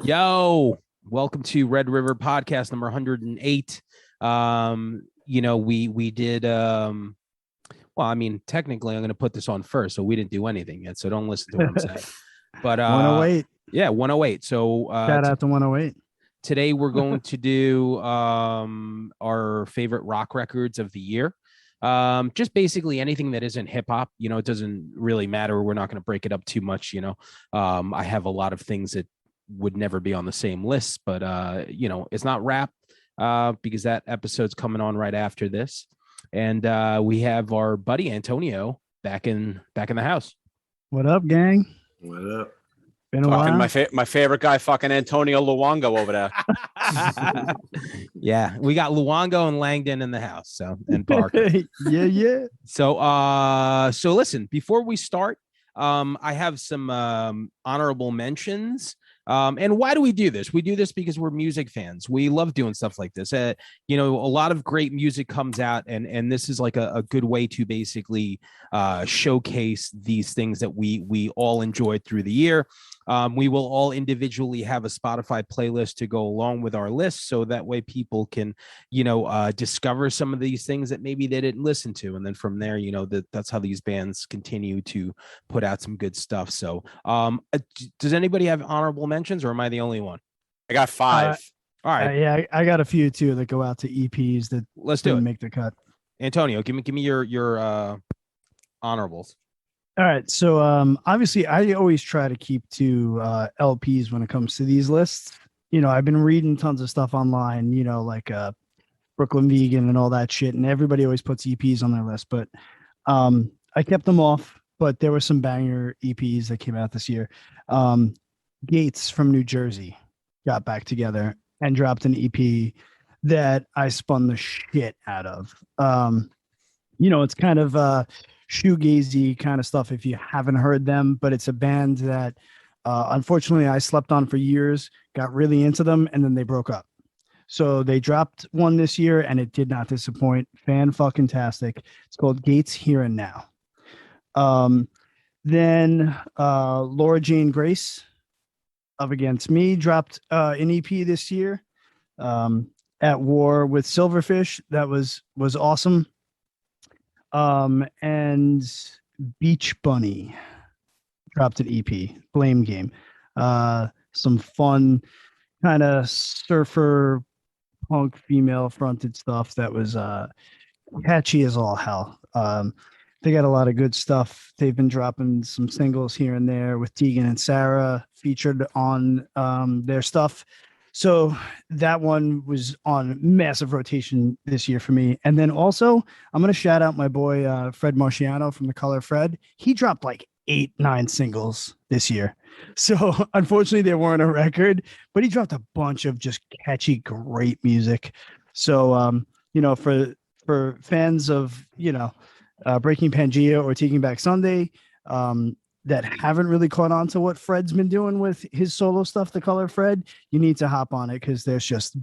Yo, welcome to Red River Podcast number 108. We did technically I'm going to put this on first, so we didn't do anything yet, so don't listen to what I'm saying. But 108. Yeah, 108. So Shout out to 108. Today we're going to do our favorite rock records of the year. Just basically anything that isn't hip hop. It doesn't really matter. We're not going to break it up too much. I have a lot of things that would never be on the same list, but it's not rap because that episode's coming on right after this. And we have our buddy Antonio back in the house. What up, gang? What up? Been a while. My favorite guy, fucking Antonio Luongo over there. Yeah, we got Luongo and Langdon in the house, so and Parker. yeah. So listen, before we start, I have some honorable mentions. And why do we do this? We do this because we're music fans. We love doing stuff like this. A lot of great music comes out, and this is like a good way to basically showcase these things that we all enjoyed through the year. We will all individually have a Spotify playlist to go along with our list, so that way people can, discover some of these things that maybe they didn't listen to, and then from there, that's how these bands continue to put out some good stuff. So, does anybody have honorable mentions, or am I the only one? I got 5. All right, yeah, I got a few too that go out to EPs that let's do it. Make the cut. Antonio, give me your honorables. All right, so obviously I always try to keep to LPs when it comes to these lists. I've been reading tons of stuff online, like Brooklyn Vegan and all that shit, and everybody always puts EPs on their list, but I kept them off. But there were some banger EPs that came out this year. Gates from New Jersey got back together and dropped an EP that I spun the shit out of. It's kind of shoegazy kind of stuff if you haven't heard them, but it's a band that unfortunately I slept on for years, got really into them, and then they broke up. So they dropped one this year and it did not disappoint. Fan-fucking-tastic. It's called Gates Here and Now. Then Laura Jane Grace of Against Me dropped an EP this year, At War with Silverfish. That was awesome. And Beach Bunny dropped an EP, Blame Game. Some fun kind of surfer punk female fronted stuff that was catchy as all hell. They got a lot of good stuff. They've been dropping some singles here and there with Tegan and Sarah featured on their stuff. So that one was on massive rotation this year for me. And then also, I'm going to shout out my boy, Fred Marciano from The Color Fred. He dropped like 8-9 singles this year. So unfortunately, they weren't a record, but he dropped a bunch of just catchy, great music. So, for fans of, Breaking Pangea or Taking Back Sunday, that haven't really caught on to what Fred's been doing with his solo stuff, The Color Fred, you need to hop on it because there's just,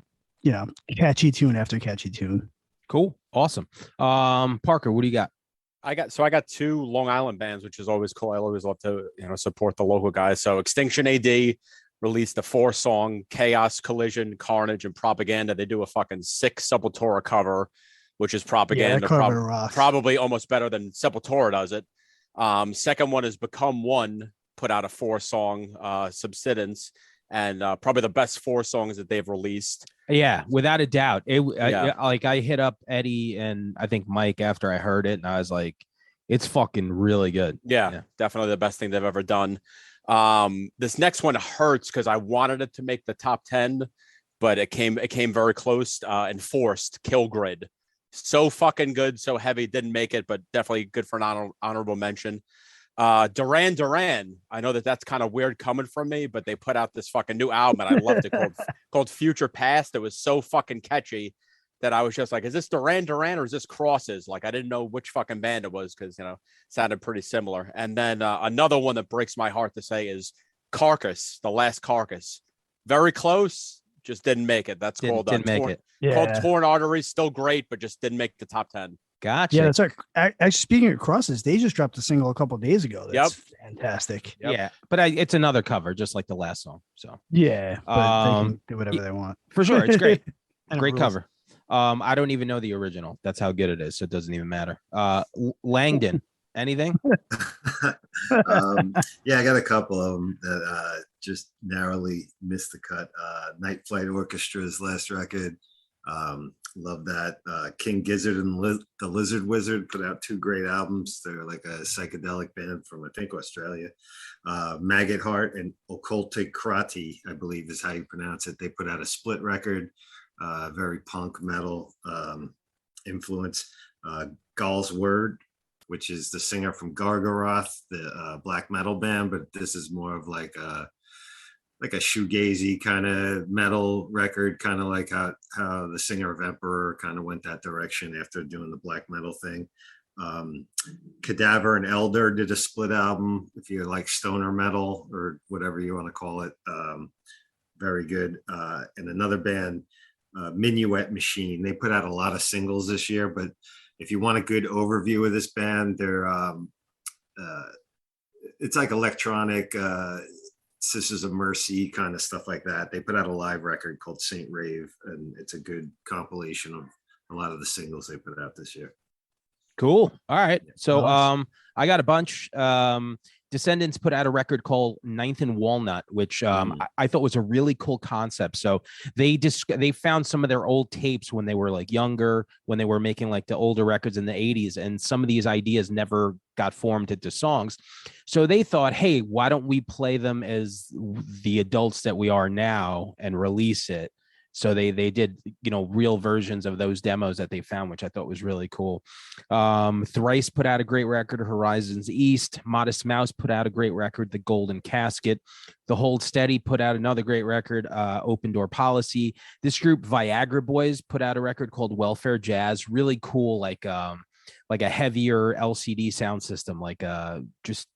catchy tune after catchy tune. Cool. Awesome. Parker, what do you got? I got 2 Long Island bands, which is always cool. I always love to, support the local guys. So Extinction AD released a 4-song Chaos, Collision, Carnage, and Propaganda. They do a fucking sick Sepultura cover, which is Propaganda. Probably almost better than Sepultura does it. Second one is Become One, put out a 4-song Subsidence, and probably the best 4 songs that they've released. Yeah, without a doubt. I hit up Eddie and I think Mike after I heard it, and I was like, it's fucking really good. Yeah, definitely the best thing they've ever done. This next one hurts because I wanted it to make the top 10, but it came very close. Enforced, Kill Grid. So fucking good, so heavy, didn't make it, but definitely good for an honorable mention. Duran Duran, I know that's kind of weird coming from me, but they put out this fucking new album and I loved it called Future Past. It was so fucking catchy that I was just like, is this Duran Duran or is this Crosses? Like, I didn't know which fucking band it was because, sounded pretty similar. And then another one that breaks my heart to say is Carcass, The Last Carcass. Very close, just didn't make it. That's called Torn Arteries, still great, but just didn't make the top 10. Gotcha. Yeah, that's right. Actually, speaking of crosses, they just dropped a single a couple of days ago. That's fantastic. Yep. Yeah, but it's another cover, just like the last song. So Yeah, but they can do y- whatever they want. for sure, it's great. And it Great rules. cover. I don't even know the original. That's how good it is. So it doesn't even matter. Langdon, anything? Yeah, I got a couple of them that just narrowly missed the cut. Night Flight Orchestra's last record. Love that. King Gizzard and the Lizard Wizard put out 2 great albums. They're like a psychedelic band from, I think, Australia. Maggot Heart and Occultic Krati, I believe is how you pronounce it. They put out a split record, very punk metal influence. Gall's Word, which is the singer from Gargaroth, the black metal band, but this is more of like a shoegazy kind of metal record, kind of like how the singer of Emperor kind of went that direction after doing the black metal thing. Cadaver and Elder did a split album, if you like stoner metal or whatever you want to call it. Very good. And another band, Minuet Machine, they put out a lot of singles this year, but if you want a good overview of this band, they're it's like electronic Sisters of Mercy kind of stuff like that. They put out a live record called Saint Rave, and it's a good compilation of a lot of the singles they put out this year. Cool. All right. So Nice. I got a bunch. Descendants put out a record called Ninth and Walnut, which I thought was a really cool concept. So they found some of their old tapes when they were like younger, when they were making like the older records in the 80s, and some of these ideas never got formed into songs. So they thought, hey, why don't we play them as the adults that we are now and release it? So they did, real versions of those demos that they found, which I thought was really cool. Thrice put out a great record, Horizons East. Modest Mouse put out a great record, The Golden Casket. The Hold Steady put out another great record, Open Door Policy. This group, Viagra Boys, put out a record called Welfare Jazz. Really cool, like a heavier LCD sound system, just,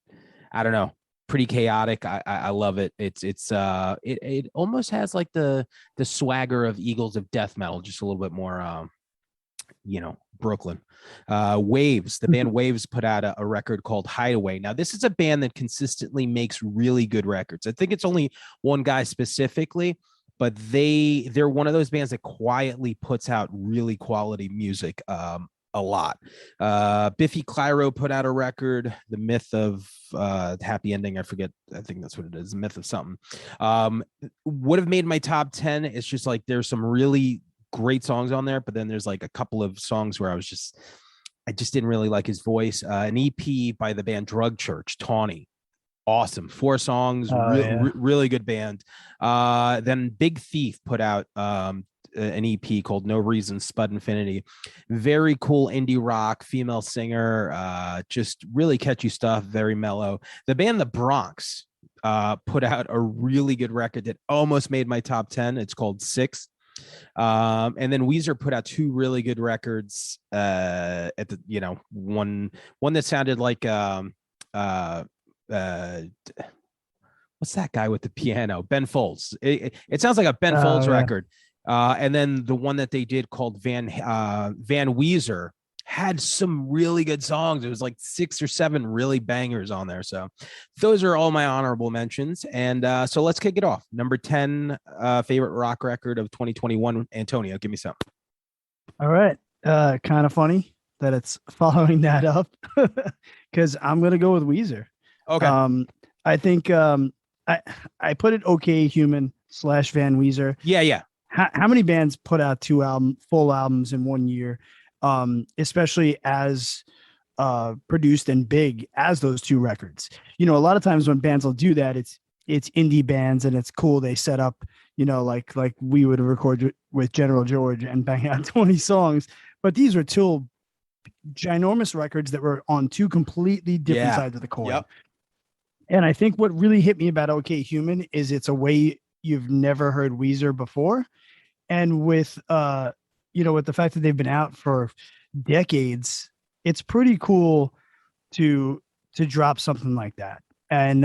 I don't know, pretty chaotic. I love it. It almost has like the swagger of Eagles of Death Metal, just a little bit more Brooklyn. Waves, the band Waves put out a record called Hideaway. Now this is a band that consistently makes really good records. I think it's only one guy specifically, but they're one of those bands that quietly puts out really quality music a lot. Biffy Clyro put out a record, The Myth of Happy Ending. I forget. I think that's what it is. The Myth of something. Would have made my top 10. It's just like there's some really great songs on there, but then there's like a couple of songs where I just didn't really like his voice. An EP by the band Drug Church, Tawny. Awesome. 4 songs, really good band. Then Big Thief put out an EP called No Reason Spud Infinity. Very cool indie rock, female singer, just really catchy stuff, very mellow. The band The Bronx put out a really good record that almost made my top 10. It's called 6. And then Weezer put out 2 really good records at the one that sounded like what's that guy with the piano? Ben Folds. It sounds like a Ben Folds record. And then the one that they did called Van Weezer had some really good songs. It was like 6 or 7 really bangers on there. So those are all my honorable mentions. And so let's kick it off. Number 10 favorite rock record of 2021. Antonio, give me some. All right. Kind of funny that it's following that up because I'm going to go with Weezer. Okay. I think I put it OK Human / Van Weezer. Yeah. How many bands put out 2 full albums in 1 year, especially as produced and big as those 2 records? A lot of times when bands will do that, it's indie bands and it's cool. They set up, like we would record with General George and bang out 20 songs. But these were 2 ginormous records that were on 2 completely different sides of the coin. Yep. And I think what really hit me about OK Human is it's a way you've never heard Weezer before. And with, with the fact that they've been out for decades, it's pretty cool to drop something like that. And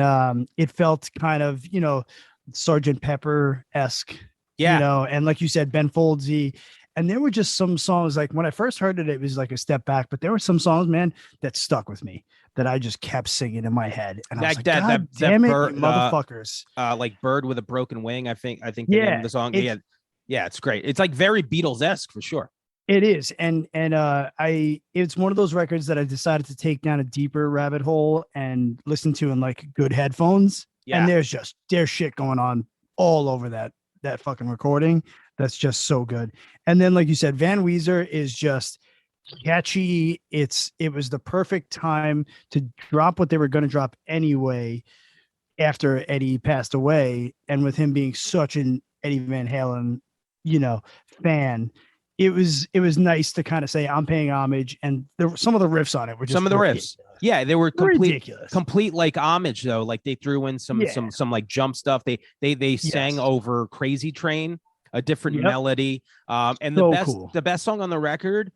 it felt kind of, Sgt. Pepper-esque, and like you said, Ben Foldsy. And there were just some songs, like when I first heard it, it was like a step back, but there were some songs, man, that stuck with me that I just kept singing in my head. And I was like, God damn it, you motherfuckers. Like Bird with a Broken Wing. I think the name Yeah, of the song. Yeah, it's great. It's like very Beatles-esque for sure. it is. And it's one of those records that I decided to take down a deeper rabbit hole and listen to in like good headphones. Yeah. And there's shit going on all over that fucking recording. That's just so good. And then, like you said, Van Weezer is just catchy. It was the perfect time to drop what they were going to drop anyway after Eddie passed away. And with him being such an Eddie Van Halen, fan, it was nice to kind of say I'm paying homage. And some of the riffs on it were just some of the riffs. Yeah, they were ridiculous. Complete like homage though. Like they threw in some like jump stuff. They sang over Crazy Train, a different melody. And the best song on the record,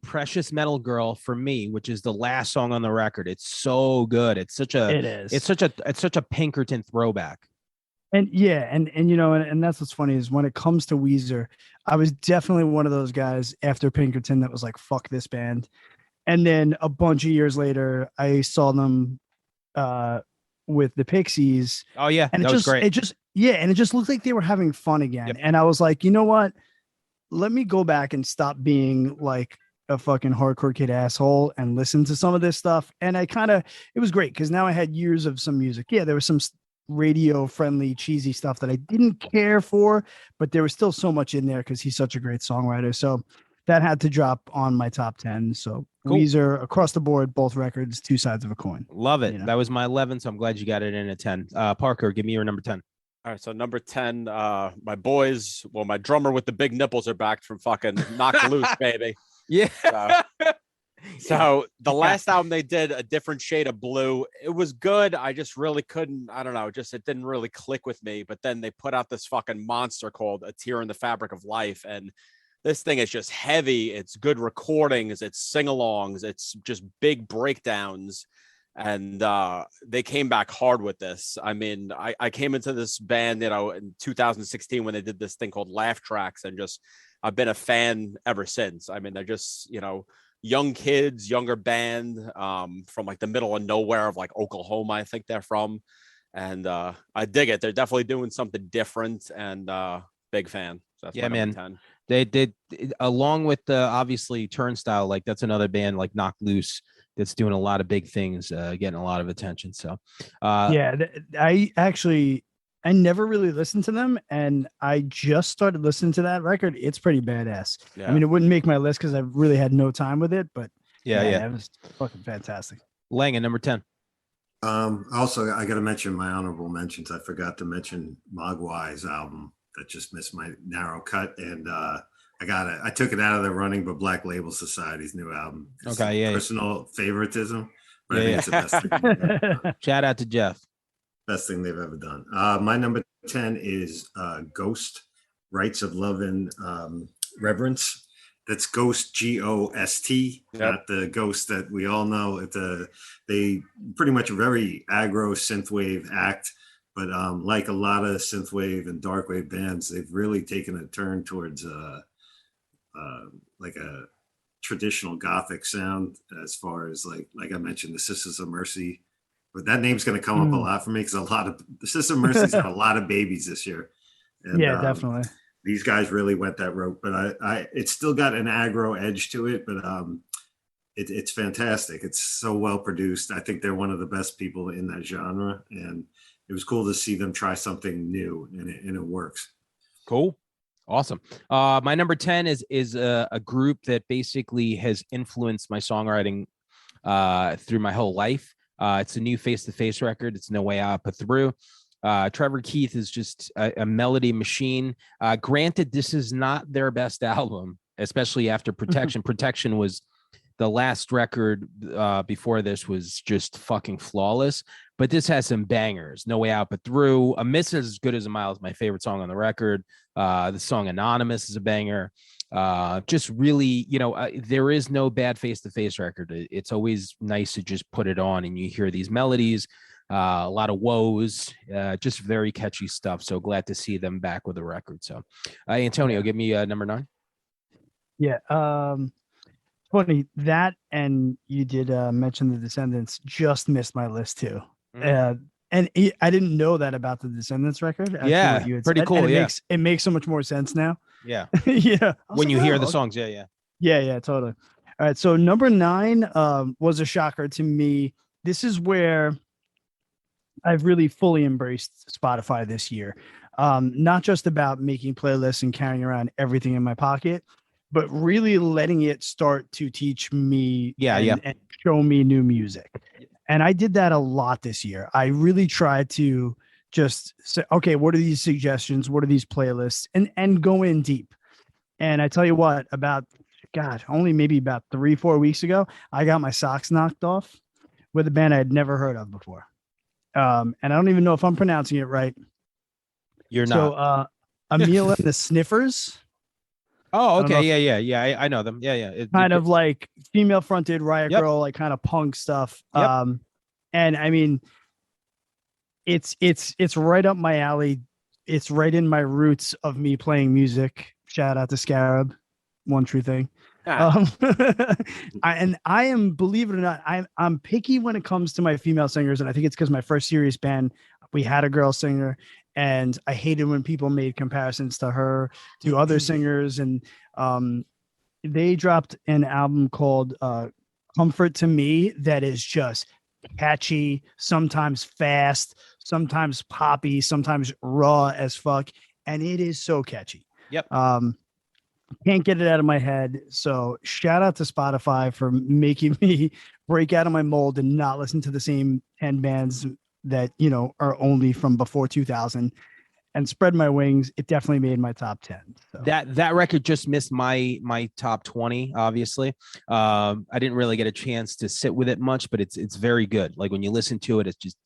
Precious Metal Girl for me, which is the last song on the record. It's so good. It's such a Pinkerton throwback. And and that's what's funny is when it comes to Weezer, I was definitely one of those guys after Pinkerton that was like, fuck this band. And then a bunch of years later, I saw them with the Pixies. Oh yeah, and that was great. It just looked like they were having fun again. Yep. And I was like, you know what? Let me go back and stop being like a fucking hardcore kid asshole and listen to some of this stuff. And it was great because now I had years of some music. Yeah, there was some radio friendly, cheesy stuff that I didn't care for, but there was still so much in there because he's such a great songwriter. So that had to drop on my top 10. So cool. Weezer across the board, both records, two sides of a coin. Love it. That was my 11. So I'm glad you got it in at 10. Parker, give me your number 10. All right. So number 10, my boys, my drummer with the big nipples are back from fucking Knocked Loose, baby. Yeah. So the last album they did, A Different Shade of Blue, it was good. I just really couldn't, I don't know, it didn't really click with me. But then they put out this fucking monster called A Tear in the Fabric of Life. And this thing is just heavy. It's good recordings. It's sing-alongs. It's just big breakdowns. And they came back hard with this. I mean, I came into this band, in 2016 when they did this thing called Laugh Tracks, and I've been a fan ever since. I mean, they're just, young kids, younger band from like the middle of nowhere of like Oklahoma, I think they're from. And I dig it. They're definitely doing something different, and big fan. So that's my number 10. They did, along with the obviously Turnstile, like that's another band like Knocked Loose that's doing a lot of big things, getting a lot of attention. So I never really listened to them, and I just started listening to that record. It's pretty badass. Yeah. I mean, it wouldn't make my list because I really had no time with it, but yeah, it was fucking fantastic. Langan, number 10. Also, I got to mention my honorable mentions. I forgot to mention Mogwai's album that just missed my narrow cut, and I took it out of the running, but Black Label Society's new album. Personal favoritism, but I think it's the best thing. Shout out to Jeff. Best thing they've ever done. My number 10 is Ghost, Rights of Love and Reverence. That's Ghost, Ghost, not the Ghost that we all know. They pretty much a very aggro synthwave act, but like a lot of synthwave and darkwave bands, they've really taken a turn towards like a traditional Gothic sound, as far as like I mentioned, the Sisters of Mercy. But that name's going to come up a lot for me because the Sisters of Mercy's had a lot of babies this year. And, definitely. These guys really went that route, but it's still got an aggro edge to it, but it's fantastic. It's so well produced. I think they're one of the best people in that genre, and it was cool to see them try something new, and it works. Cool. Awesome. My number 10 is a group that basically has influenced my songwriting through my whole life. It's a new Face to Face record. It's No Way Out But Through. Trevor Keith is just a melody machine. Granted, this is not their best album, especially after Protection. Protection was the last record before this was just fucking flawless. But this has some bangers. No Way Out But Through. A Miss Is As Good As a Mile is my favorite song on the record. The song Anonymous is a banger. Just really, there is no bad Face to Face record. It's always nice to just put it on and you hear these melodies, a lot of woes, just very catchy stuff. So glad to see them back with a record. So Antonio, give me number 9. Yeah. Funny that, and you did mention the Descendants. Just missed my list too. Mhm. I didn't know that about the Descendants record. Actually, Yeah, what you had pretty said, cool. and Yeah, it makes so much more sense now. yeah. Yeah, I was When like, you hear oh, the okay. songs, yeah, yeah. Yeah, totally. All right, so number 9 was a shocker to me. This is where I've really fully embraced Spotify this year. Not just about making playlists and carrying around everything in my pocket, but really letting it start to teach me Yeah, yeah. and show me new music. And I did that a lot this year. I really tried to just say, okay, what are these suggestions? What are these playlists? And go in deep. And I tell you what, about God, only maybe about 3-4 weeks ago, I got my socks knocked off with a band I had never heard of before. And I don't even know if I'm pronouncing it right. You're So, not. Emil and the Sniffers, Oh, I don't know okay. if Yeah, yeah, yeah. I know them. Yeah, yeah. kind of like female fronted riot Yep. girl, like kind of punk stuff. Yep. And I mean, it's right up my alley. It's right in my roots of me playing music. Shout out to Scarab, one true thing. Ah, And I am, believe it or not, I'm picky when it comes to my female singers, and I think it's because my first serious band we had a girl singer, and I hated when people made comparisons to her to other singers, and um, they dropped an album called "Comfort to Me" that is just catchy, sometimes fast, sometimes poppy, sometimes raw as fuck, and it is so catchy. Yep. Can't get it out of my head. So shout out to Spotify for making me break out of my mold and not listen to the same 10 bands that, are only from before 2000 and spread my wings. It definitely made my top 10. So That record just missed my top 20. Obviously, I didn't really get a chance to sit with it much, but it's very good. Like when you listen to it, it's just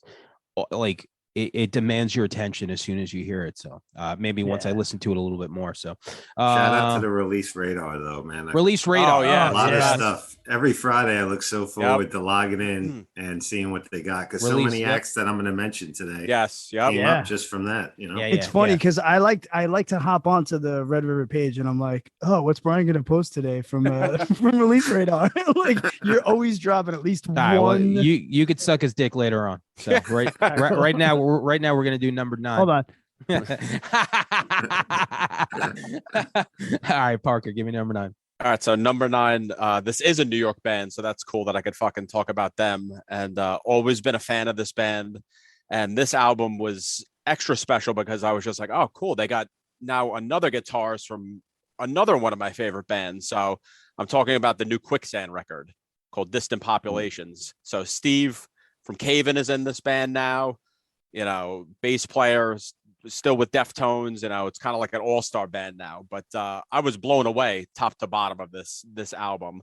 like it demands your attention as soon as you hear it. So maybe once I yeah. listen to it a little bit more. So Shout out to the release radar though, man. release oh radar. yeah, A lot of yeah. stuff. Every Friday, I look so forward to logging in and seeing what they got because so Release, many yep. acts that I'm going to mention today yes, yep. came Yeah. up just from that. You know, Yeah, It's yeah, funny yeah. because I like to hop onto the Red River page and I'm like, oh, what's Brian gonna post today from from Release Radar? Like you're always dropping at least All right, well, one. you could suck his dick later on. So right now we're gonna do number 9. Hold on. All right, Parker, give me number 9. All right, so number 9, this is a New York band, so that's cool that I could fucking talk about them. And always been a fan of this band. And this album was extra special because I was just like, oh, cool. They got now another guitarist from another one of my favorite bands. So I'm talking about the new Quicksand record called Distant Populations. So Steve from Caven is in this band now. Bass player, still with Deftones. It's kind of like an all-star band now. But I was blown away top to bottom of this album.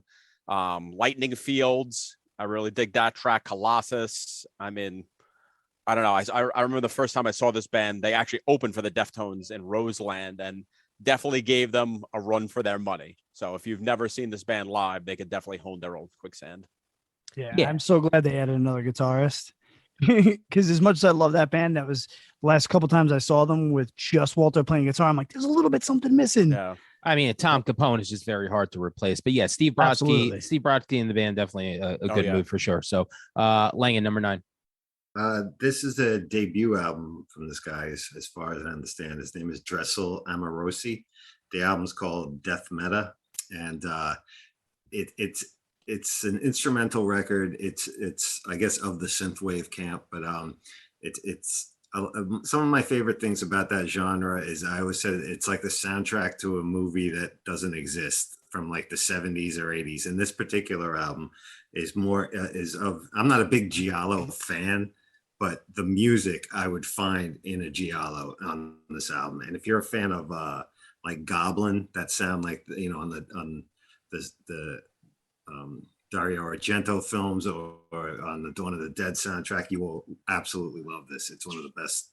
Lightning Fields, I really dig that track. Colossus, I don't know. I remember the first time I saw this band, they actually opened for the Deftones in Roseland and definitely gave them a run for their money. So if you've never seen this band live, they could definitely hone their own Quicksand. Yeah, I'm so glad they added another guitarist. Because as much as I love that band, that was the last couple times I saw them with just Walter playing guitar. I'm like, there's a little bit something missing. Yeah. I mean, Tom Capone is just very hard to replace. But yeah, Steve Brodsky in the band, definitely a good move for sure. So Langan, number 9. this is a debut album from this guy, as far as I understand. His name is Dressel Amorosi. The album's called Death Meta, and it's an instrumental record. It's I guess of the synthwave camp, but it's some of my favorite things about that genre is I always said it's like the soundtrack to a movie that doesn't exist from like the 70s or 80s. And this particular album is more I'm not a big Giallo fan, but the music I would find in a Giallo on this album. And if you're a fan of like Goblin, that sound like on the Dario Argento films or on the Dawn of the Dead soundtrack, you will absolutely love this. It's one of the best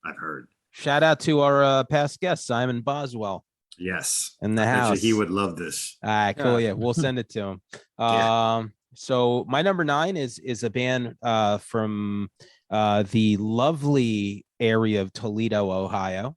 I've heard. Shout out to our past guest, Simon Boswell. Yes. In the I bet house. he would love this. All right, cool. Yeah, we'll send it to him. So my number 9 is a band from the lovely area of Toledo, Ohio.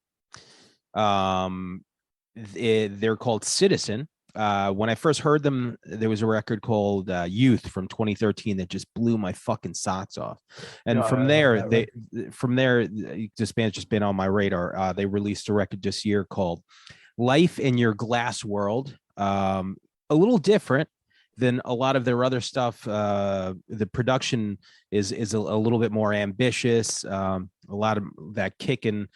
They're called Citizen. when I first heard them, there was a record called Youth from 2013 that just blew my fucking socks off. And from there, this band's just been on my radar. They released a record this year called Life in Your Glass World. A little different than a lot of their other stuff. The production is a little bit more ambitious. A lot of that kick and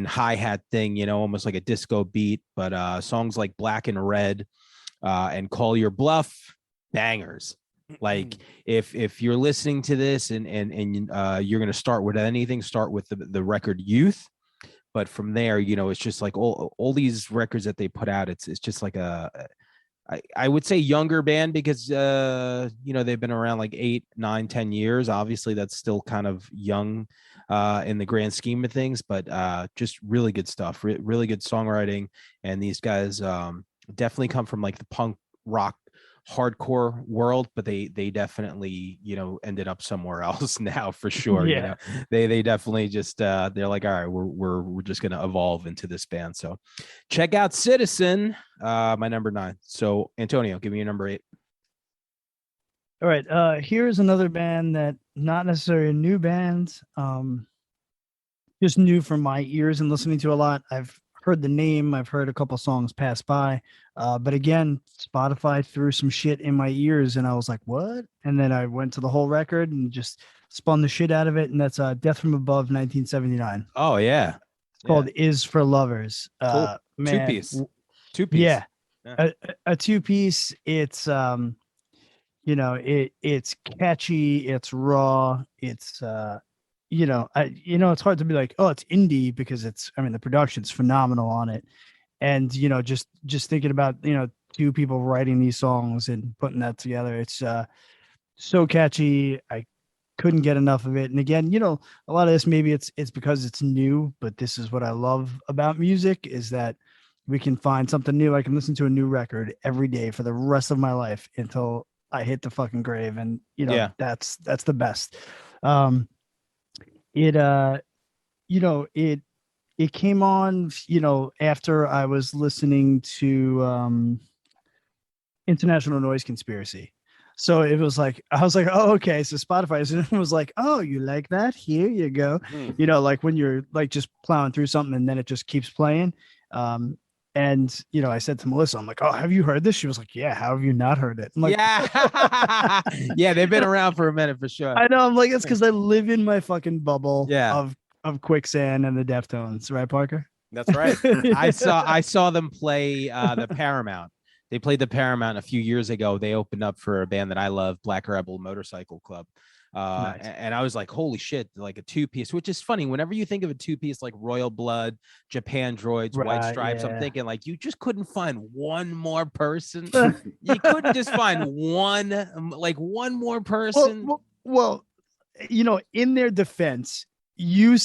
hi-hat thing, you know, almost like a disco beat. But songs like Black and Red and Call Your Bluff, bangers. Like if you're listening to this and you're going to start with anything, start with the record Youth. But from there, you know, it's just like all these records that they put out. It's just like I would say younger band because, you know, they've been around like 8, 9, 10 years. Obviously, that's still kind of young in the grand scheme of things, but just really good stuff, really good songwriting. And these guys definitely come from like the punk rock hardcore world, but they definitely, you know, ended up somewhere else now for sure. Yeah. You know, they definitely just they're like, all right, we're just gonna evolve into this band. So check out Citizen, my number 9. So Antonio, give me your number 8. All right. Here's another band that not necessarily a new band, just new from my ears and listening to a lot. I've heard the name, I've heard a couple songs pass by, but again, Spotify threw some shit in my ears and I was like, what? And then I went to the whole record and just spun the shit out of it, and that's Death from Above 1979. Oh yeah, it's called Is for Lovers. Cool. Man, two piece. Yeah. A two-piece. It's you know, it's catchy, it's raw, it's you know, it's hard to be like, oh, it's indie, because the production's phenomenal on it. And, you know, just thinking about, you know, two people writing these songs and putting that together. It's so catchy. I couldn't get enough of it. And again, you know, a lot of this, maybe it's because it's new, but this is what I love about music, is that we can find something new. I can listen to a new record every day for the rest of my life until I hit the fucking grave. And, you know, that's the best. It came on, you know, after I was listening to International Noise Conspiracy. So it was like, I was like, oh, okay. So Spotify was like, oh, you like that? Here you go. You know, like when you're like just plowing through something and then it just keeps playing. And, you know, I said to Melissa, I'm like, oh, have you heard this? She was like, yeah, how have you not heard it? I'm like, yeah. Yeah, they've been around for a minute for sure. I know. I'm like, it's because I live in my fucking bubble of Quicksand and the Deftones, right, Parker? That's right. I saw them play the Paramount. They played the Paramount a few years ago. They opened up for a band that I love, Black Rebel Motorcycle Club. Nice. And I was like, holy shit, like a two-piece, which is funny. Whenever you think of a two-piece like Royal Blood, Japan Droids, White Stripes, I'm thinking like, you just couldn't find one more person. You couldn't just find one more person. Well, you know, in their defense, you're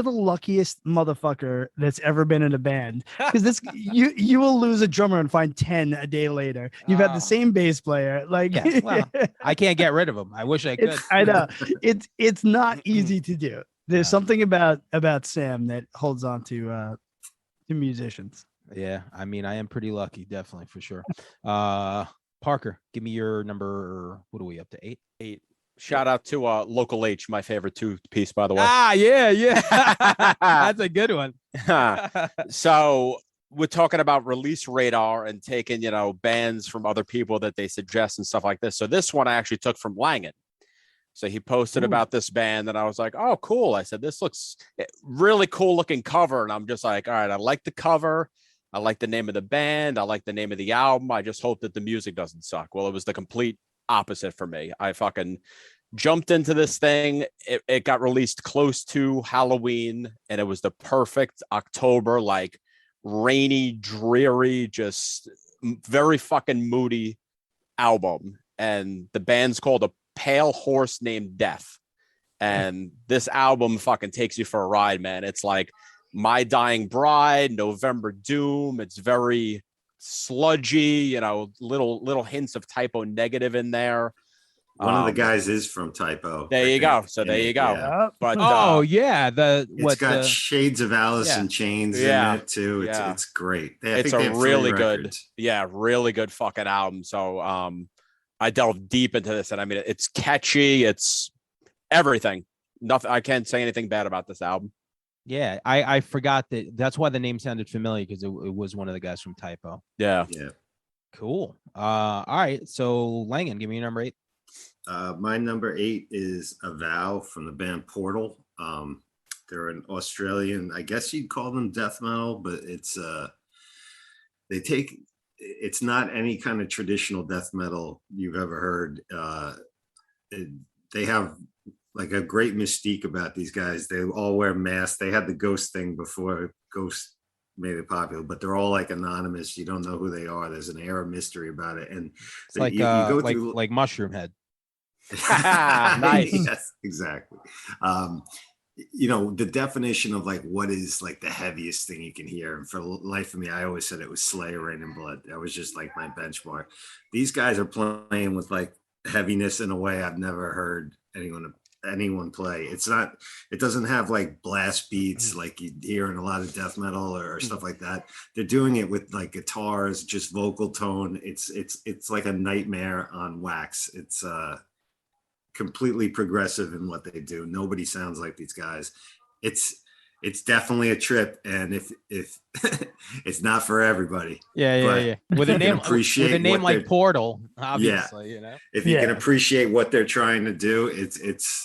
the luckiest motherfucker that's ever been in a band, because this you will lose a drummer and find 10 a day later. You've had the same bass player, like I can't get rid of them. I wish I could. I know it's not easy to do. There's something about Sam that holds on to musicians. Yeah, I mean, I am pretty lucky, definitely, for sure. Parker, give me your number. What are we up to? 8. Shout out to Local H, my favorite two-piece, by the way. Yeah. That's a good one. So we're talking about release radar and taking, you know, bands from other people that they suggest and stuff like this. So this one I actually took from Langan. So he posted about this band and I was like, oh, cool. I said, this looks really cool looking cover. And I'm just like, all right, I like the cover. I like the name of the band. I like the name of the album. I just hope that the music doesn't suck. Well, it was the complete opposite for me. I fucking jumped into this thing. It got released close to Halloween, and it was the perfect October, like rainy, dreary, just very fucking moody album. And the band's called A Pale Horse Named Death. And this album fucking takes you for a ride, man. It's like My Dying Bride, November Doom. It's very sludgy, you know, little hints of Typo Negative in there. One of the guys is from Typo. There I you think. go. So there you go. Yeah. But Oh yeah, It's got Shades of Alice Yeah. in Chains Yeah. in it too. Yeah. It's great. I it's think they a have 3 really good, records. really good fucking album. So I delved deep into this, and I mean, it's catchy. It's everything. Nothing. I can't say anything bad about this album. Yeah, I forgot that's why the name sounded familiar, because it was one of the guys from Typo. Yeah. Yeah. Cool. All right. So Langan, give me your number 8. My number 8 is A Vow from the band Portal. They're an Australian, I guess you'd call them death metal, but it's it's not any kind of traditional death metal you've ever heard. They have like a great mystique about these guys. They all wear masks. They had the ghost thing before Ghost made it popular, but they're all like anonymous. You don't know who they are. There's an air of mystery about it. And It's like you go like through like Mushroom Head. Nice. Yes, exactly. The definition of like what is like the heaviest thing you can hear. And for the life of me, I always said it was Slayer, Rain and Blood. That was just like my benchmark. These guys are playing with like heaviness in a way I've never heard anyone play. It doesn't have like blast beats like you hear in a lot of death metal or stuff like that. They're doing it with like guitars, just vocal tone. It's like a nightmare on wax. It's completely progressive in what they do. Nobody sounds like these guys. It's definitely a trip, and if it's not for everybody. Yeah. With a name like Portal, obviously, If you can appreciate what they're trying to do,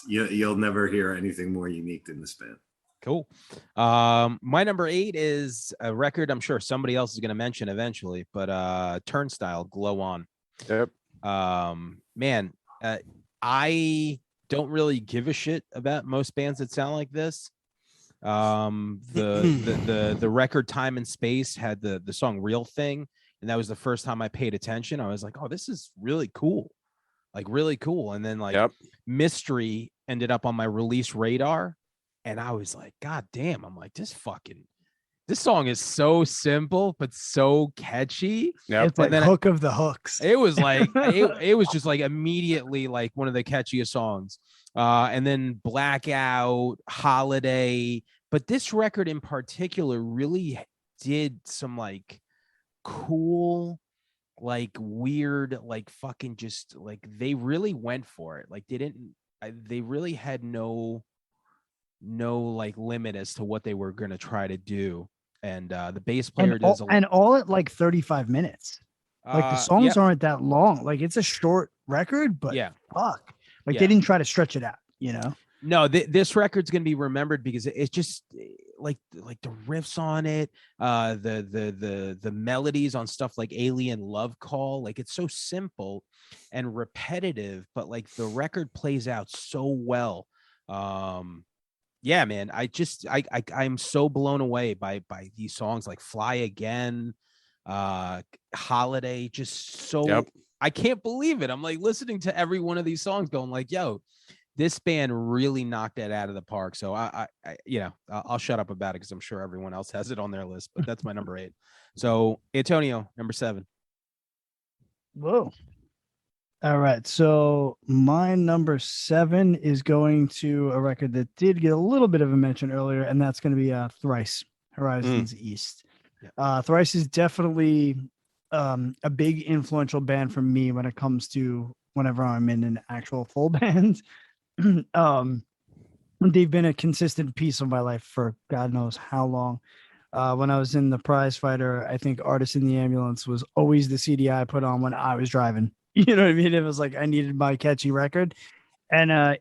you'll never hear anything more unique than this band. Cool. My number 8 is a record I'm sure somebody else is going to mention eventually, but Turnstile, Glow On. Yep. Man, I don't really give a shit about most bands that sound like this. The record Time and Space had the song Real Thing, and that was the first time I paid attention. I was like, oh, this is really cool. Like really cool. And then like Mystery ended up on my release radar, and I was like, God damn, I'm like, this song is so simple but so catchy. Yep. It's like hook of the hooks. It was like it was just like immediately like one of the catchiest songs. And then Blackout, Holiday, but this record in particular really did some like cool, like weird, like fucking just like they really went for it. Like they really had no like limit as to what they were going to try to do. And the bass player does all at like 35 minutes. Like the songs aren't that long. Like it's a short record, but fuck. Like they didn't try to stretch it out, No, this record's gonna be remembered because it's just like the riffs on it, the melodies on stuff like Alien Love Call. Like it's so simple and repetitive, but like the record plays out so well. Yeah, man, I'm so blown away by these songs like Fly Again, Holiday, just so I can't believe it. I'm like listening to every one of these songs going like, yo, this band really knocked it out of the park. So I'll shut up about it because I'm sure everyone else has it on their list, but that's my number 8. So Antonio, number 7. Whoa. All right, so my number 7 is going to a record that did get a little bit of a mention earlier, and that's going to be Thrice, Horizons East. Yeah. Thrice is definitely a big influential band for me when it comes to whenever I'm in an actual full band. They've been a consistent piece of my life for God knows how long. When I was in the Prize Fighter, I think Artist in the Ambulance was always the CD I put on when I was driving. You know what I mean? It was like I needed my catchy record, and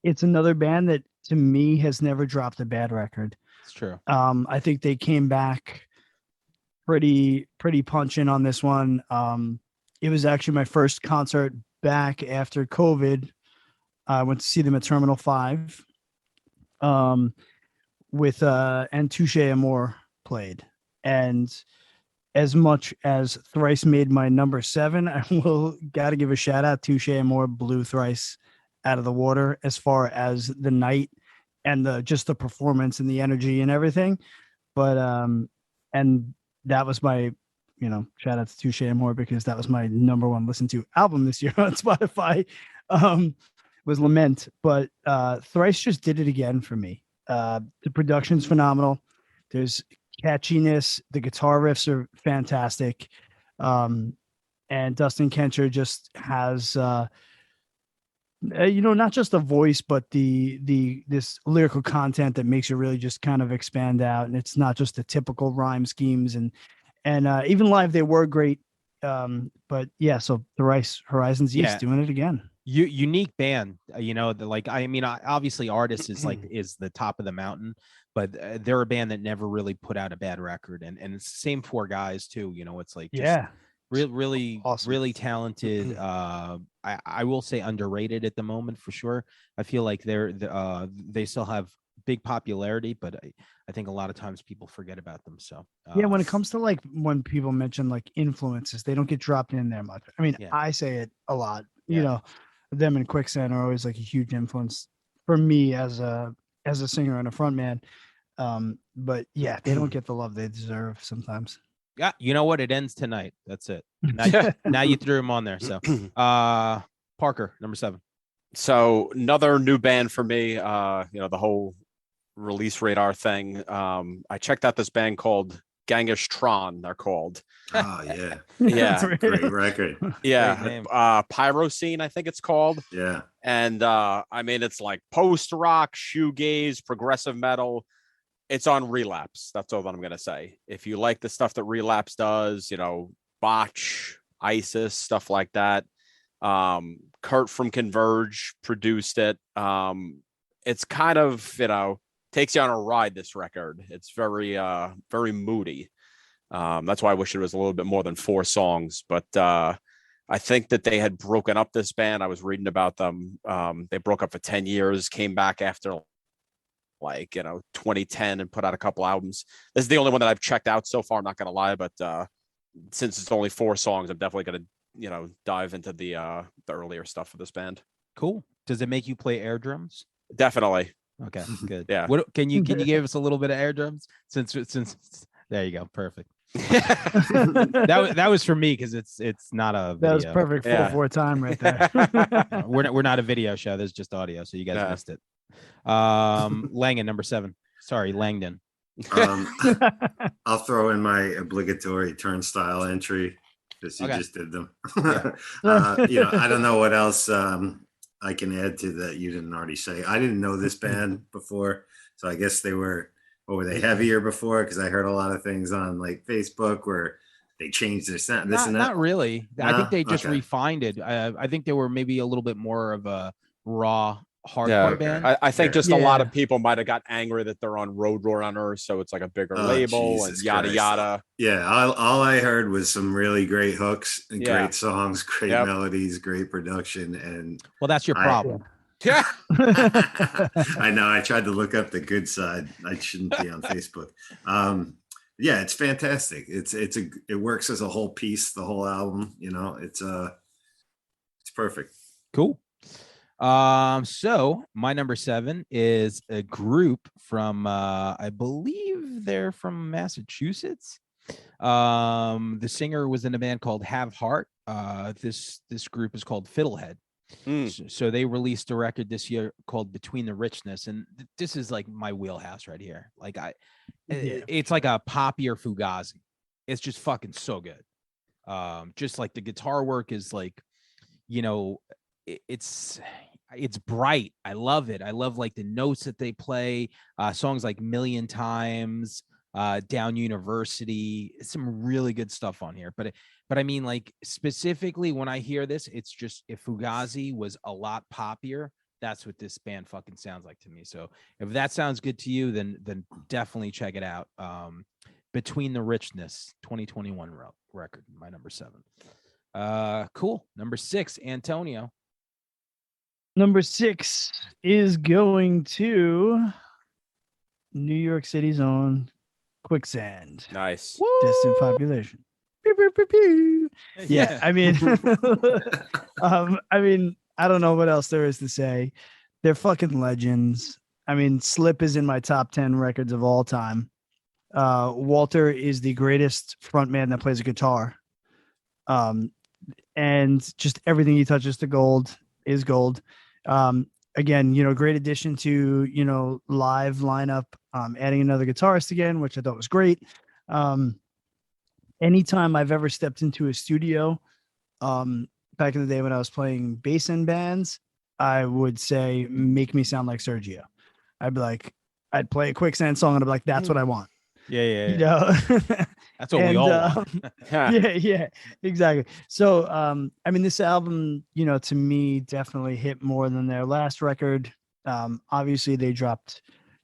it's another band that to me has never dropped a bad record. It's true. I think they came back pretty punching on this one. It was actually my first concert back after COVID. I went to see them at Terminal 5, with and Touche Amore played, and as much as Thrice made my number 7, I will got to give a shout out. Touche Amore blew Thrice out of the water as far as the night and just the performance and the energy and everything. But and that was my, shout out to Touche Amore because that was my number 1 listened to album this year on Spotify. was Lament, but Thrice just did it again for me. The production's phenomenal. There's catchiness. The guitar riffs are fantastic. And Dustin Kencher just has not just the voice, but this lyrical content that makes you really just kind of expand out. And it's not just the typical rhyme schemes, and even live they were great. But yeah, so Thrice Horizons East doing it again. Unique band, obviously Artist is the top of the mountain, but they're a band that never really put out a bad record, and it's the same four guys too. It's like really awesome. Really talented. I will say underrated at the moment for sure. I feel like they still have big popularity, but I think a lot of times people forget about them. So when it comes to like when people mention like influences, they don't get dropped in there much. I mean, I say it a lot. Them and Quicksand are always like a huge influence for me as a singer and a frontman. But yeah, they don't get the love they deserve sometimes. Yeah, you know what? It ends tonight. That's it. Now you threw him on there. So Parker, number 7. So another new band for me. The whole release radar thing. I checked out this band called Genghis Tron, they're called. Oh yeah. Yeah. Great record. Yeah. Pyrocene, I think it's called. Yeah. And it's like post rock, shoegaze, progressive metal. It's on Relapse. That's all that I'm gonna say. If you like the stuff that Relapse does, Botch, ISIS, stuff like that. Kurt from Converge produced it. It's kind of, takes you on a ride, this record. It's very very moody. That's why I wish it was a little bit more than 4 songs, but I think that they had broken up this band. I was reading about them. They broke up for 10 years, came back after 2010 and put out a couple albums. This is the only one that I've checked out so far, I'm not gonna lie, but since it's only 4 songs, I'm definitely gonna dive into the earlier stuff of this band. Cool. Does it make you play air drums? Definitely. Okay, good. Yeah. What can you give us a little bit of air drums? Since there you go. Perfect. that was for me because it's not a video. That was perfect 4/4 time right there. We're not a video show. There's just audio, so you guys missed it. Langan, number 7. Sorry, Langdon. I'll throw in my obligatory Turnstile entry because you just did them. I don't know what else I can add to that you didn't already say. I didn't know this band before, so I guess they were they heavier before? Because I heard a lot of things on like Facebook where they changed their sound. Not really. No? I think they just refined it. I think they were maybe a little bit more of a raw hardcore band. I think just a lot of people might have got angry that they're on Roadrunner, so it's like a bigger label Jesus and yada Christ. Yada. Yeah, all I heard was some really great hooks and great songs, great melodies, great production, and well, that's your problem. Yeah. I know. I tried to look up the good side. I shouldn't be on Facebook. Yeah, it's fantastic. It works as a whole piece, the whole album, it's perfect. Cool. So my number 7 is a group from I believe they're from Massachusetts. The singer was in a band called Have Heart. This group is called Fiddlehead. So they released a record this year called Between the Richness, and this is like my wheelhouse right here. Like it's like a poppier Fugazi. It's just fucking so good. Just like the guitar work is like, it's bright. I love it. I love like the notes that they play. Songs like Million Times, Down University, some really good stuff on here. But I mean, like specifically when I hear this, it's just if Fugazi was a lot poppier, that's what this band fucking sounds like to me. So if that sounds good to you, then definitely check it out. Between the Richness, 2021 record, my number 7. Cool. Number 6, Antonio. Number 6 is going to New York City's own Quicksand. Nice. Distant Population. Pew, pew, pew, pew. Yeah, I mean, I don't know what else there is to say. They're fucking legends. I mean, Slip is in my top 10 records of all time. Walter is the greatest frontman that plays a guitar. And just everything he touches to gold. is gold. Again, great addition to, live lineup, adding another guitarist again, which I thought was great. Anytime I've ever stepped into a studio, back in the day when I was playing bass in bands, I would say, make me sound like Sergio. I'd be like, I'd play a Quicksand song and I'd be like, that's what I want. Yeah. That's what we all want. yeah, exactly. So, this album, to me, definitely hit more than their last record. Obviously, they dropped,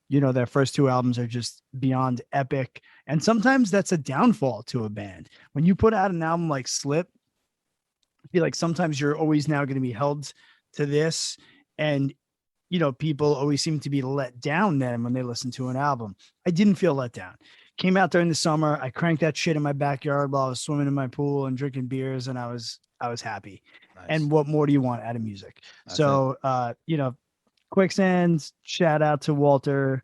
their first two albums are just beyond epic. And sometimes that's a downfall to a band. When you put out an album like Slip, I feel like sometimes you're always now going to be held to this. And, people always seem to be let down then when they listen to an album. I didn't feel let down. Came out during the summer. I cranked that shit in my backyard while I was swimming in my pool and drinking beers, and I was happy. Nice. And what more do you want out of music? So, Quicksand, shout out to Walter.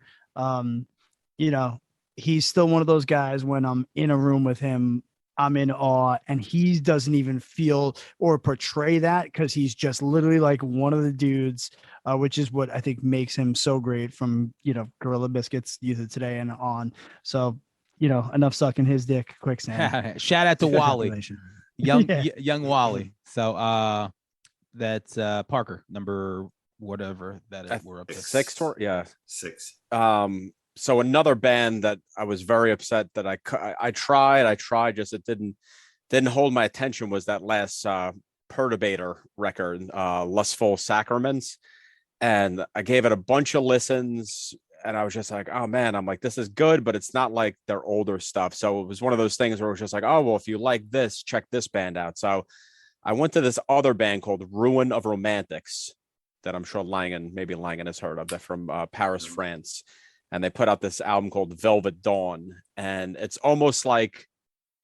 He's still one of those guys when I'm in a room with him, I'm in awe, and he doesn't even feel or portray that because he's just literally like one of the dudes, which is what I think makes him so great from, Gorilla Biscuits, Youth of Today and on. So, enough sucking his dick, Quicksand. Shout out to Wally, young Wally. So that's Parker, number whatever that is. We're up to 6. 6. So another band that I was very upset that I tried, just it didn't hold my attention was that last Perturbator record, Lustful Sacraments. And I gave it a bunch of listens and I was just like, oh man, I'm like, this is good, but it's not like their older stuff. So it was one of those things where it was just like, oh, well, if you like this, check this band out. So I went to this other band called Ruin of Romantics that I'm sure Langen has heard of. They're from Paris, France. And they put out this album called Velvet Dawn. And it's almost like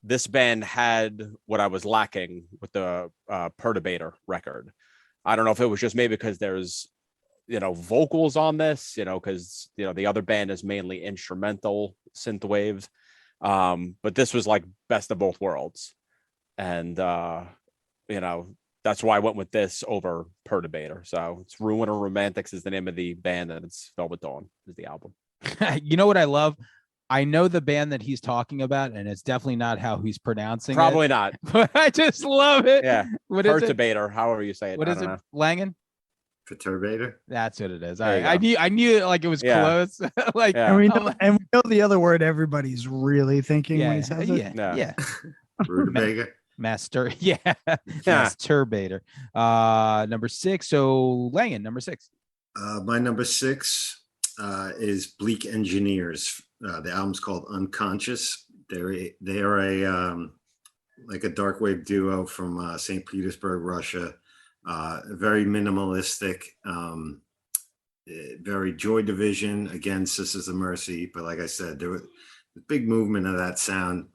this band had what I was lacking with the Perturbator record. I don't know if it was just maybe because there's, vocals on this, because, the other band is mainly instrumental synthwave. But this was like best of both worlds. And, that's why I went with this over Perturbator. So it's Ruin of Romantics is the name of the band, and it's Velvet Dawn is the album. You know what I love? I know the band that he's talking about, and it's definitely not how he's pronouncing Probably it. not. But I just love it. Yeah. What is it? Perturbator, however you say it. What is it? Know. Langen? Perturbator. That's what it is. All right. I knew like it was close. Like, and we know the other word everybody's really thinking when he says it. Yeah. Rutabaga. Masturbator. Number 6. So Langen, number 6. My number 6 is Bleak Engineers. The album's called Unconscious. They're a like a dark wave duo from St. Petersburg, Russia. Very minimalistic, very Joy Division, again, Sisters of Mercy. But like I said, there was a big movement of that sound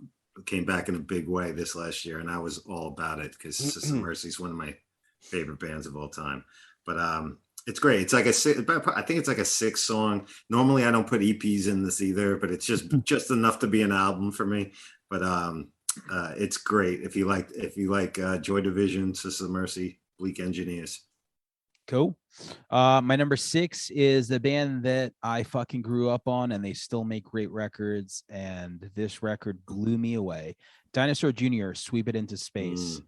came back in a big way this last year, and I was all about it because Sisters of Mercy is one of my favorite bands of all time. But it's great. It's like I think it's like a 6 song. Normally I don't put EPs in this either, but it's just enough to be an album for me. But it's great if you like Joy Division, Sisters of Mercy, Bleak Engineers. Cool. My number 6 is the band that I fucking grew up on, and they still make great records. And this record blew me away. Dinosaur Jr., Sweep It Into Space.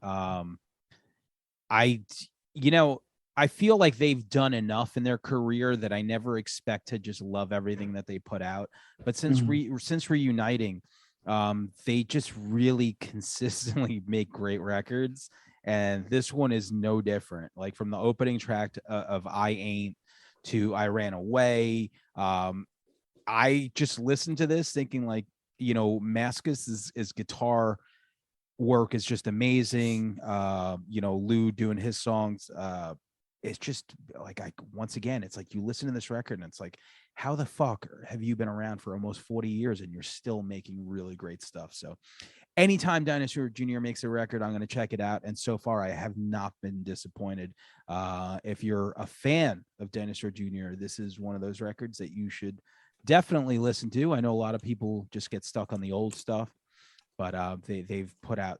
I feel like they've done enough in their career that I never expect to just love everything that they put out. But since reuniting, they just really consistently make great records. And this one is no different. Like from the opening track of I Ain't to I Ran Away. I just listened to this thinking like, Maskus's guitar work is just amazing. Lou doing his songs. It's just like, once again, it's like you listen to this record and it's like, how the fuck have you been around for almost 40 years and you're still making really great stuff? So anytime Dinosaur Jr. makes a record, I'm going to check it out. And so far, I have not been disappointed. If you're a fan of Dinosaur Jr., this is one of those records that you should definitely listen to. I know a lot of people just get stuck on the old stuff, but they've put out,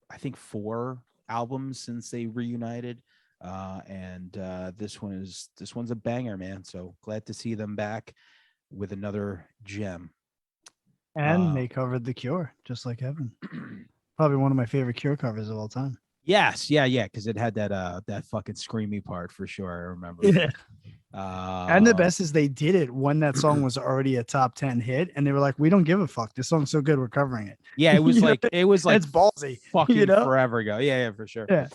I think, 4 albums since they reunited. And this one's a banger, man. So glad to see them back with another gem. And they covered The Cure, just like Heaven. Probably one of my favorite Cure covers of all time. Yes, yeah, because it had that fucking screamy part for sure. I remember. Yeah. And the best is they did it when that song was already a top 10 hit, and they were like, "We don't give a fuck. This song's so good, we're covering it." Yeah, it was You know? like It's ballsy, fucking forever ago. Yeah, for sure. Yeah.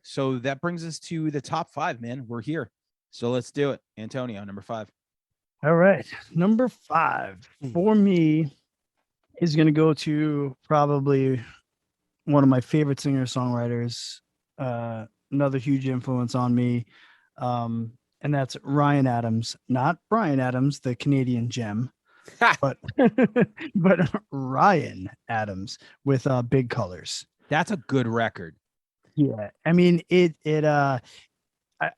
So that brings us to the top 5, man. We're here. So let's do it. Antonio, number 5. All right. Number 5 for me is going to go to probably one of my favorite singer-songwriters, another huge influence on me. And that's Ryan Adams, not Brian Adams, the Canadian gem, but Ryan Adams with Big Colors. That's a good record. Yeah. I mean,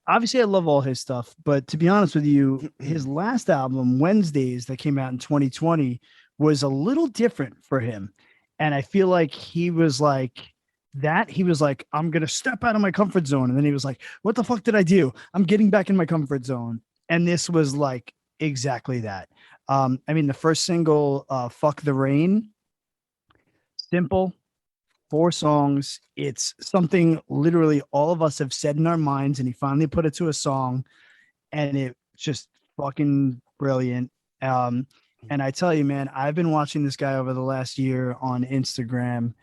obviously I love all his stuff, but to be honest with you, his last album, Wednesdays, that came out in 2020 was a little different for him. And I feel like he was like, I'm going to step out of my comfort zone. And then he was like, what the fuck did I do? I'm getting back in my comfort zone. And this was like exactly that. I mean, the first single, Fuck the Rain, simple, 4 songs. It's something literally all of us have said in our minds. And he finally put it to a song, and it's just fucking brilliant. And I tell you, man, I've been watching this guy over the last year on Instagram,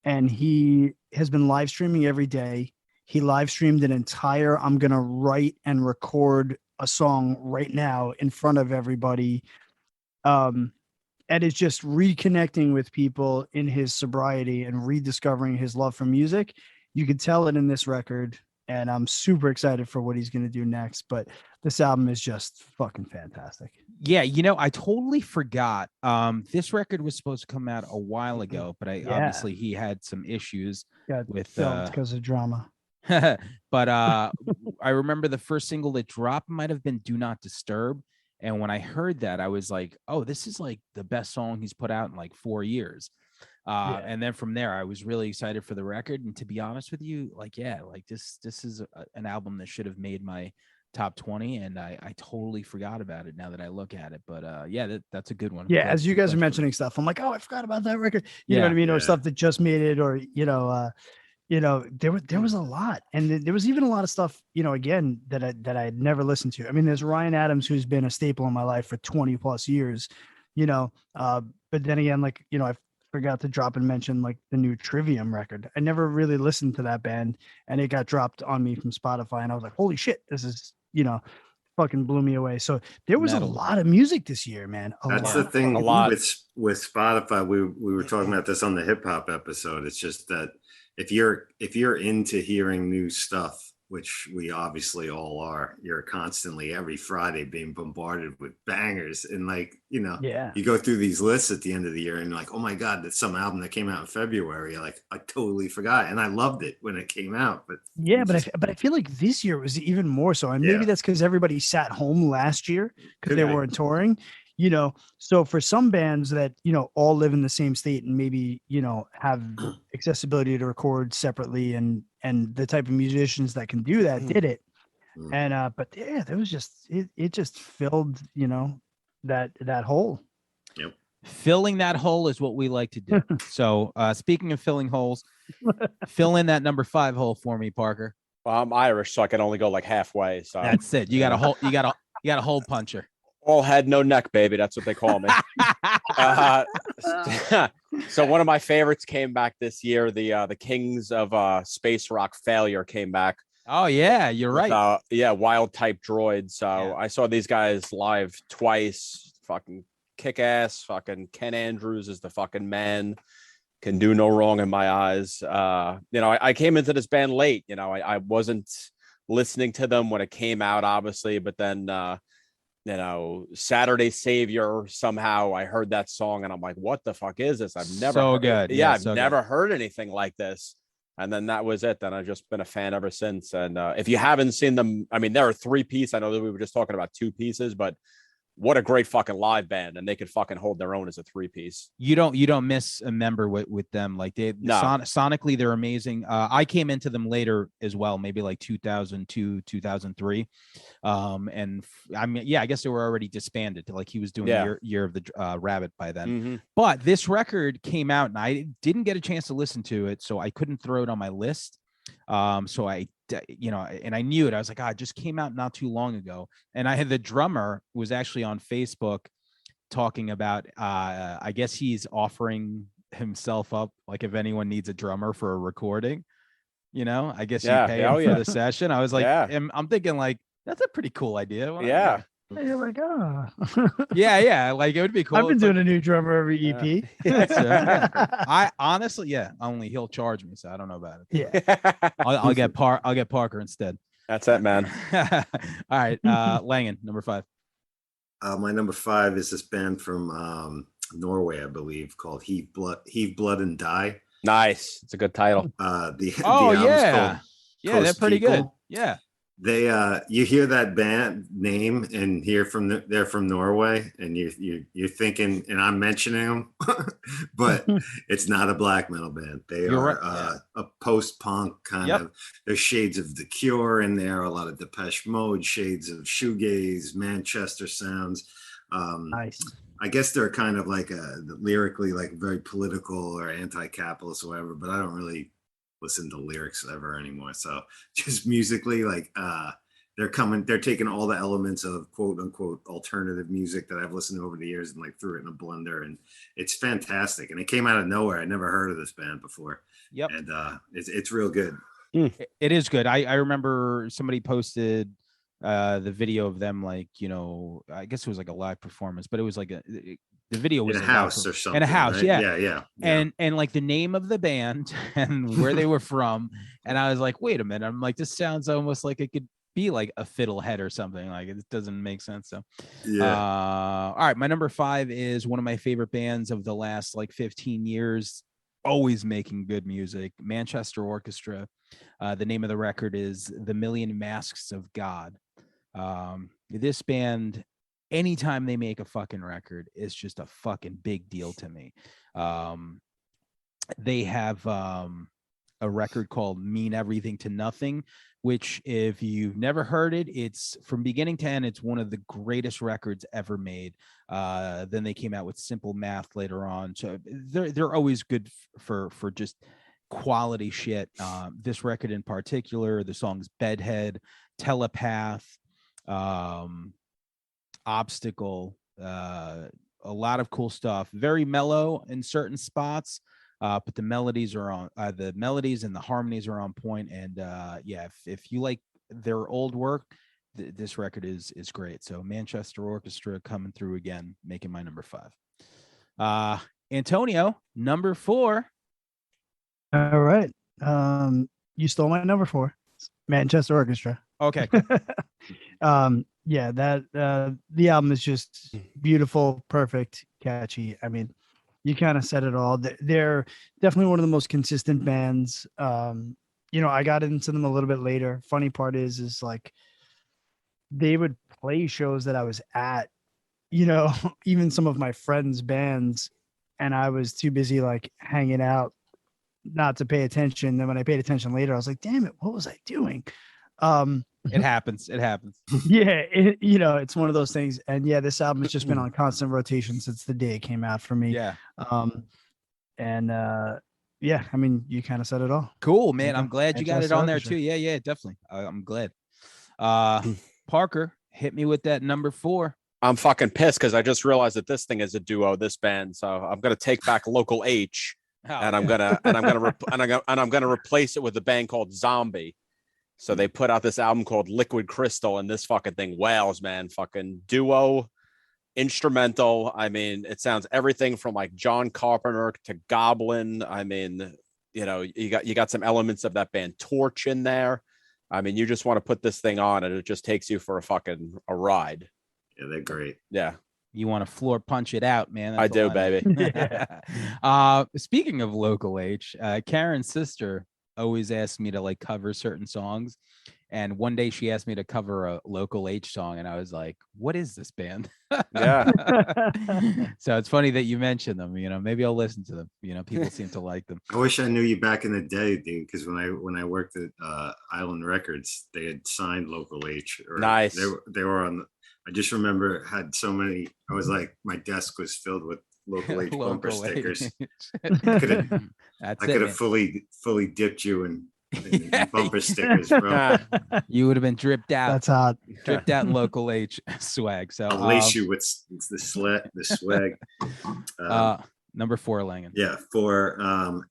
and he has been live streaming every day. He live streamed an entire, I'm going to write and record a song right now in front of everybody. And it's just reconnecting with people in his sobriety and rediscovering his love for music. You could tell it in this record, and I'm super excited for what he's going to do next. But this album is just fucking fantastic. Yeah, I totally forgot. This record was supposed to come out a while ago, but obviously he had some issues with because of drama. But I remember the first single that dropped might have been Do Not Disturb. And when I heard that, I was like, oh, this is like the best song he's put out in like 4 years. And then from there, I was really excited for the record. And to be honest with you, this is an album that should have made my top 20. And I totally forgot about it now that I look at it. But that's a good one. Yeah, as you guys are mentioning stuff, I'm like, oh, I forgot about that record. You know what I mean? Or stuff that just made it, or, there was a lot, and there was even a lot of stuff, again, that I had never listened to. I mean, there's Ryan Adams, who's been a staple in my life for 20 plus years, but then again, I forgot to drop and mention like the new Trivium record. I never really listened to that band, and it got dropped on me from Spotify, and I was like, holy shit, this is, fucking blew me away. So there was a lot of music this year, man. That's the thing with Spotify. We were talking about this on the hip hop episode. It's just that if you're into hearing new stuff, which we obviously all are, you're constantly every Friday being bombarded with bangers. And you go through these lists at the end of the year and you're like, oh my God, that's some album that came out in February. Like, I totally forgot. And I loved it when it came out. But I feel like this year was even more so. And maybe that's because everybody sat home last year because they weren't touring. So for some bands that, all live in the same state and maybe, have accessibility to record separately and the type of musicians that can do that did it. And, there was just, it just filled, that hole. Yep. Filling that hole is what we like to do. So speaking of filling holes, fill in that number 5 hole for me, Parker. Well, I'm Irish, so I can only go like halfway. So that's it. You got a hole puncher. All head, no neck, baby. That's what they call me. So one of my favorites came back this year. The Kings of Space Rock Failure came back. Oh yeah, you're right. Wild Type Droid. So I saw these guys live twice. Fucking kick ass. Fucking Ken Andrews is the fucking man. Can do no wrong in my eyes. I came into this band late. I wasn't listening to them when it came out, obviously, but then Saturday Savior, somehow I heard that song and I'm like, what the fuck is this? I've never I've never heard anything like this. And then that was it. Then I've just been a fan ever since. And if you haven't seen them, I mean, they're a 3-piece. I know that we were just talking about 2 pieces, but what a great fucking live band, and they could fucking hold their own as a 3-piece. You don't miss a member with them. Like sonically, they're amazing. I came into them later as well, maybe like 2002, 2003. And I mean, yeah, I guess they were already disbanded. Like he was doing year of the Rabbit by then. Mm-hmm. But this record came out, and I didn't get a chance to listen to it, so I couldn't throw it on my list. So I, and I knew it. I was like, it just came out not too long ago. And I had the drummer was actually on Facebook talking about, I guess he's offering himself up. Like if anyone needs a drummer for a recording, I guess you pay him for the session. I was like, I'm thinking like, that's a pretty cool idea. Yeah. You're like, yeah, like it would be cool. I've been doing a new drummer every EP. I honestly, only he'll charge me, so I don't know about it. Yeah, I'll get Parker instead. That's it, man. All right, Langen, number 5. My number 5 is this band from Norway, I believe, called Heave Blood and Die. Nice, it's a good title. The album's called they're pretty good. Yeah. They you hear that band name and they're from Norway, and you're thinking, and I'm mentioning them, but it's not a black metal band. They are a post-punk kind of. There's shades of The Cure in there, a lot of Depeche Mode, shades of shoegaze, Manchester sounds. Nice. I guess they're kind of like lyrically like very political or anti-capitalist or whatever, but I don't really listen to lyrics ever anymore. So just musically, like they're taking all the elements of quote unquote alternative music that I've listened to over the years and like threw it in a blender, and it's fantastic. And it came out of nowhere. I never heard of this band before. Yep. And it's real good. It is good. I remember somebody posted the video of them, like, I guess it was like a live performance, but it was like the video was in a house or something. In a house, right? Yeah. And like the name of the band and where they were from. And I was like, wait a minute. I'm like, this sounds almost like it could be like a Fiddlehead or something. Like it doesn't make sense. So all right. My number 5 is one of my favorite bands of the last like 15 years, always making good music. Manchester Orchestra. The name of the record is The Million Masks of God. This band, anytime they make a fucking record, it's just a fucking big deal to me. They have a record called Mean Everything to Nothing, which if you've never heard it, it's from beginning to end, it's one of the greatest records ever made. Then they came out with Simple Math later on. So they're always good for just quality shit. This record in particular, the songs Bedhead, Telepath, Obstacle, a lot of cool stuff. Very mellow in certain spots, but the melodies are on the melodies and the harmonies are on point. And if you like their old work, this record is great. So Manchester Orchestra coming through again, making my number 5. Antonio, number 4. All right. You stole my number 4. Manchester Orchestra. Okay. The album is just beautiful, perfect, catchy. I mean, you kind of said it all. They're definitely one of the most consistent bands. I got into them a little bit later. Funny part is like they would play shows that I was at, even some of my friends' bands, and I was too busy like hanging out not to pay attention. Then when I paid attention later, I was like, damn it, what was I doing? It happens. Yeah. It's one of those things. And yeah, this album has just been on constant rotation since the day it came out for me. Yeah. I mean, you kind of said it all. Cool, man. I'm glad you got it on there too. Yeah, definitely. I'm glad. Parker, hit me with that number 4. I'm fucking pissed because I just realized that this thing is a duo, this band. So I'm gonna take back Local H, I'm gonna replace it with a band called Zombie. So they put out this album called Liquid Crystal, and this fucking thing wails, man. Fucking duo, instrumental. I mean, it sounds everything from like John Carpenter to Goblin. I mean, you got some elements of that band Torch in there. I mean, you just want to put this thing on, and it just takes you for a ride. Yeah, they're great. Yeah. You want to floor punch it out, man. I do, baby. Speaking of Local H, Karen's sister always asks me to like cover certain songs, And one day she asked me to cover a Local H song, and I was like, "What is this band?" Yeah. So it's funny that you mentioned them. Maybe I'll listen to them. People seem to like them. I wish I knew you back in the day, dude. Because when I worked at Island Records, they had signed Local H. Or Nice. They were on. I just remember had so many. I was like, my desk was filled with Local H bumper Local H. stickers. That's I it, could man. have fully dipped you in bumper stickers, bro. You would have been dripped out. That's hot. Dripped out in Local H swag. So I'll lace you with the swag. Number 4, Langan. Yeah, for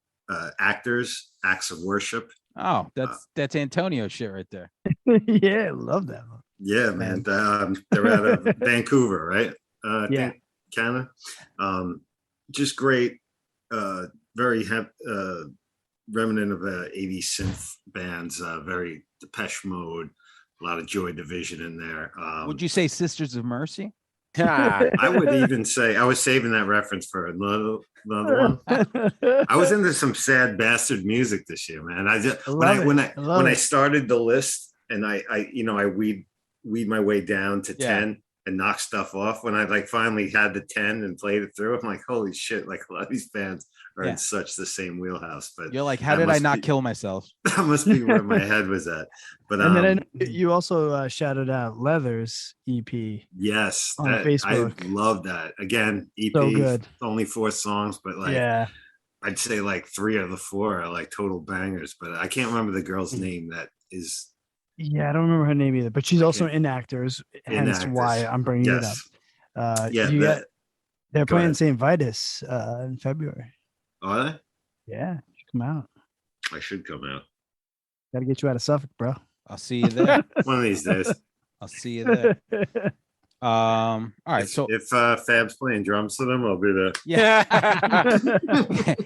actors, acts of worship. Oh, that's Antonio shit right there. Yeah, love that one. Yeah, man. They're out of Vancouver, right? Yeah. Canada. Just great. Very remnant of 80s synth bands. Very Depeche Mode. A lot of Joy Division in there. Would you say Sisters of Mercy? I would even say I was saving that reference for another one. I was into some sad bastard music this year, man. I just when I started the list and I weed my way down to 10 and knock stuff off. When I finally had the 10 and played it through, I'm like, holy shit! Like a lot of these bands are in such the same wheelhouse. But you're like, how did I not kill myself? That must be where my head was at. But and then you also shouted out Leather's EP. Yes, on Facebook. I love that. Again, EP, so good. Only 4 songs, but I'd say 3 out of the 4 are total bangers. But I can't remember the girl's name that is. Yeah, I don't remember her name either, but she's also in Actors, hence why I'm bringing it up. They're playing St. Vitus in February. Are they? Yeah, come out. I should come out. Got to get you out of Suffolk, bro. I'll see you there. One of these days. I'll see you there. All right. So if Fab's playing drums to them, I'll be there. Yeah.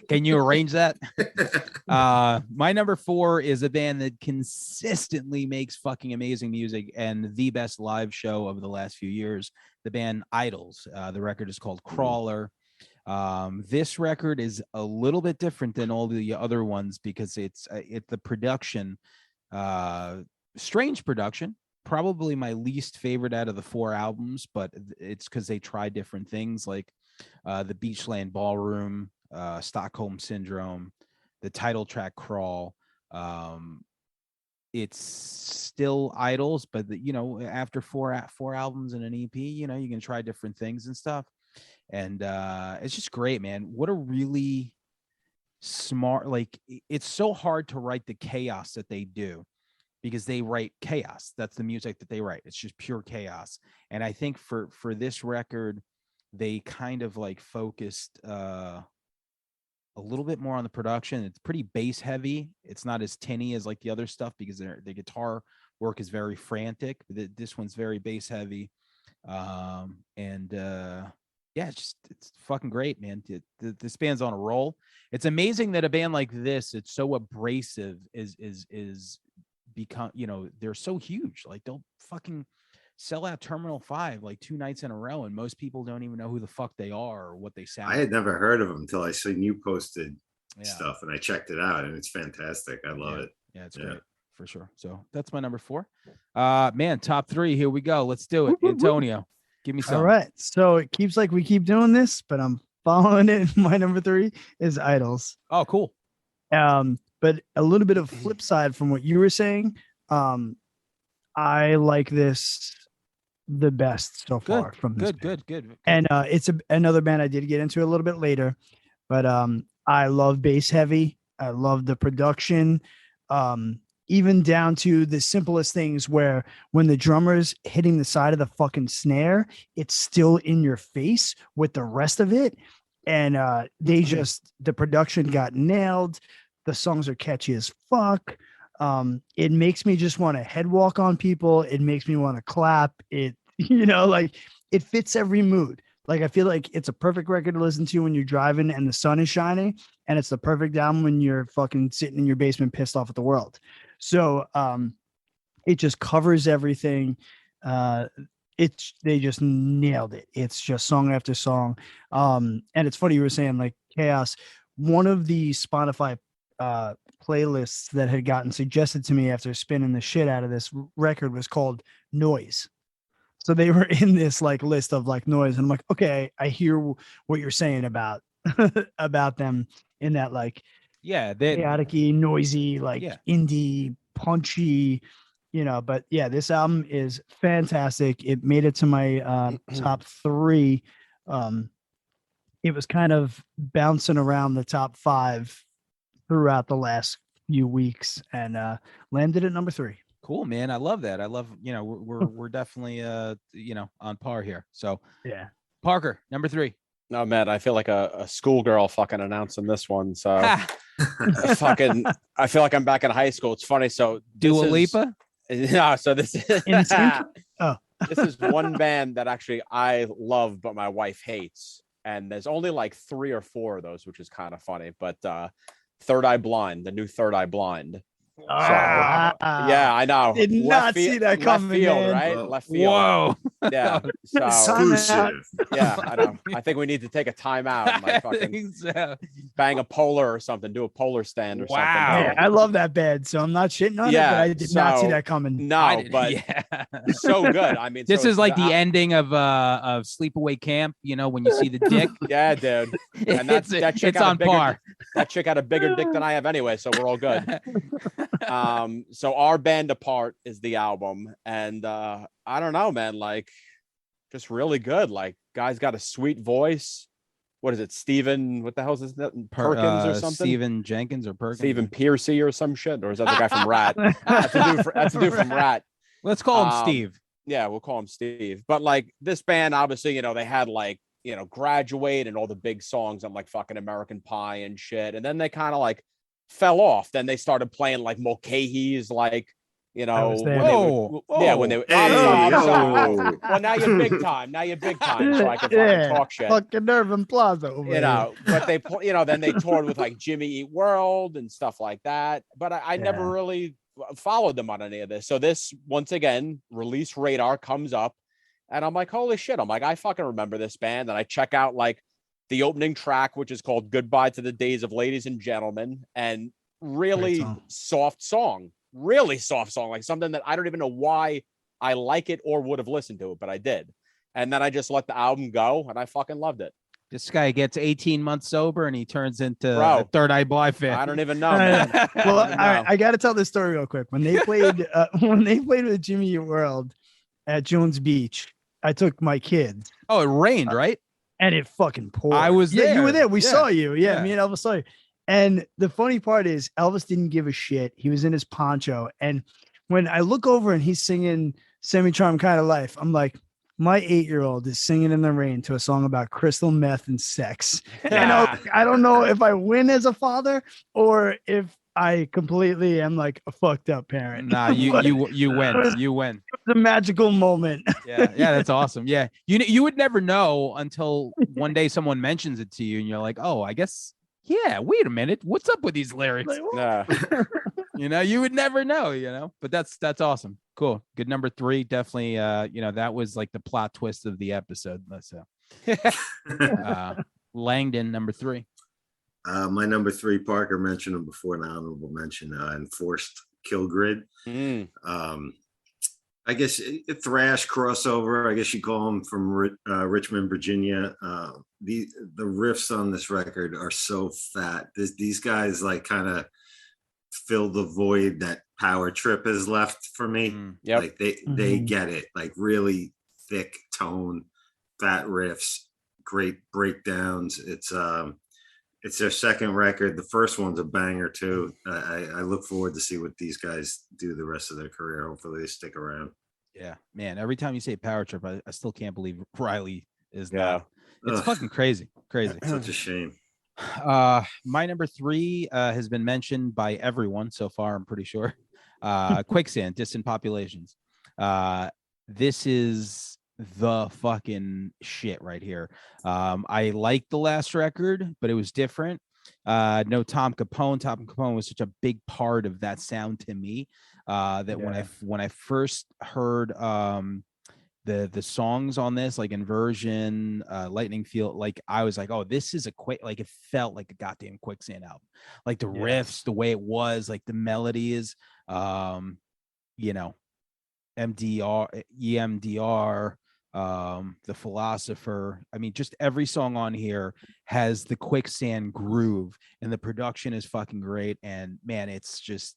Can you arrange that? My number 4 is a band that consistently makes fucking amazing music and the best live show of the last few years. The band Idols. The record is called Crawler. This record is a little bit different than all the other ones because it's the production, strange production. Probably my least favorite out of the 4 albums, but it's because they try different things like the Beachland Ballroom, Stockholm Syndrome, the title track Crawl. It's still Idols, but after four albums and an EP, you can try different things and stuff. And it's just great, man. What a really smart, it's so hard to write the chaos that they do. Because they write chaos. That's the music that they write. It's just pure chaos. And I think for this record, they kind of focused a little bit more on the production. It's pretty bass heavy. It's not as tinny as the other stuff because the guitar work is very frantic. This one's very bass heavy. It's fucking great, man. This band's on a roll. It's amazing that a band like this, it's so abrasive, is become, they're so huge. They'll fucking sell out Terminal 5 2 nights in a row, and most people don't even know who the fuck they are or what they sound I had never heard of them until I seen you posted stuff, and I checked it out, and it's fantastic. I love it. Yeah, it's great for sure. So that's my number 4. Man, top 3. Here we go. Let's do it. Antonio, give me some. All right. So it keeps we keep doing this, but I'm following it. My number 3 is Idols. Oh, cool. But a little bit of flip side from what you were saying. I like this the best so far from this. Good. And it's another band I did get into a little bit later, but I love bass heavy. I love the production, even down to the simplest things where when the drummer's hitting the side of the fucking snare, it's still in your face with the rest of it. And the production got nailed. The songs are catchy as fuck. It makes me just want to head walk on people. It makes me want to clap. It, it fits every mood. I feel like it's a perfect record to listen to when you're driving and the sun is shining, and it's the perfect album when you're fucking sitting in your basement pissed off at the world. So it just covers everything. They just nailed it. It's just song after song. And it's funny you were saying Chaos. One of the Spotify playlists that had gotten suggested to me after spinning the shit out of this record was called Noise. So they were in this like list of like noise, and I'm like, okay, I hear what you're saying about about them in that like chaotic-y, noisy, like indie, punchy, But yeah, this album is fantastic. It made it to my top 3. It was kind of bouncing around the top 5 throughout the last few weeks, and landed at number 3. Cool, man. I love that. I love, we're definitely on par here. So yeah. Parker, number 3. No, man, I feel like a schoolgirl fucking announcing this one. So I feel like I'm back in high school. It's funny. So Dua Lipa? Yeah, so this is this is one band that actually I love, but my wife hates. And there's only like 3 or 4 of those, which is kind of funny. But Third Eye Blind, the new Third Eye Blind. So, yeah, I know. Did not see that coming, left field, man. right? Left field. Whoa. Yeah. So Exclusive. yeah, I know. I think we need to take a timeout and like fucking bang a polar or something, do a polar stand or something. Yeah, I love that band, so I'm not shitting on it, but I did not see that coming. No, but so good. I mean, this is like the ending of Sleepaway Camp, when you see the dick. Yeah, dude. And that chick it's on par. That chick had a bigger dick than I have anyway, so we're all good. So Our Band Apart is the album, and I don't know, man, like just really good. Like, guy's got a sweet voice. What is it, Steven? What the hell is his name? Perkins or something? Steven Jenkins or Perkins? Steven Piercy or some shit, or is that the guy from Rat? That's the dude from Rat. Let's call him Steve. Yeah, we'll call him Steve. But like this band, obviously, they had like Graduate and all the big songs on like fucking American Pie and shit, and then they kind of like fell off. Then they started playing like Mulcahy's, like when they well, now you're big time. Now you're big time, so I can fucking talk shit. Fucking Irving Plaza over but they then they toured with like Jimmy Eat World and stuff like that. But I never really followed them on any of this. So this, once again, release radar comes up, and I'm like, holy shit. I'm like, I fucking remember this band. And I check out like the opening track, which is called Goodbye to the Days of Ladies and Gentlemen, and really soft song, like something that I don't even know why I like it or would have listened to it, but I did. And then I just let the album go, and I fucking loved it. This guy gets 18 months sober and he turns into a Third Eye Blind fan. I don't even know, man. Well, I got to tell this story real quick. When they played, with Jimmy Eat World at Jones Beach, I took my kids. Oh, it rained, right? And it fucking poured. I was there. Yeah, you were there. We saw you. Yeah, me and Elvis saw you. And the funny part is Elvis didn't give a shit. He was in his poncho. And when I look over and he's singing Semi-Charmed Kind of Life, I'm like, my 8-year-old is singing in the rain to a song about crystal meth and sex. And I don't know if I win as a father or if I completely am like a fucked up parent. Nah, you win. You win. It's a magical moment. Yeah, that's awesome. Yeah. You would never know until one day someone mentions it to you and you're like, oh, I guess. Yeah, wait a minute. What's up with these lyrics? You would never know, but that's awesome. Cool. Good number 3. Definitely, that was like the plot twist of the episode. So Langdon, number 3. My number 3, Parker mentioned him before, an honorable mention, Enforced Kill Grid. I guess a thrash crossover, I guess you call them, from Richmond, Virginia. The riffs on this record are so fat. These guys like kind of fill the void that Power Trip has left for me. Like they get it, like really thick tone, fat riffs, great breakdowns. It's their second record. The first one's a banger too. I look forward to see what these guys do the rest of their career. Hopefully they stick around. Yeah, man. Every time you say Power Trip, I still can't believe Riley is not. It's fucking crazy. Such a shame. My number 3 has been mentioned by everyone so far, I'm pretty sure. Quicksand, Distant Populations. This is the fucking shit right here. I liked the last record, but it was different. No Tom Capone. Tom Capone was such a big part of that sound to me, that when I first heard the songs on this, like Inversion, Lightning Field, like I was like, oh, this is a quick, like it felt like a goddamn Quicksand album. Like the riffs, the way it was, like the melodies, you know, EMDR, The Philosopher. I mean, just every song on here has the Quicksand groove, and the production is fucking great. And man, it's just,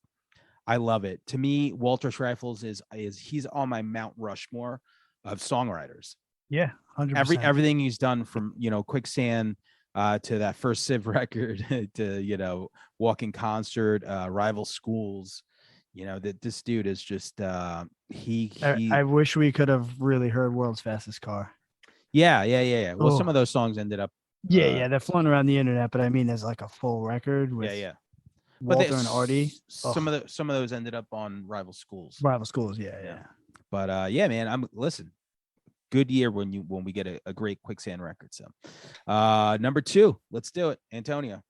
I love it. To me, Walter Schreifels is he's on my Mount Rushmore of songwriters. Yeah, 100%. Everything he's done from, Quicksand to that first Civ record to, Walking Concert, Rival Schools. That this dude is just I wish we could have really heard World's Fastest Car. Yeah. Well, some of those songs ended up. Yeah, they're flown around the internet, but I mean, there's like a full record with Walter and Artie. Some of those ended up on Rival Schools. Rival Schools, yeah. But yeah, man, listen. Good year when we get a great Quicksand record. So, number 2, let's do it, Antonio.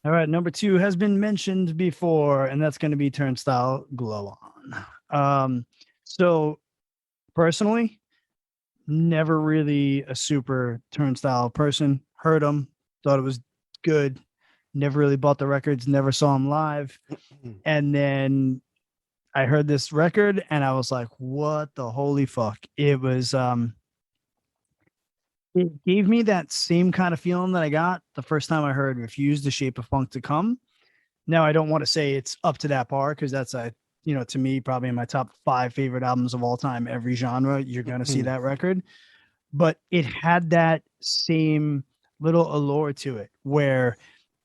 All right, number 2 has been mentioned before, and that's going to be Turnstile Glow On. So personally, never really a super Turnstile person. Heard them, thought it was good. Never really bought the records, never saw them live. And then I heard this record and I was like, what the holy fuck? It was it gave me that same kind of feeling that I got the first time I heard Refuse the Shape of Funk to Come. Now, I don't want to say it's up to that par, because that's to me, probably in my top 5 favorite albums of all time, every genre, you're going to see that record. But it had that same little allure to it where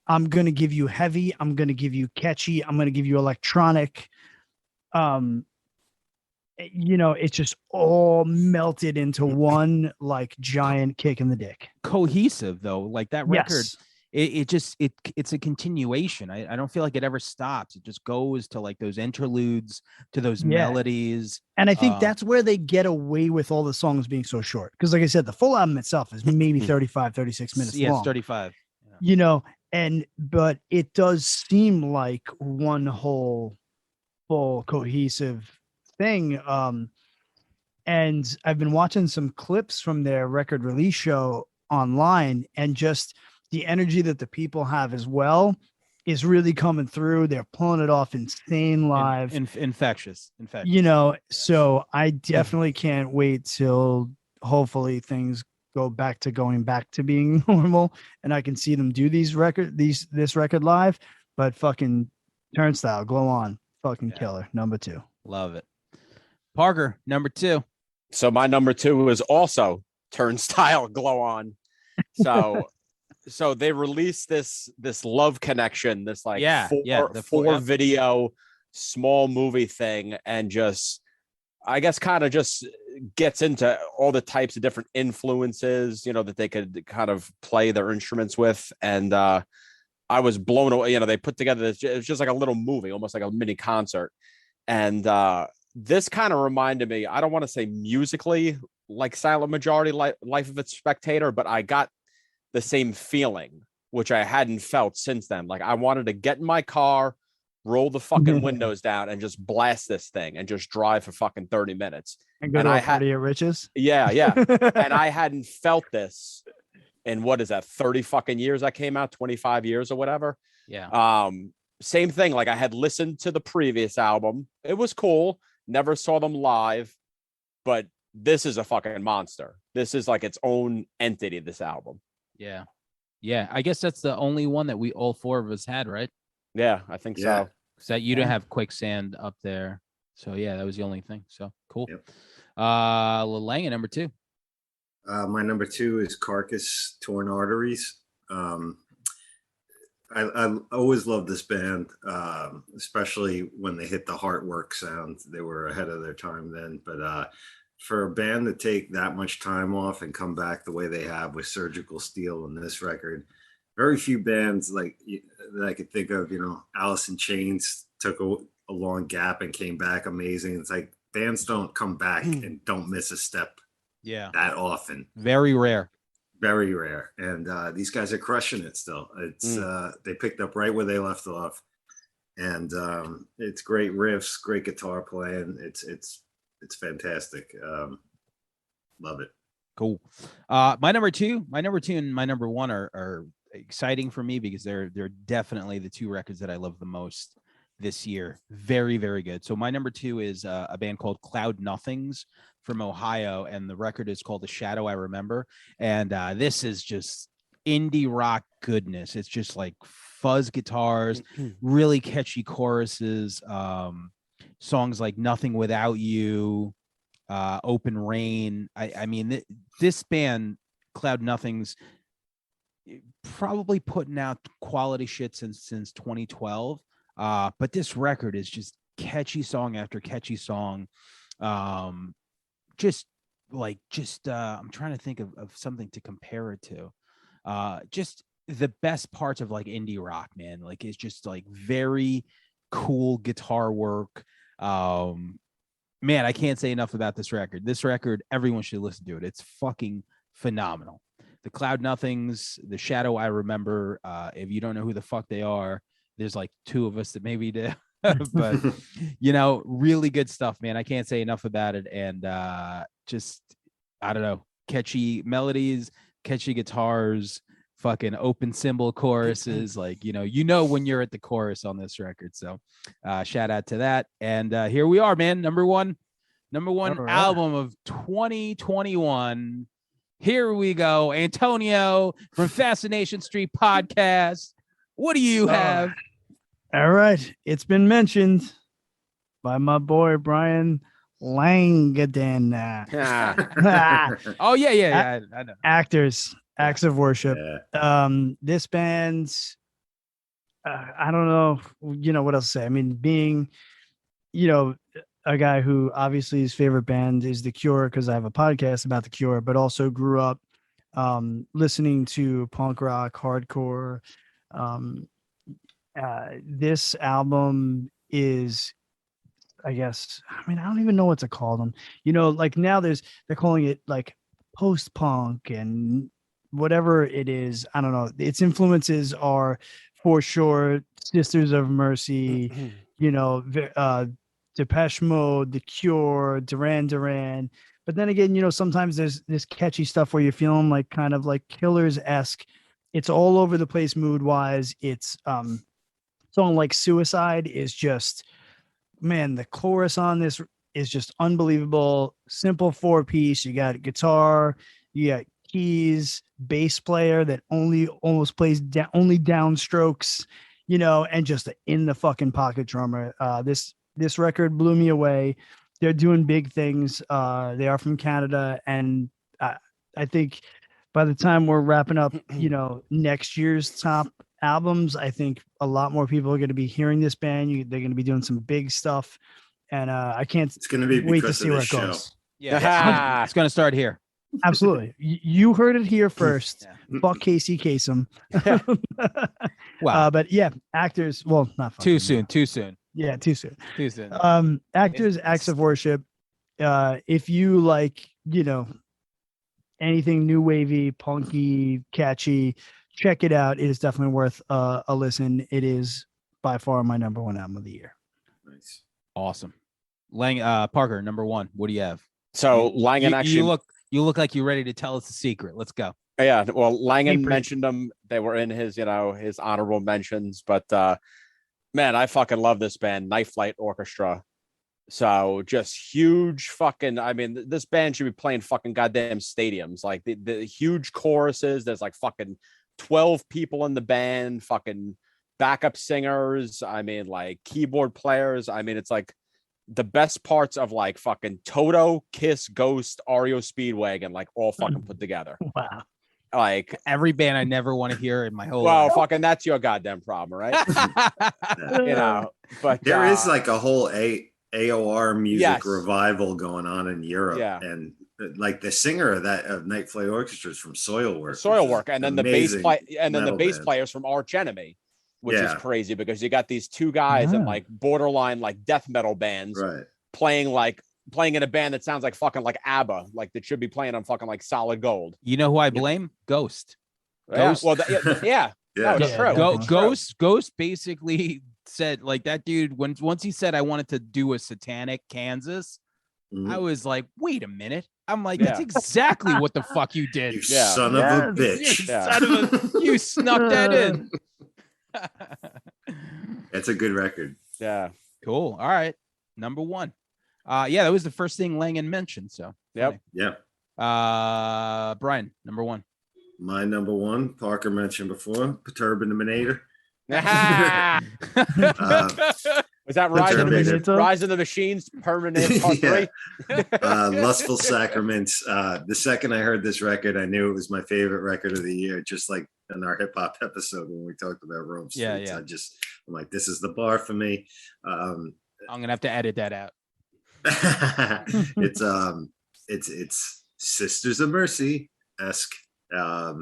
I'm going to give you heavy, I'm going to give you catchy, I'm going to give you electronic. It's just all melted into one like giant kick in the dick. Cohesive though, like that record. Yes. It's a continuation. I don't feel like it ever stops. It just goes to like those interludes, to those melodies. And I think that's where they get away with all the songs being so short. Because like I said, the full album itself is maybe 35, 36 minutes long. It's 35. But it does seem like one whole full cohesive thing. And I've been watching some clips from their record release show online, and just the energy that the people have as well is really coming through. They're pulling it off insane live. Infectious. So I definitely can't wait till hopefully things go back to being normal and I can see them do this record live. But fucking Turnstile, Glow On, fucking killer. Number 2. Love it. Parker, number 2. So my number 2 is also Turnstile Glow On. So they released this Love Connection, this like four video small movie thing, and just I guess kind of just gets into all the types of different influences, that they could kind of play their instruments with. And I was blown away. They put together this, it was just like a little movie, almost like a mini concert. And this kind of reminded me, I don't want to say musically like Silent Majority, Life of Its Spectator, but I got the same feeling, which I hadn't felt since then. Like I wanted to get in my car, roll the fucking windows down, and just blast this thing and just drive for fucking 30 minutes. And go to a party at Rich's? Yeah. And I hadn't felt this in, what is that, 30 fucking years that came out, 25 years or whatever. Yeah. Same thing. Like I had listened to the previous album. It was cool. Never saw them live, but this is a fucking monster. This is like its own entity, this album. Yeah. I guess that's the only one that we all 4 of us had, right? Yeah, I think so. So you don't have Quicksand up there. So yeah, that was the only thing. So cool. Yep. Lange, number 2. My number 2 is Carcass, Torn Arteries. I always loved this band, especially when they hit the Heartwork sound. They were ahead of their time then. But for a band to take that much time off and come back the way they have with Surgical Steel in this record, very few bands like that I could think of. Alice in Chains took a long gap and came back amazing. It's like bands don't come back and don't miss a step that often. Very rare. And these guys are crushing it still. It's they picked up right where they left off, and it's great riffs, great guitar playing. It's fantastic. Love it. Cool. My number two and my number one are exciting for me because they're definitely the two records that I love the most this year. Very, very good. So my number two is a band called Cloud Nothings from Ohio, and the record is called The Shadow I Remember. And this is just indie rock goodness. It's just like fuzz guitars, really catchy choruses, songs like Nothing Without You, Open Rain. I mean, this band, Cloud Nothings, probably putting out quality shit since 2012. But this record is just catchy song after catchy song. I'm trying to think of something to compare it to. Just the best parts of like indie rock, man. Like it's just like very cool guitar work. Man, I can't say enough about this record. This record, everyone should listen to it. It's fucking phenomenal. The Cloud Nothings, The Shadow I Remember. If you don't know who the fuck they are, there's like two of us that maybe do. But, really good stuff, man. I can't say enough about it. And just, I don't know, catchy melodies, catchy guitars, fucking open cymbal choruses. Like, when you're at the chorus on this record. So shout out to that. And here we are, man. Number one right. Album of 2021. Here we go. Antonio from Fascination Street Podcast. What do you have? All right. It's been mentioned by my boy, Brian Langdon. Oh, yeah. I know. Actors. Acts of Worship. Yeah. This band's, I don't know, what else to say. I mean, being, a guy who obviously his favorite band is The Cure because I have a podcast about The Cure, but also grew up listening to punk rock, hardcore. This album is, I guess, I don't even know what to call them. Like now they're calling it like post-punk and whatever it is. I don't know. Its influences are for sure Sisters of Mercy, Depeche Mode, The Cure, Duran Duran. But then again, sometimes there's this catchy stuff where you're feeling like kind of like Killers-esque. It's all over the place mood-wise. It's song like Suicide is just, man, the chorus on this is just unbelievable. Simple 4-piece. You got guitar, you got keys, bass player that almost plays only downstrokes, and just in the fucking pocket drummer. This record blew me away. They're doing big things. They are from Canada, and I think by the time we're wrapping up, next year's top albums, I think a lot more people are going to be hearing this band. They're going to be doing some big stuff, and I can't. It's going to be wait to see where it goes. Yeah, it's going to start here. Absolutely, you heard it here first. Fuck Casey Kasem. Wow, but yeah, actors. Well, not too soon. Yeah, too soon. Actors, Acts of Worship. If you like, anything new wavy, punky, catchy, check it out. It is definitely worth a listen. It is by far my number one album of the year. Nice. Awesome. Parker, number one. What do you have? So Langen actually you look like you're ready to tell us the secret. Let's go. Yeah, well, Langen mentioned them. They were in his, his honorable mentions, but man, I fucking love this band, Night Flight Orchestra. So just huge fucking, this band should be playing fucking goddamn stadiums. Like the huge choruses, there's like fucking 12 people in the band, fucking backup singers. Like keyboard players. It's like the best parts of like fucking Toto, Kiss, Ghost, REO Speedwagon, like all fucking put together. Wow. Like every band I never want to hear in my whole life. Well, fucking that's your goddamn problem, right? But there is like a whole AOR music revival going on in Europe. Yeah. And like the singer of Night Flight Orchestra is from Soilwork. And then the bass players from Arch Enemy, which is crazy because you got these two guys in like borderline like death metal bands playing in a band that sounds like fucking like ABBA, like that should be playing on fucking like Solid Gold. You know who I blame? Ghost. Ghost. Well, no, it's true. Ghost basically said like that dude once he said I wanted to do a satanic Kansas, I was like, wait a minute. I'm like, Yeah. that's exactly what the fuck you did. You Yeah. son of a Yes. You bitch. Yeah. son of a, you snuck that in. That's a good record. Yeah. Cool. All right. Number one. Yeah, that was the first thing Langan mentioned. So Yep. Yeah. Brian, number one. My number one, Parker mentioned before, Perturbaminator. Was that Rise of, Terminator? Rise of the Machines Permanent Part 3? Lustful Sacraments. The second I heard this record, I knew it was my favorite record of the year, just like in our hip hop episode when we talked about Rome Streets. Yeah. I'm like, this is the bar for me. I'm gonna have to edit that out. It's Sisters of Mercy esque. I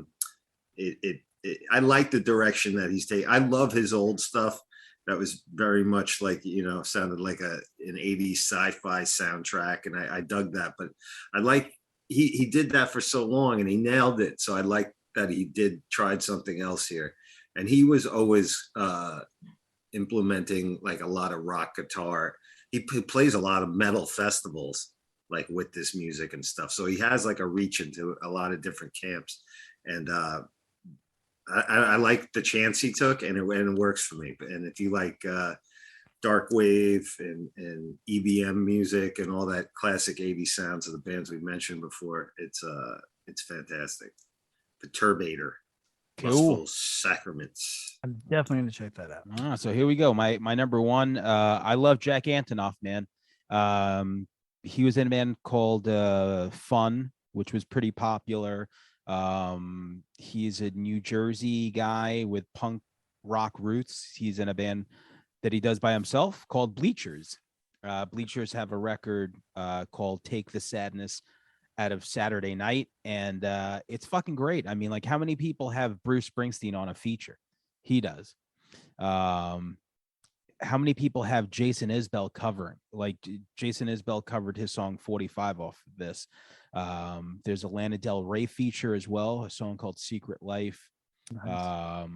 like the direction that he's taking. I love his old stuff. That was very much like, sounded like an 80s sci-fi soundtrack, and I dug that. But I like he did that for so long and he nailed it. So I like that he tried something else here, and he was always implementing like a lot of rock guitar. He plays a lot of metal festivals like with this music and stuff. So he has like a reach into a lot of different camps, and I like the chance he took, and it works for me. And if you like dark wave and EBM music and all that classic 80s sounds of the bands we've mentioned before, it's fantastic. Perturbator. Cool. Lustful Sacraments. I'm definitely gonna check that out. So here we go. My number one. I love Jack Antonoff, man. He was in a band called Fun, which was pretty popular. He's a New Jersey guy with punk rock roots. He's in a band that he does by himself called Bleachers. Bleachers have a record called Take the Sadness Out of Saturday Night, and it's fucking great. I mean, like, how many people have Bruce Springsteen on a feature? He does. How many people have Jason Isbell covering? Like, Jason Isbell covered his song 45 off of this. There's a Lana Del Rey feature as well, a song called Secret Life. Nice.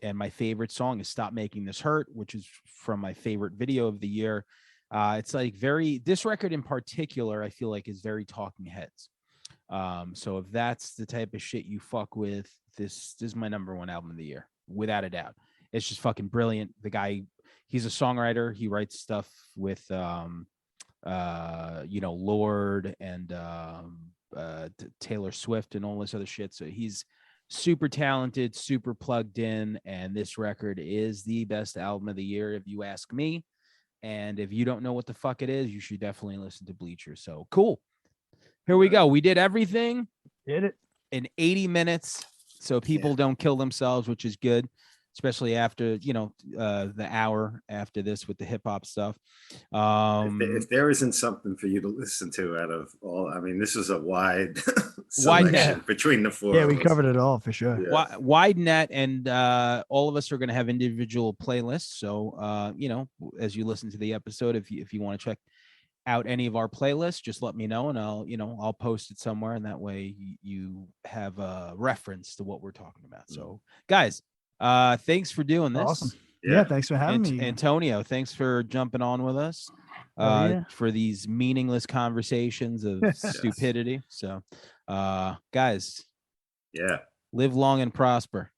And my favorite song is Stop Making This Hurt, which is from my favorite video of the year. It's like this record in particular, I feel like is very Talking Heads. So if that's the type of shit you fuck with, this is my number one album of the year, without a doubt. It's just fucking brilliant. The guy, he's a songwriter. He writes stuff with, Lorde and Taylor Swift and all this other shit. So he's super talented, super plugged in, and this record is the best album of the year, if you ask me. And if you don't know what the fuck it is, you should definitely listen to Bleacher. So cool. Here we go. We did everything. Did it in 80 minutes. So people don't kill themselves, which is good, especially after, the hour after this with the hip hop stuff. If there isn't something for you to listen to out of all, I mean, this is a wide Wide selection net. between the four. Yeah, of we us. covered it all for sure. Yeah. Wide net, and all of us are going to have individual playlists. So, as you listen to the episode, if you want to check out any of our playlists, just let me know, and I'll post it somewhere, and that way you have a reference to what we're talking about. So, guys, thanks for doing this. Awesome. Yeah, thanks for having me. Antonio, thanks for jumping on with us for these meaningless conversations of stupidity. So, guys, live long and prosper.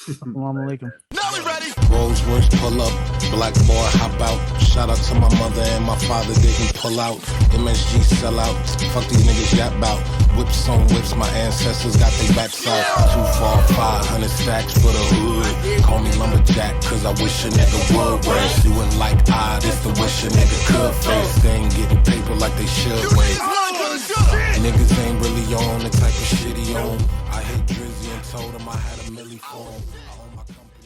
Assalamu alaikum. Now we ready. Rolls Royce pull up, black boy hop out. Shout out to my mother and my father didn't pull out. MSG sell out, fuck these niggas yap bout. Whips on whips, my ancestors got their backs out. 2 4 500 stacks for the hood. Call me lumberjack, cause I wish a nigga would race. You wouldn't like this the wish a nigga could face. They ain't getting paper like they should wait. Niggas ain't really on the type of shit he on. I hit Drizzy and told him I had a milli for him.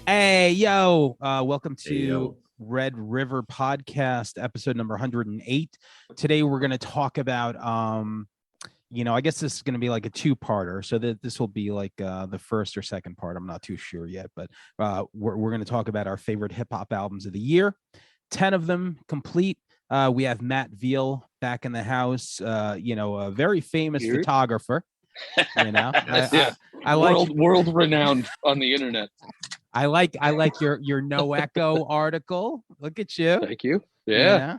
Hey, yo, welcome to Red River Podcast, episode number 108. Today, we're going to talk about, I guess this is going to be like a two-parter. So that this will be like the first or second part. I'm not too sure yet, but we're going to talk about our favorite hip hop albums of the year. 10 of them complete. We have Matt Veal back in the house, a very famous photographer. I like world renowned on the internet. I like your no echo article. Look at you. Thank you. Yeah.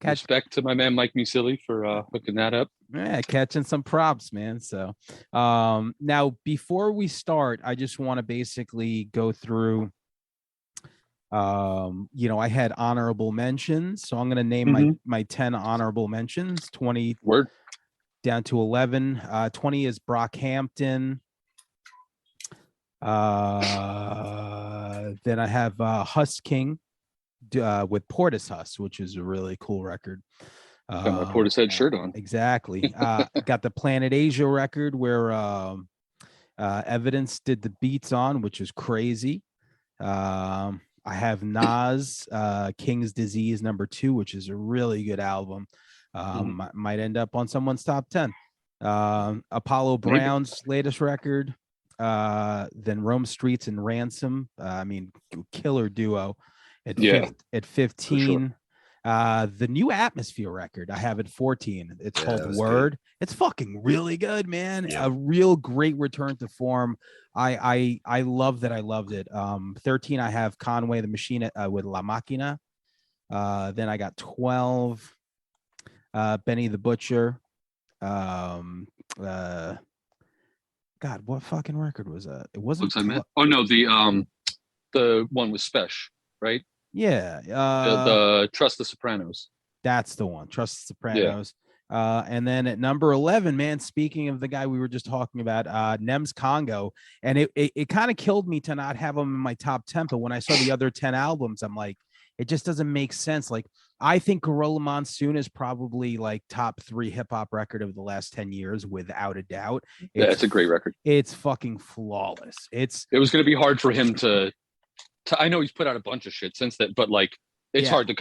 Respect to my man Mike Musili for hooking that up. Yeah, catching some props, man. So now before we start, I just want to basically go through I had honorable mentions, so I'm going to name my 10 honorable mentions. 20 Word. down to 11. 20 is Brockhampton. Then I have Huss King with Portishead, which is a really cool record. Got my Portishead shirt on. Exactly. Got the Planet Asia record where Evidence did the beats on, which is crazy. I have Nas, King's Disease #2, which is a really good album. Might end up on someone's top 10. Apollo Brown's latest record. Then Rome Streets and Ransom. Killer duo at 15. The new Atmosphere record I have at 14. It's called Word. Good. It's fucking really good, man. A real great return to form. I love that. I loved it. 13, I have Conway the Machine with La Machina. Then I got 12, Benny the Butcher. God, what fucking record was that? It wasn't. Oh no, the one with Spesh, right? Yeah. The Trust the Sopranos. That's the one. Trust the Sopranos. Yeah. And then at number 11, man, speaking of the guy we were just talking about, Nems Congo. And it kind of killed me to not have him in my top 10. But when I saw the other 10 albums, I'm like, it just doesn't make sense. Like, I think Gorilla Monsoon is probably like top 3 hip hop record of the last 10 years, without a doubt. It's a great record. It's fucking flawless. It was going to be hard for him to I know he's put out a bunch of shit since that, but like it's hard to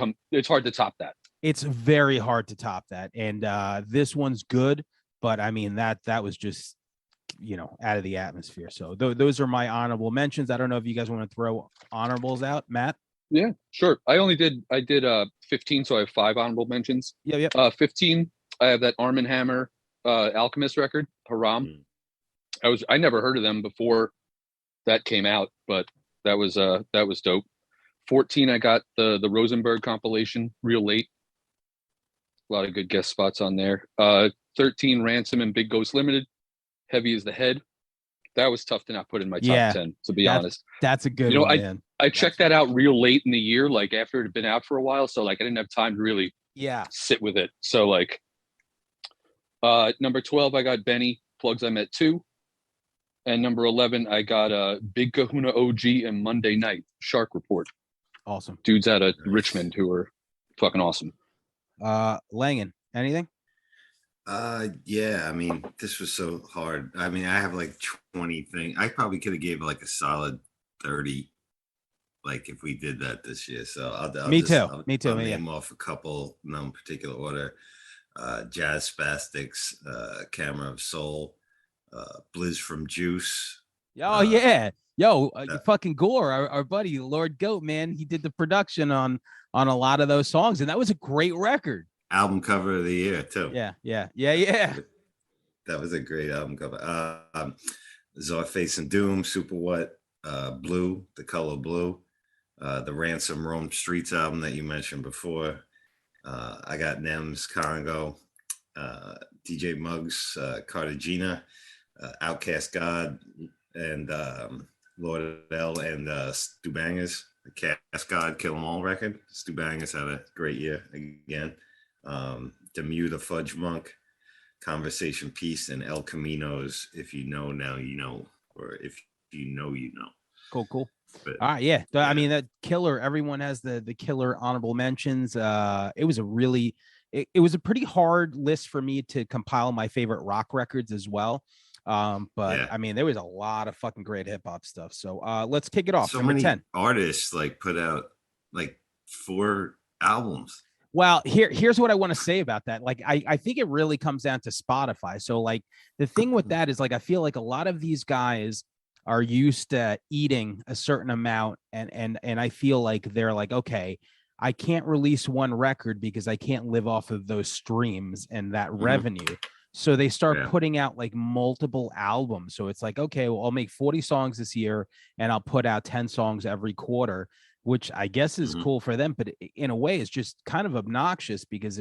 top that. It's very hard to top that. And this one's good, but I mean that was just out of the atmosphere. So those are my honorable mentions. I don't know if you guys want to throw honorables out, Matt. Yeah, sure. I did 15, so I have 5 honorable mentions. Yeah. 15, I have that Arm & Hammer Alchemist record, Haram. I never heard of them before that came out, but that was dope. 14, I got the Rosenberg compilation, Real Late. A lot of good guest spots on there. 13, Ransom and Big Ghost Limited, Heavy as the Head. That was tough to not put in my top 10, to be honest. That's a good one, man. I checked that out real late in the year, like after it had been out for a while. So like I didn't have time to really sit with it. So like number 12, I got Benny, Plugs I Met 2. And number 11, I got Big Kahuna OG and Monday Night, Shark Report. Awesome. Dudes out of Richmond who are fucking awesome. Langan, anything? Yeah, I mean, this was so hard. I mean, I have like 20 things. I probably could have gave like a solid 30, like if we did that this year. So I'll Me too. I'll name off a couple, no particular order. Jazz Spastics, Camera of Soul, Blizz from Juice. Oh yeah. Yo, fucking Gore, our buddy, Lord Goat, man. He did the production on a lot of those songs, and that was a great record. Album cover of the year too. Yeah. That was a great album cover. Czarface and Doom, Super What, Blue, The Color Blue, the Ransom Rome Streets album that you mentioned before. I got Nems Congo, DJ Muggs, Cartagena, Outcast God, and Lord L and Stu Bangers, the Cast God Kill 'Em All record. Stu Bangers had a great year again. Demu the Fudge Monk, Conversation Piece, and El Camino's If You Know Now You Know, or If You Know You Know. Cool. But, all right, yeah. I mean, that killer, everyone has the killer honorable mentions. It was a really it was a pretty hard list for me to compile my favorite rock records as well. But I mean, there was a lot of fucking great hip hop stuff. So let's kick it off. So Number many 10 artists like put out like 4 albums. Well, here's what I want to say about that. Like, I think it really comes down to Spotify. So like the thing with that is like, I feel like a lot of these guys are used to eating a certain amount. And I feel like they're like, okay, I can't release one record because I can't live off of those streams and that revenue. So they start putting out like multiple albums. So it's like, okay, well, I'll make 40 songs this year and I'll put out 10 songs every quarter. which I guess is Mhm. cool for them, but in a way, it's just kind of obnoxious because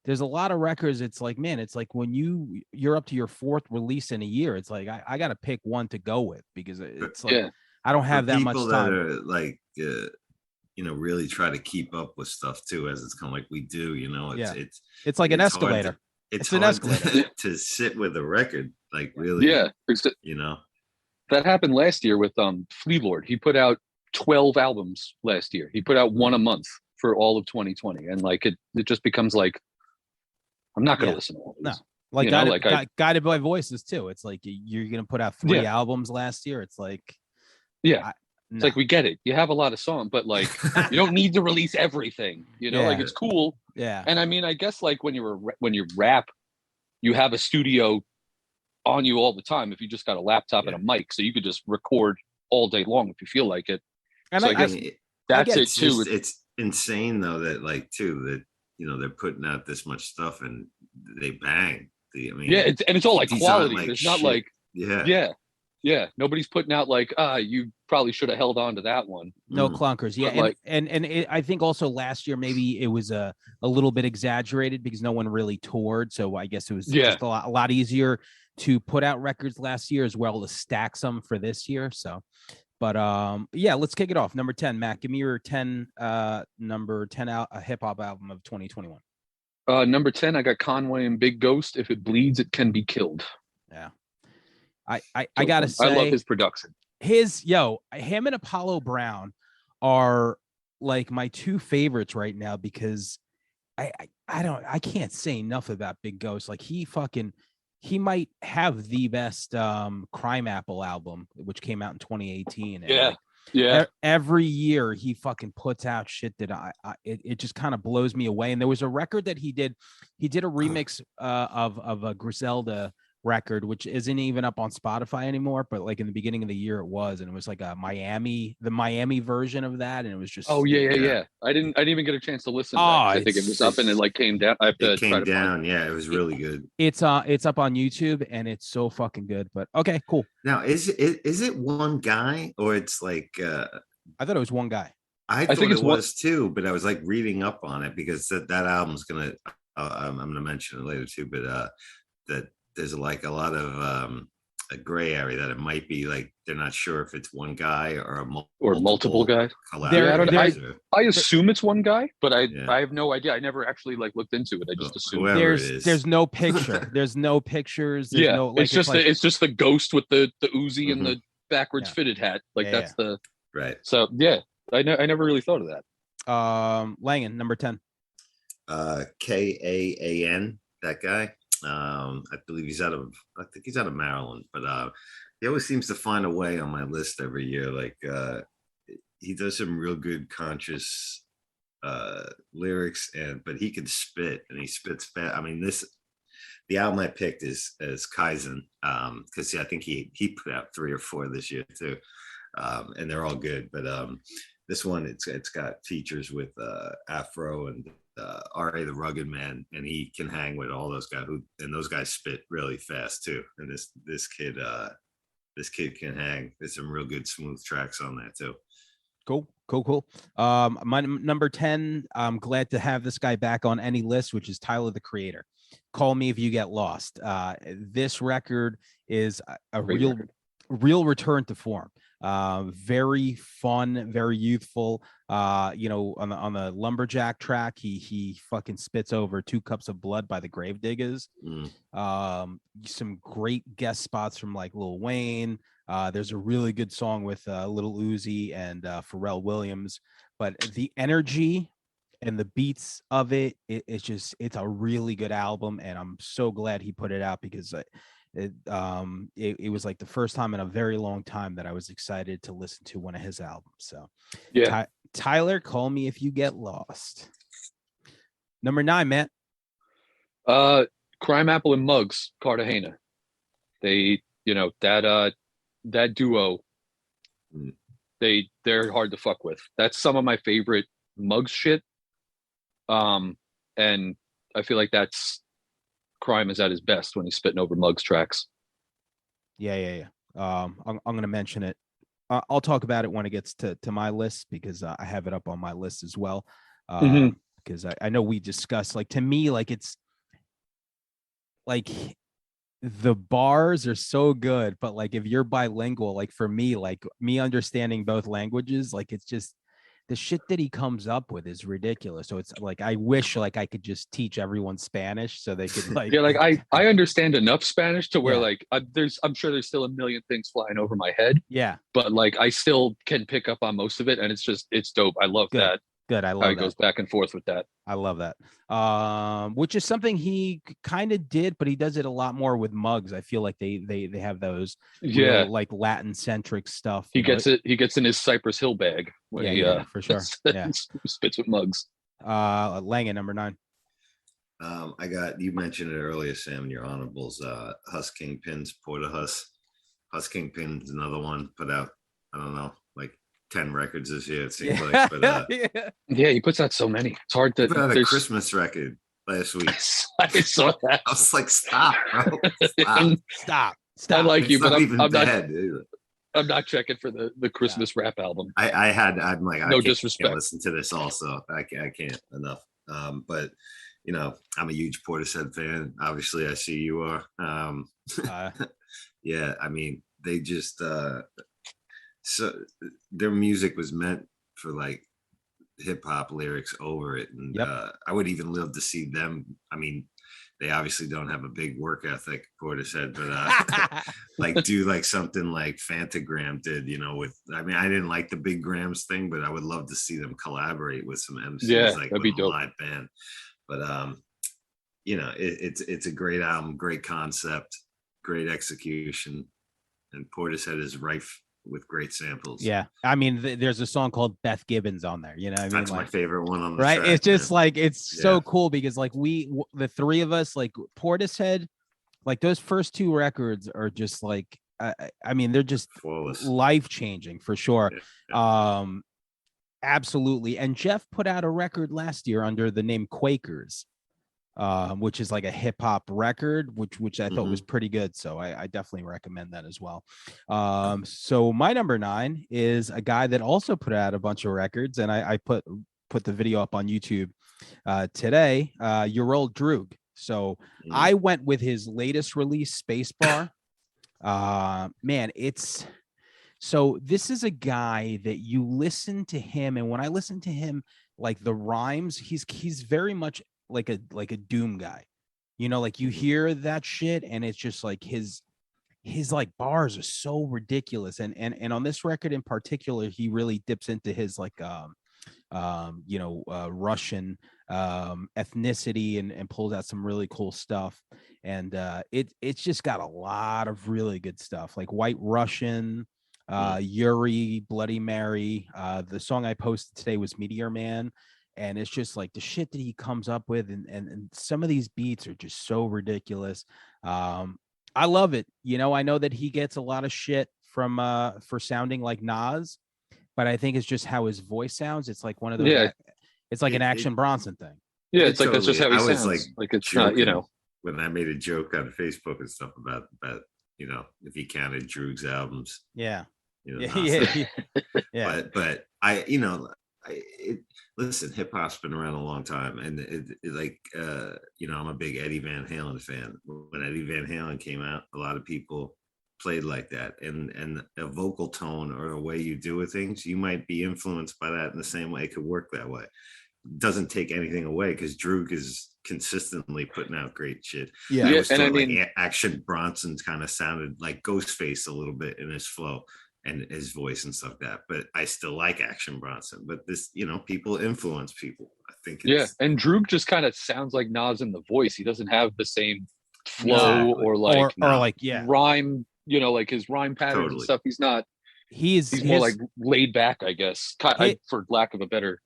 there's a lot of records. It's like, man, it's like when you're up to your 4th release in a year, it's like I got to pick one to go with because it's like Yeah. I don't For have that much people that time. are like, really try to keep up with stuff too as it's come like we do. Yeah. It's It's like an it's hard to- escalator. It's It's an hard escalator. to sit with a record, like really. Yeah. That happened last year with Flea Lord. He put out 12 albums last year. He put out one a month for all of 2020. And like it just becomes like I'm not gonna listen to all No. these. Like, You know, guided by voices too. It's like you're gonna put out 3 albums last year. It's like It's like we get it. You have a lot of songs, but like you don't need to release everything. Like it's cool. Yeah. And I mean, I guess like when you rap, you have a studio on you all the time. If you just got a laptop and a mic, so you could just record all day long if you feel like it. And so I guess that's it too. It's insane though that like too that they're putting out this much stuff and they bang. It's all like these quality. aren't like There's not shit. like yeah. Nobody's putting out like you probably should have held on to that one. No clunkers. Yeah. But And I think also last year maybe it was a little bit exaggerated because no one really toured. So I guess it was just a lot easier to put out records last year as well as stack some for this year. So but let's kick it off. Number 10, Matt, give me your number 10 out a hip hop album of 2021. Number 10, I got Conway and Big Ghost. If it bleeds, it can be killed. Yeah. I gotta say, I love his production. Him and Apollo Brown are like my 2 favorites right now because I can't say enough about Big Ghost. Like he might have the best Crime Apple album, which came out in 2018. And every year he fucking puts out shit that it just kind of blows me away. And there was a record that he did a remix of a Griselda record, which isn't even up on Spotify anymore, but like in the beginning of the year it was, and it was like the Miami version of that, and it was just I didn't even get a chance to listen to that. I think it was up and it like came down. I have to try to find it. Yeah, it was really good. It's up on YouTube and it's so fucking good. But okay, cool. Now is it one guy or it's like I thought it was one guy. I think it was too, but I was like reading up on it because that album's gonna I'm gonna mention it later too, but that there's like a lot of a gray area that it might be like they're not sure if it's one guy or multiple guys. I assume it's one guy, but I have no idea. I never actually like looked into it. I just assume there's no picture. There's no pictures. There's no, like, it's just the ghost with the Uzi and the backwards fitted hat. Like that's the right. So I never really thought of that. Langan, number 10. Kaan, that guy. I believe he's out of Maryland, but he always seems to find a way on my list every year. Like he does some real good conscious lyrics, but he can spit and he spits fast. I mean, the album I picked is Kaizen, because I think he put out 3 or 4 this year too, and they're all good. But this one it's got features with Afro and R.A. the Rugged Man, and he can hang with all those guys and those guys spit really fast too. And this kid can hang. There's some real good smooth tracks on that too. Cool. My number 10, I'm glad to have this guy back on any list, which is Tyler the Creator. Call Me If You Get Lost. This record is a real return to form. Very fun, very youthful. On the lumberjack track, he fucking spits over 2 Cups of Blood by the Gravediggers. Some great guest spots from like Lil Wayne. There's a really good song with Lil Uzi and Pharrell Williams, but the energy and the beats of it's a really good album, and I'm so glad he put it out because it was like the first time in a very long time that I was excited to listen to one of his albums. So Tyler, Call Me If You Get Lost. Number 9, Matt. Crime Apple and Muggs, Cartagena. They, that duo, they're hard to fuck with. That's some of my favorite Muggs shit. And I feel like that's Crime is at his best when he's spitting over Muggs tracks. Yeah. I'm gonna mention it. I'll talk about it when it gets to my list, because I have it up on my list as well. Mhm. Because I know we discussed, like, to me, like, it's like the bars are so good, but like if you're bilingual, like for me, like me understanding both languages, like it's just the shit that he comes up with is ridiculous. So it's like I wish like I could just teach everyone Spanish so they could like Yeah, like I understand enough Spanish to where Yeah. like I'm sure there's still a million things flying over my head, yeah, but like I still can pick up on most of it, and it's dope. I love good. that Good. I how love he that. goes back and forth with that. I love that. Which is something he kind of did, but he does it a lot more with Muggs. I feel like they have those Yeah, real like Latin centric stuff. he You know? gets it. He gets in his Cypress Hill bag when Yeah, he yeah, for sure. Yeah. spits with Mugs. Langen, number 9. I got, you mentioned it earlier, Sam, in your honorables, Huss Kingpins, Porter Huss. Huss Kingpin's another one, put out, I don't know, like 10 records this year, it seems like. But yeah. Yeah, he puts out so many. It's hard he to. put out a there's- Christmas record last week. I saw that. I was like, stop, bro. Stop. And Stop. I like It's you, but not I'm, even I'm not. bad. Dude. I'm not checking for the Christmas rap album. I'm like, I No can't disrespect. listen to this also. I can't enough. But you know, I'm a huge Portishead fan. Obviously, I see you are. Yeah, I mean, they just so their music was meant for like hip hop lyrics over it, and Yep. I would even love to see them. I mean, they obviously don't have a big work ethic, Portishead, but like do like something like Fantagram did, you know, with, I mean, I didn't like the Big Grams thing, but I would love to see them collaborate with some MCs, Yeah, like that'd with be a dope. live band. But you know, it's a great album, great concept, great execution, and Portishead is rife with great samples. Yeah, I mean, there's a song called Beth Gibbons on there. You know, what I mean, That's like, my favorite one on the right? track, It's just man. like it's so Yeah. cool because like the three of us, like Portishead, like those first 2 records are just like, I mean, they're just Flawless. life changing for sure. Yeah. Absolutely. And Jeff put out a record last year under the name Quakers, which is like a hip hop record, which I thought was pretty good. So I definitely recommend that as well. So my number 9 is a guy that also put out a bunch of records, and I put the video up on YouTube today. Your old Droog. So I went with his latest release, Spacebar. Man, it's. So this is a guy that you listen to him, and when I listen to him, like the rhymes, he's very much like a doom guy. You know, like you hear that shit, and it's just like his like bars are so ridiculous. And on this record in particular, he really dips into his like Russian ethnicity and pulls out some really cool stuff. And it's just got a lot of really good stuff, like White Russian, Yuri, Bloody Mary. The song I posted today was Meteor Man, and it's just like the shit that he comes up with, and some of these beats are just so ridiculous. I love it. You know, I know that he gets a lot of shit from for sounding like Nas, but I think it's just how his voice sounds. It's like one of those. Yeah. It's like an Action Bronson thing. Yeah, it's like that's just how he I was sounds. Like it's joking not, you know. when I made a joke on Facebook and stuff about you know, if he counted Droog's albums. Yeah. You know, Yeah. But I, you know, listen, hip hop's been around a long time, and like you know, I'm a big Eddie Van Halen fan. When Eddie Van Halen came out, a lot of people played like that, and a vocal tone or a way you do with things, you might be influenced by that in the same way. It could work that way. Doesn't take anything away, because Droog is consistently putting out great shit. Yeah, I was and told, I mean, like Action Bronson's kind of sounded like Ghostface a little bit in his flow and his voice and stuff like that. But I still like Action Bronson. But this, you know, people influence people. I think. It's, and Droog just kind of sounds like Nas in the voice. He doesn't have the same flow or like rhyme. You know, like his rhyme patterns and stuff. He's not. He's more like laid back, I guess, for lack of a better.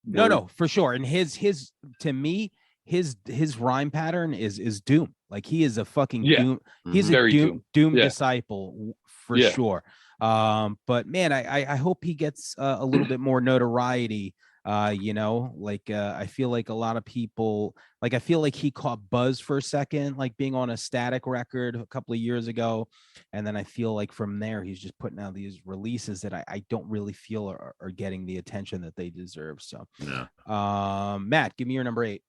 No, for sure. And his to me, his rhyme pattern is doom. Like he is a fucking doom. He's a doom disciple for sure. But man, I hope he gets a little bit more notoriety I feel like a lot of people, like, I feel like he caught buzz for a second, like being on a Static record a couple of years ago. And then I feel like from there, he's just putting out these releases that I don't really feel are getting the attention that they deserve. So, No. Matt, give me your number 8.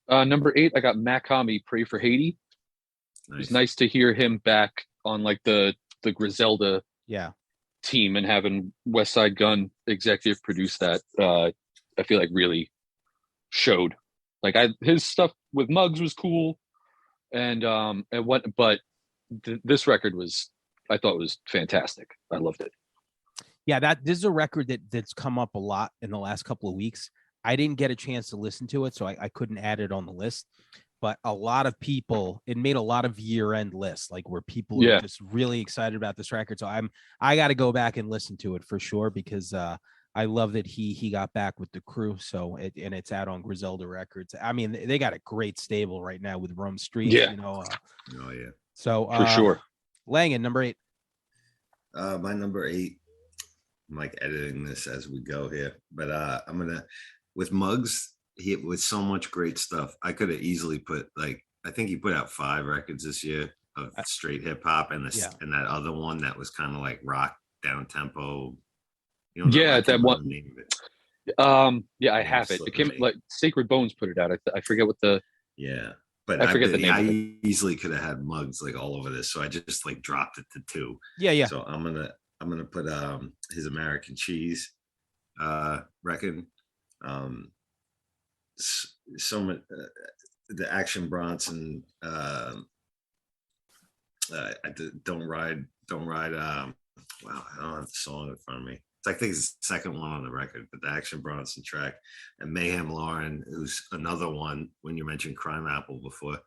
Number 8, I got Matt Kami, Pray for Haiti. It was nice to hear him back on like the Griselda team and having West Side Gun executive produce that. I feel like really showed. Like his stuff with Muggs was cool, but this record I thought was fantastic. I loved it. Yeah, this is a record that's come up a lot in the last couple of weeks. I didn't get a chance to listen to it, so I couldn't add it on the list. But a lot of people, it made a lot of year-end lists, like where people are just really excited about this record. So I got to go back and listen to it for sure, because I love that he got back with the crew. So it's out on Griselda Records. I mean, they got a great stable right now with Rome Street. Yeah. Oh yeah. So for sure. Langan, number 8. My number 8. I'm like editing this as we go here, but I'm gonna, with Muggs, he with so much great stuff. I could have easily put, like, I think he put out 5 records this year of straight hip hop, and and that other one that was kind of like rock down tempo. That one. I have it. It came me. like Sacred Bones put it out. I forget what the. Yeah, but I forget the name. I of it. easily could have had Muggs like all over this, so I just like dropped it to 2. Yeah. So I'm gonna put his American Cheese record. So much the Action Bronson. Don't ride. Wow, I don't have the song in front of me. I think it's the second one on the record, but the Action Bronson track, and Mayhem Lauren, who's another one. When you mentioned Crime Apple before,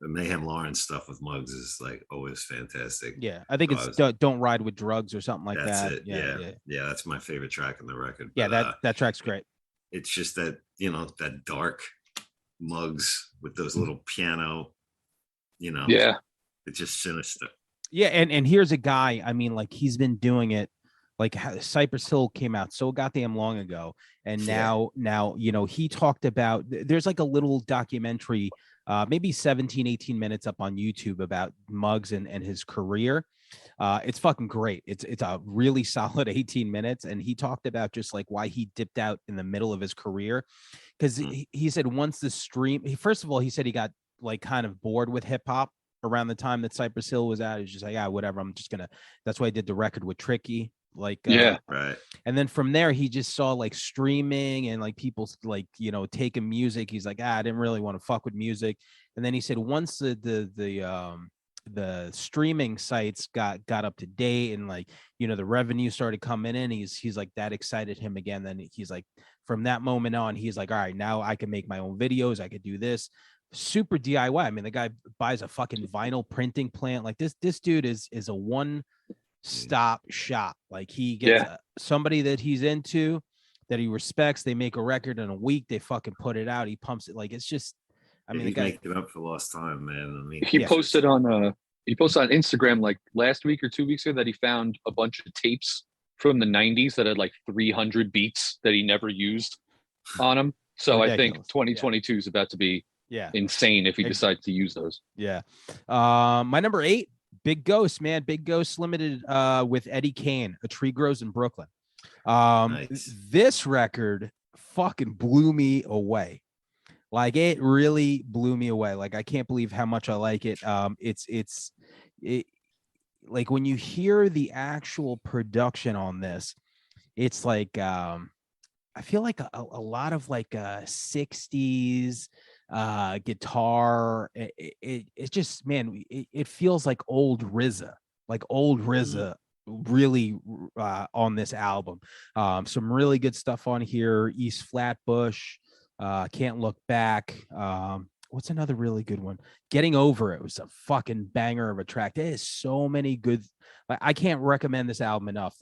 the Mayhem Lauren stuff with Muggs is like always fantastic. Yeah, I think Don't Ride with Drugs or something like that. It. Yeah, that's my favorite track on the record. Yeah, but, that track's great. It's just that, that dark Muggs with those little piano, Yeah, it's just sinister. Yeah, and here's a guy, I mean, like, he's been doing it, like Cypress Hill came out so goddamn long ago, and now he talked about, there's like a little documentary, maybe 17-18 minutes up on YouTube about Muggs and his career. It's fucking great. It's a really solid 18 minutes, and he talked about just like why he dipped out in the middle of his career, because he said once the stream, first of all, he said he got like kind of bored with hip hop around the time that Cypress Hill was out. He's just like, whatever, I'm just gonna, that's why I did the record with Tricky, like right. And then from there he just saw like streaming and like people like taking music. He's like, I didn't really want to fuck with music. And then he said once the streaming sites got up to date, and like the revenue started coming in, he's like, that excited him again. Then he's like, from that moment on, he's like, all right, now I can make my own videos, I could do this. Super DIY. I mean, the guy buys a fucking vinyl printing plant. Like this dude is a one-stop shop. Like he gets somebody that he's into, that he respects. They make a record in a week. They fucking put it out. He pumps it. Like, it's just, I mean, he's making up for lost time, man. I mean, he posted on Instagram like last week or 2 weeks ago that he found a bunch of tapes from the 90s that had like 300 beats that he never used on them. So ridiculous. I think 2022 is about to be insane if he decides to use those. My number 8, Big Ghost, man. Big Ghost Limited with Eddie Kane, A Tree Grows in Brooklyn. Nice. This record fucking blew me away. Like, it really blew me away. Like, I can't believe how much I like it. It's like when you hear the actual production on this, it's like I feel like a lot of like 60s guitar. It just, man, it feels like old RZA, really on this album. Some really good stuff on here. East Flatbush, Can't Look Back. What's another really good one? Getting Over It was a fucking banger of a track. There is so many good, I can't recommend this album enough.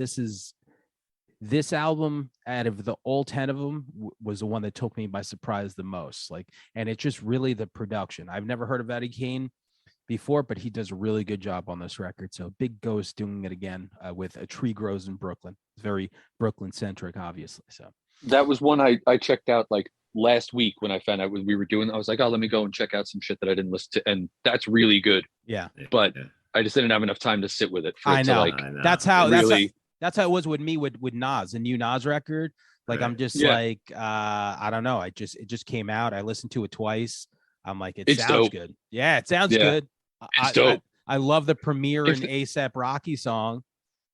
This album, out of the all 10 of them, was the one that took me by surprise the most. Like, and it's just really the production. I've never heard of Eddie Kane before, but he does a really good job on this record. So Big Ghost doing it again with A Tree Grows in Brooklyn. It's very Brooklyn centric, obviously. So That was one I checked out like last week when I found out we were doing. I was like, oh, let me go and check out some shit that I didn't listen to, and that's really good. Yeah. But Yeah. I just didn't have enough time to sit with it for I it know. to like I know. That's how really. that's how it was with me with Nas, the new Nas record. Like I'm Right. just Yeah. like I don't know. It just came out. I listened to it twice. I'm like, it It's sounds dope. good. Yeah, it sounds Yeah. good. It's dope. I love the premiere If and ASAP Rocky song.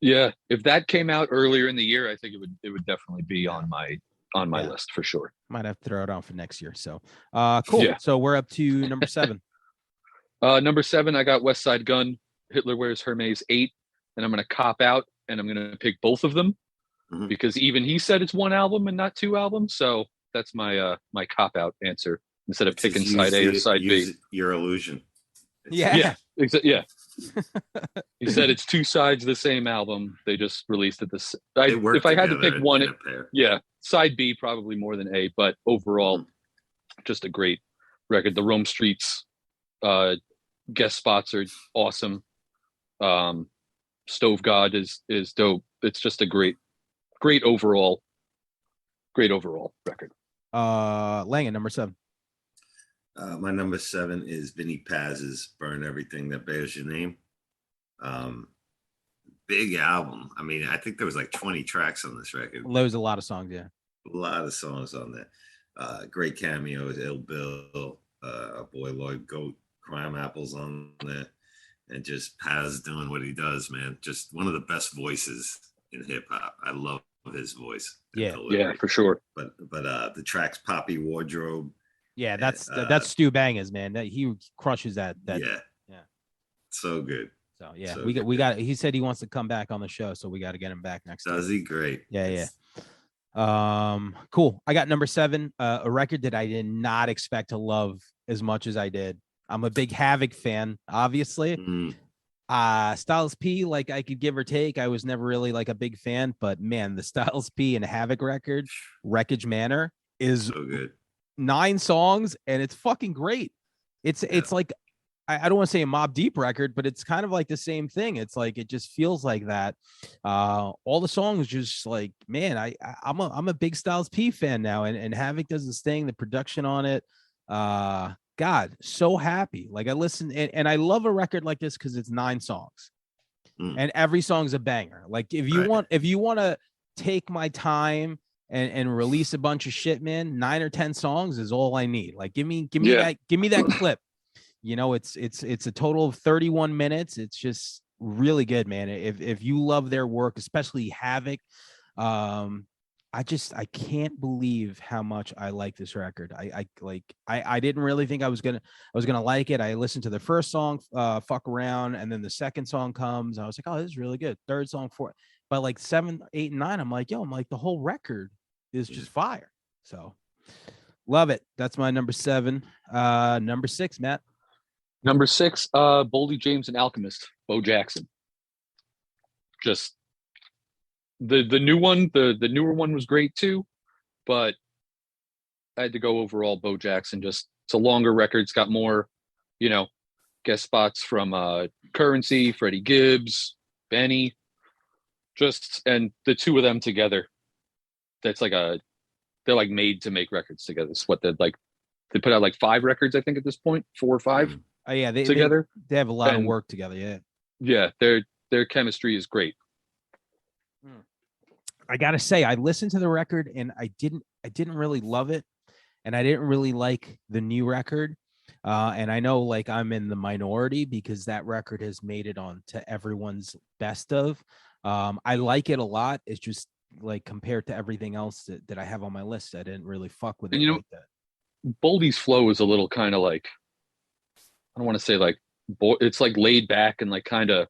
Yeah, if that came out earlier in the year, I think it would definitely be Yeah. on my Yeah. list for sure. Might have to throw it on for next year. So cool. Yeah. So we're up to number 7. Number 7, I got West Side Gun, Hitler Wears Hermes 8, and I'm going to cop out and I'm going to pick both of them Mhm. because even he said it's one album and not 2 albums. So that's my my cop out answer instead of picking Just side A or use side B. use your illusion. Yeah. Yeah. He said it's 2 sides of the same album. They just released it this. They work If I had to together pick one, in a pair. yeah, side B probably more than A, but overall, just a great record. The Rome Streets guest spots are awesome. Stove God is dope. It's just a great overall record. Langan, number 7. My number 7 is Vinny Paz's "Burn Everything That Bears Your Name." Big album. I mean, I think there was like 20 tracks on this record. There's a lot of songs, yeah. A lot of songs on there. Great cameos, Ill Bill, our boy Lloyd Goat, Crime Apples on there, and just Paz doing what he does, man. Just one of the best voices in hip hop. I love his voice. Yeah. Yeah, for sure. But the tracks Poppy Wardrobe. Yeah, that's Stu Bangers, man. That he crushes that. Yeah. Yeah. So good. So yeah, So we got. He said he wants to come back on the show, so we got to get him back next time. Does he? Great. Yeah. Cool. I got number 7, a record that I did not expect to love as much as I did. I'm a big Havoc fan, obviously. Styles P, like I could give or take. I was never really like a big fan, but man, the Styles P and Havoc record, Wreckage Manor, is So good. 9 songs and it's fucking great. It's like I don't want to say a Mobb Deep record, but it's kind of like the same thing. It's like it just feels like that. All the songs just like, man, I'm a big Styles P fan now, and Havoc does this thing, the production on it. God, so happy. Like I listen and I love a record like this because it's 9 songs. And every song's a banger. Like if you want to take my time and release a bunch of shit, man, 9 or 10 songs is all I need. Like give me that clip. You know, it's a total of 31 minutes. It's just really good, man. If you love their work, especially Havoc, I can't believe how much I like this record. I didn't really think I was gonna like it. I listened to the first song, Fuck Around, and then the second song comes. I was like, oh, this is really good. Third song, 4, but like 7, 8, and 9, I'm like, the whole record is just fire. So love it. That's my number 7. Number 6, Matt. Number 6, Boldy James and Alchemist, Bo Jackson. Just the new one, the newer one was great too, but I had to go overall Bo Jackson. Just it's a longer record. It's got more, guest spots from Currency, Freddie Gibbs, Benny. And the two of them together. That's like they're like made to make records together. It's what they put out like 5 records, I think, at this point, 4 or 5. Oh yeah, they have a lot of work together. Yeah, their chemistry is great. I gotta say, I listened to the record and I didn't really love it, and I didn't really like the new record. And I know like I'm in the minority because that record has made it on to everyone's best of. I like it a lot. It's just like compared to everything else that I have on my list, I didn't really fuck with it like that. Boldy's flow is a little kind of like, I don't want to say like, it's like laid back and like kind of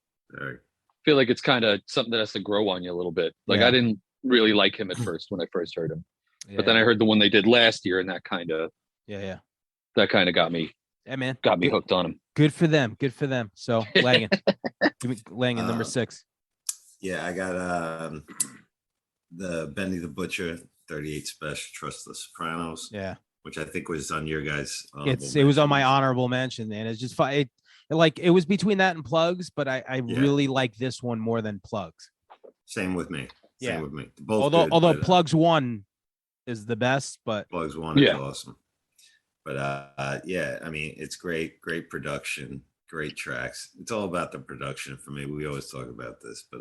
feel like it's kind of something that has to grow on you a little bit. Like I didn't really like him at first when I first heard him, but then I heard the one they did last year and that kind of got me. Yeah, man, got me hooked on him. Good for them. So Langan, Langan, number 6. Yeah, I got the Benny the Butcher 38 Special, Trust the Sopranos. Yeah, which I think was on your guys. It was on my honorable mention, and it's just fine. It was between that and Plugs, but I really like this one more than Plugs. Same with me. Same with me. Both although Plugs 1 is the best, but Bugs One is Yeah. awesome. But yeah, I mean, it's great production, great tracks. It's all about the production for me. We always talk about this, but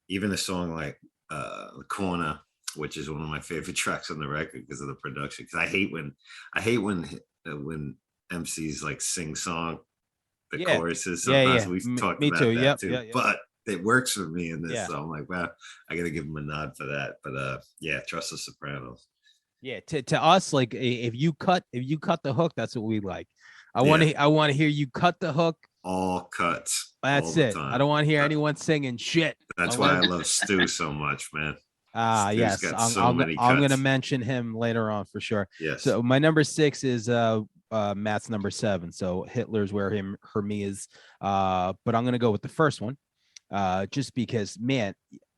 even a song like The Corner, which is one of my favorite tracks on the record because of the production. Because I hate when MCs like sing song the Yeah. choruses. Yeah, Sometimes yeah. we've talked Me about too. that Yep. too. Yeah, yeah. But it works for me in this. Yeah. So I'm like, wow, I gotta give him a nod for that. But yeah, Trust the Sopranos. Yeah, to us, like if you cut the hook, that's what we like. I Yeah. want to hear you cut the hook. All cuts. That's all the it. time. I don't want to hear anyone singing shit. That's why I love Stu so much, man. Stu's Yes, got I'm, so many I'm gonna cuts. mention him later on for sure. Yes. So my number 6 is Matt's number 7. So Hitler's where Hermie is. But I'm gonna go with the first one, just because, man,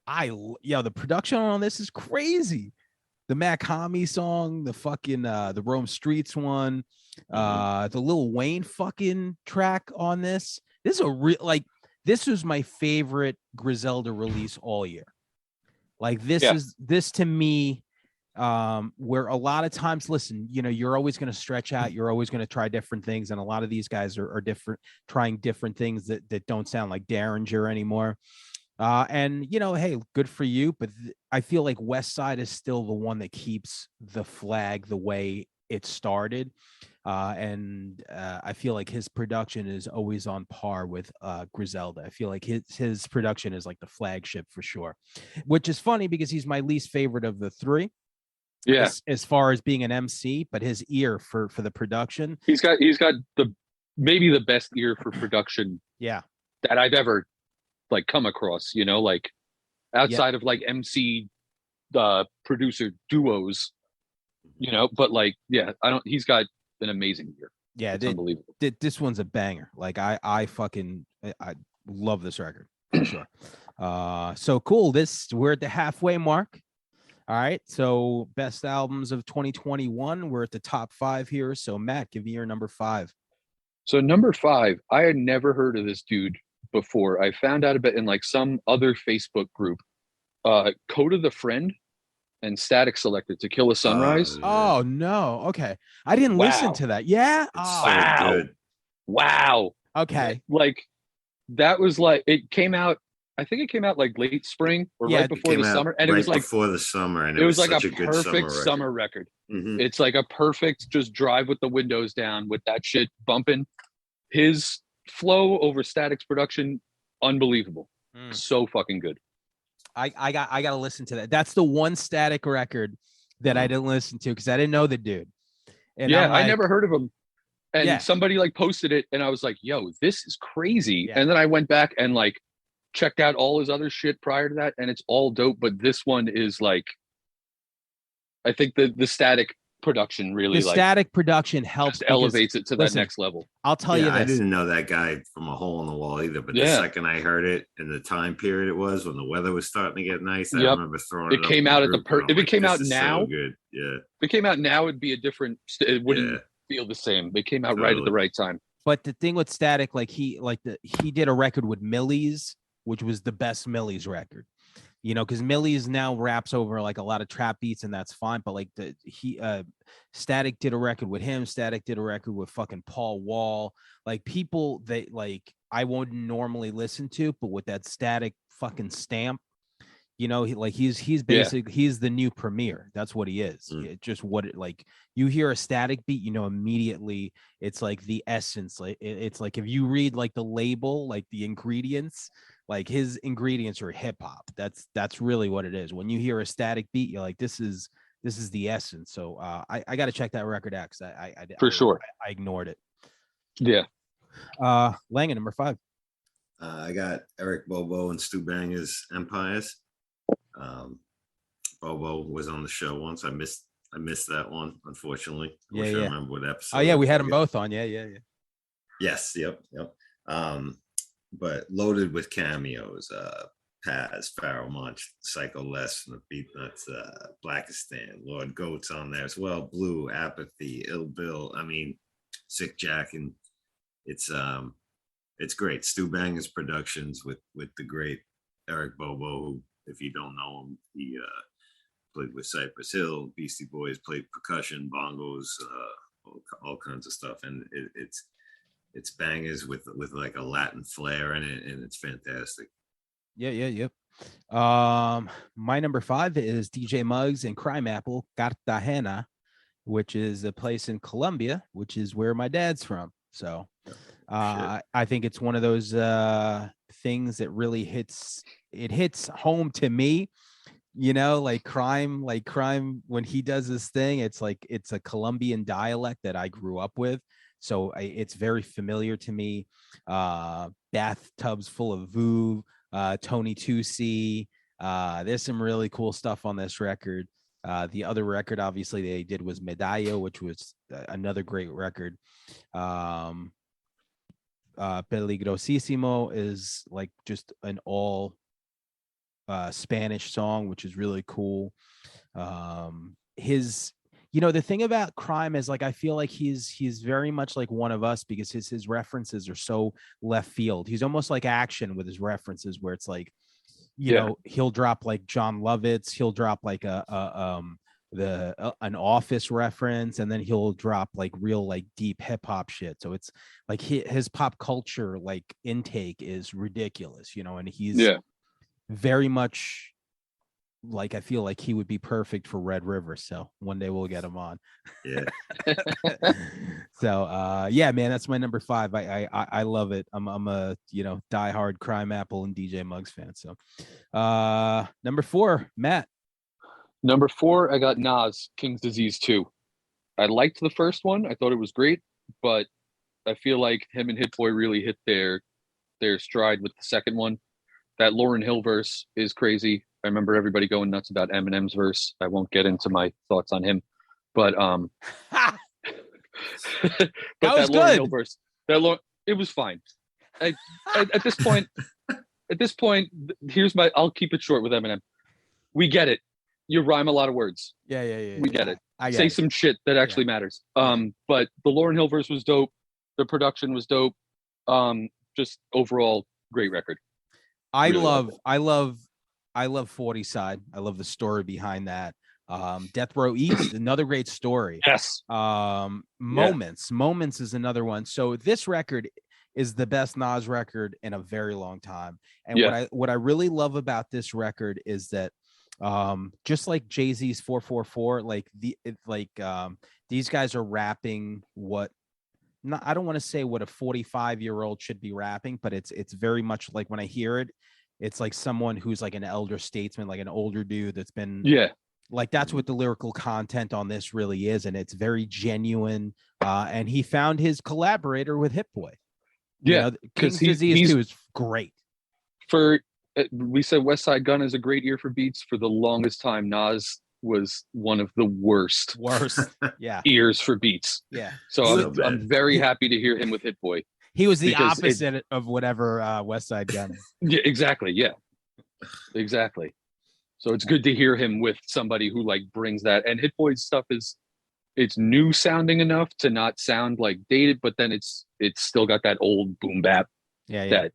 the production on this is crazy. The Mac Hami song, the fucking the Rome Streets one, the Lil Wayne fucking track on this. This is a real this was my favorite Griselda release all year. Like this to me, where a lot of times, listen, you're always going to stretch out, you're always going to try different things, and a lot of these guys are different, trying different things that don't sound like Derringer anymore. And hey, good for you, but I feel like West Side is still the one that keeps the flag the way it started. And I feel like his production is always on par with Griselda. I feel like his production is like the flagship for sure, which is funny because he's my least favorite of the three. Yeah. As far as being an MC, but his ear for the production. He's got maybe the best ear for production. Yeah. That I've ever like come across, like outside of like MC producer duos, but like, yeah, he's got an amazing ear. Yeah, it's unbelievable. This one's a banger. Like I love this record for sure. So cool. We're at the halfway mark. All right. So best albums of 2021. We're at the top 5 here. So Matt, give me your number 5. So number 5, I had never heard of this dude before. I found out about in like some other Facebook group. Code of the Friend and Static Selector, To Kill a Sunrise. Oh no. Okay. I didn't listen to that. Yeah. So good. Wow. Okay. Like that was like it came out. I think it came out like late spring or right before the summer, and it was like before the summer, and it was like such a good perfect summer record. Mm-hmm. It's like a perfect just drive with the windows down with that shit bumping. His flow over Static's production, unbelievable. So fucking good. I got to listen to that. That's the one Static record that I didn't listen to because I didn't know the dude. And yeah, like, I never heard of him. And somebody like posted it, and I was like, "Yo, this is crazy." Yeah. And then I went back and like checked out all his other shit prior to that, and it's all dope. But this one is like, I think the Static production really Static production helps elevates it to that next level. I'll tell you this. I didn't know that guy from a hole in the wall either, but the second I heard it and the time period it was when the weather was starting to get nice, I remember throwing it. It came out at the if it came out now, so good. Yeah. If it came out now, it'd be a different. It wouldn't feel the same. They came out right at the right time. But the thing with Static, he did a record with Millie's, which was the best Millie's record. Because Millie's now raps over like a lot of trap beats, and that's fine. But like Static did a record with him. Static did a record with fucking Paul Wall. Like people that like I wouldn't normally listen to, but with that Static fucking stamp, he's basically he's the new Premier. That's what he is. Just like you hear a Static beat, immediately it's like the essence. Like it's like if you read like the label, like the ingredients. Like his ingredients are hip hop. That's really what it is. When you hear a Static beat, you're like, this is the essence. So I got to check that record out because I ignored it. Yeah. Langan, number 5. I got Eric Bobo and Stu Banger's Empires. Bobo was on the show once. I missed that one, unfortunately. I wish I remember what episode. Oh yeah, we had them both on. Yeah. Yes. Yep. But loaded with cameos, Paz, Pharaoh Monch, Psycho Les from the Beatnuts, Blackistan, Lord Goat's on there as well, Blue, Apathy, Ill Bill, Sick Jack, and it's great. Stu Banger's productions with the great Eric Bobo, who, if you don't know him, he played with Cypress Hill. Beastie Boys played percussion, bongos, all kinds of stuff, and it's bangers with like a Latin flair in it, and it's fantastic. Yep. My number 5 is DJ Muggs and Crime Apple, Cartagena, which is a place in Colombia, which is where my dad's from. So I think it's one of those things that really hits home to me. You know, like crime when he does this thing, it's like it's a Colombian dialect that I grew up with. So it's very familiar to me. Bathtubs full of Voo, Tony Tucci. There's some really cool stuff on this record. The other record, obviously, they did was Medallo, which was another great record. Peligrosísimo is like just an all Spanish song, which is really cool. The thing about Crime is like I feel like he's very much like one of us because his references are so left field. He's almost like Action with his references, where it's like, you know, he'll drop like John Lovitz, he'll drop like an Office reference, and then he'll drop like real like deep hip hop shit. So it's like his pop culture like intake is ridiculous, you know, and he's very much like I feel like he would be perfect for Red River. So one day we'll get him on. Yeah. So yeah, man, that's my number 5. I love it. I'm a diehard Crime Apple and DJ Muggs fan. So number 4, Matt. Number 4, I got Nas, King's Disease 2. I liked the first one. I thought it was great, but I feel like him and Hit Boy really hit their stride with the second one. That Lauryn Hill verse is crazy. I remember everybody going nuts about Eminem's verse. I won't get into my thoughts on him, but that was Lauryn good. Hill verse, it was fine. At this point, I'll keep it short with Eminem. We get it. You rhyme a lot of words. Yeah. We get it. I Say some shit that actually matters. But the Lauryn Hill verse was dope. The production was dope. Just overall great record. I love 40 Side. I love the story behind that. Death Row East, another great story. Yes. Moments is another one. So this record is the best Nas record in a very long time. And what I really love about this record is that just like Jay-Z's 444, these guys are rapping I don't want to say what a 45-year-old should be rapping, but it's very much like when I hear it, it's like someone who's like an elder statesman, like an older dude that's been like that's what the lyrical content on this really is, and it's very genuine. And he found his collaborator with Hit Boy. King's Disease 2 is great. We said West Side Gun is a great ear for beats. For the longest time, Nas was one of the worst ears for beats. Yeah. So I'm very happy to hear him with Hit Boy. He was the opposite of whatever West Side Gun. Yeah, exactly. Yeah, exactly. So it's good to hear him with somebody who like brings that. And Hit Boy's stuff it's new sounding enough to not sound like dated, but then it's still got that old boom bap that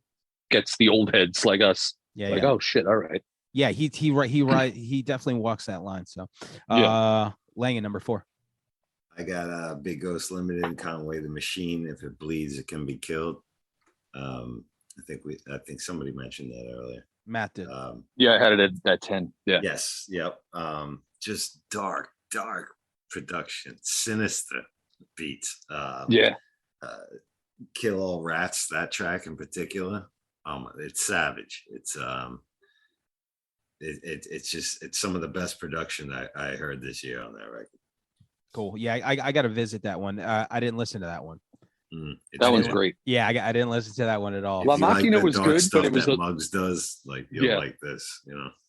gets the old heads like us. Oh shit, all right. Yeah, he definitely walks that line. So Langan, number 4. I got Big Ghost Limited, Conway the Machine. If it bleeds, it can be killed. I think somebody mentioned that earlier. Matt did. I had it at 10. Yeah. Yes. Yep. Just dark production, sinister beats. Kill All Rats, that track in particular. It's savage. It's some of the best production I heard this year on that record. Cool. Yeah, I got to visit that one. I didn't listen to that one. That one's great. Yeah, I didn't listen to that one at all. La Machina was good, but it was Muggs does like like this,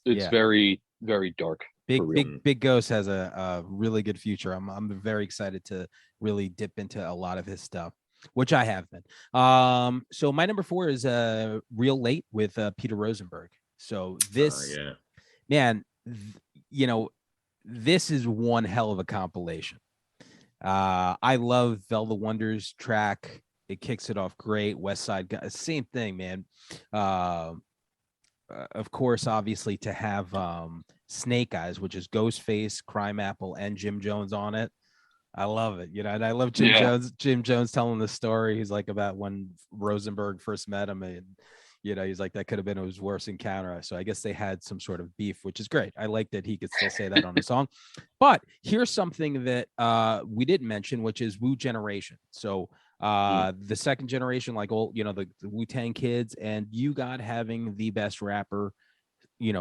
It's very, very dark. Big Ghost has a really good future. I'm very excited to really dip into a lot of his stuff, which I have been. So my number 4 is Real Late with Peter Rosenberg. So this this is one hell of a compilation. I love Velvet Wonder's track. It kicks it off great. West Side Gun, same thing, man. Of course, obviously, to have Snake Eyes, which is Ghostface, Crime Apple, and Jim Jones on it. I love it, and I love Jim Jones. Jim Jones telling the story. He's like about when Rosenberg first met him, and he's like that could have been his worst encounter. So I guess they had some sort of beef, which is great. I like that he could still say that on a song. But here's something that we didn't mention, which is Wu Generation. So the second generation, like all the Wu-Tang kids, and you got having the best rapper,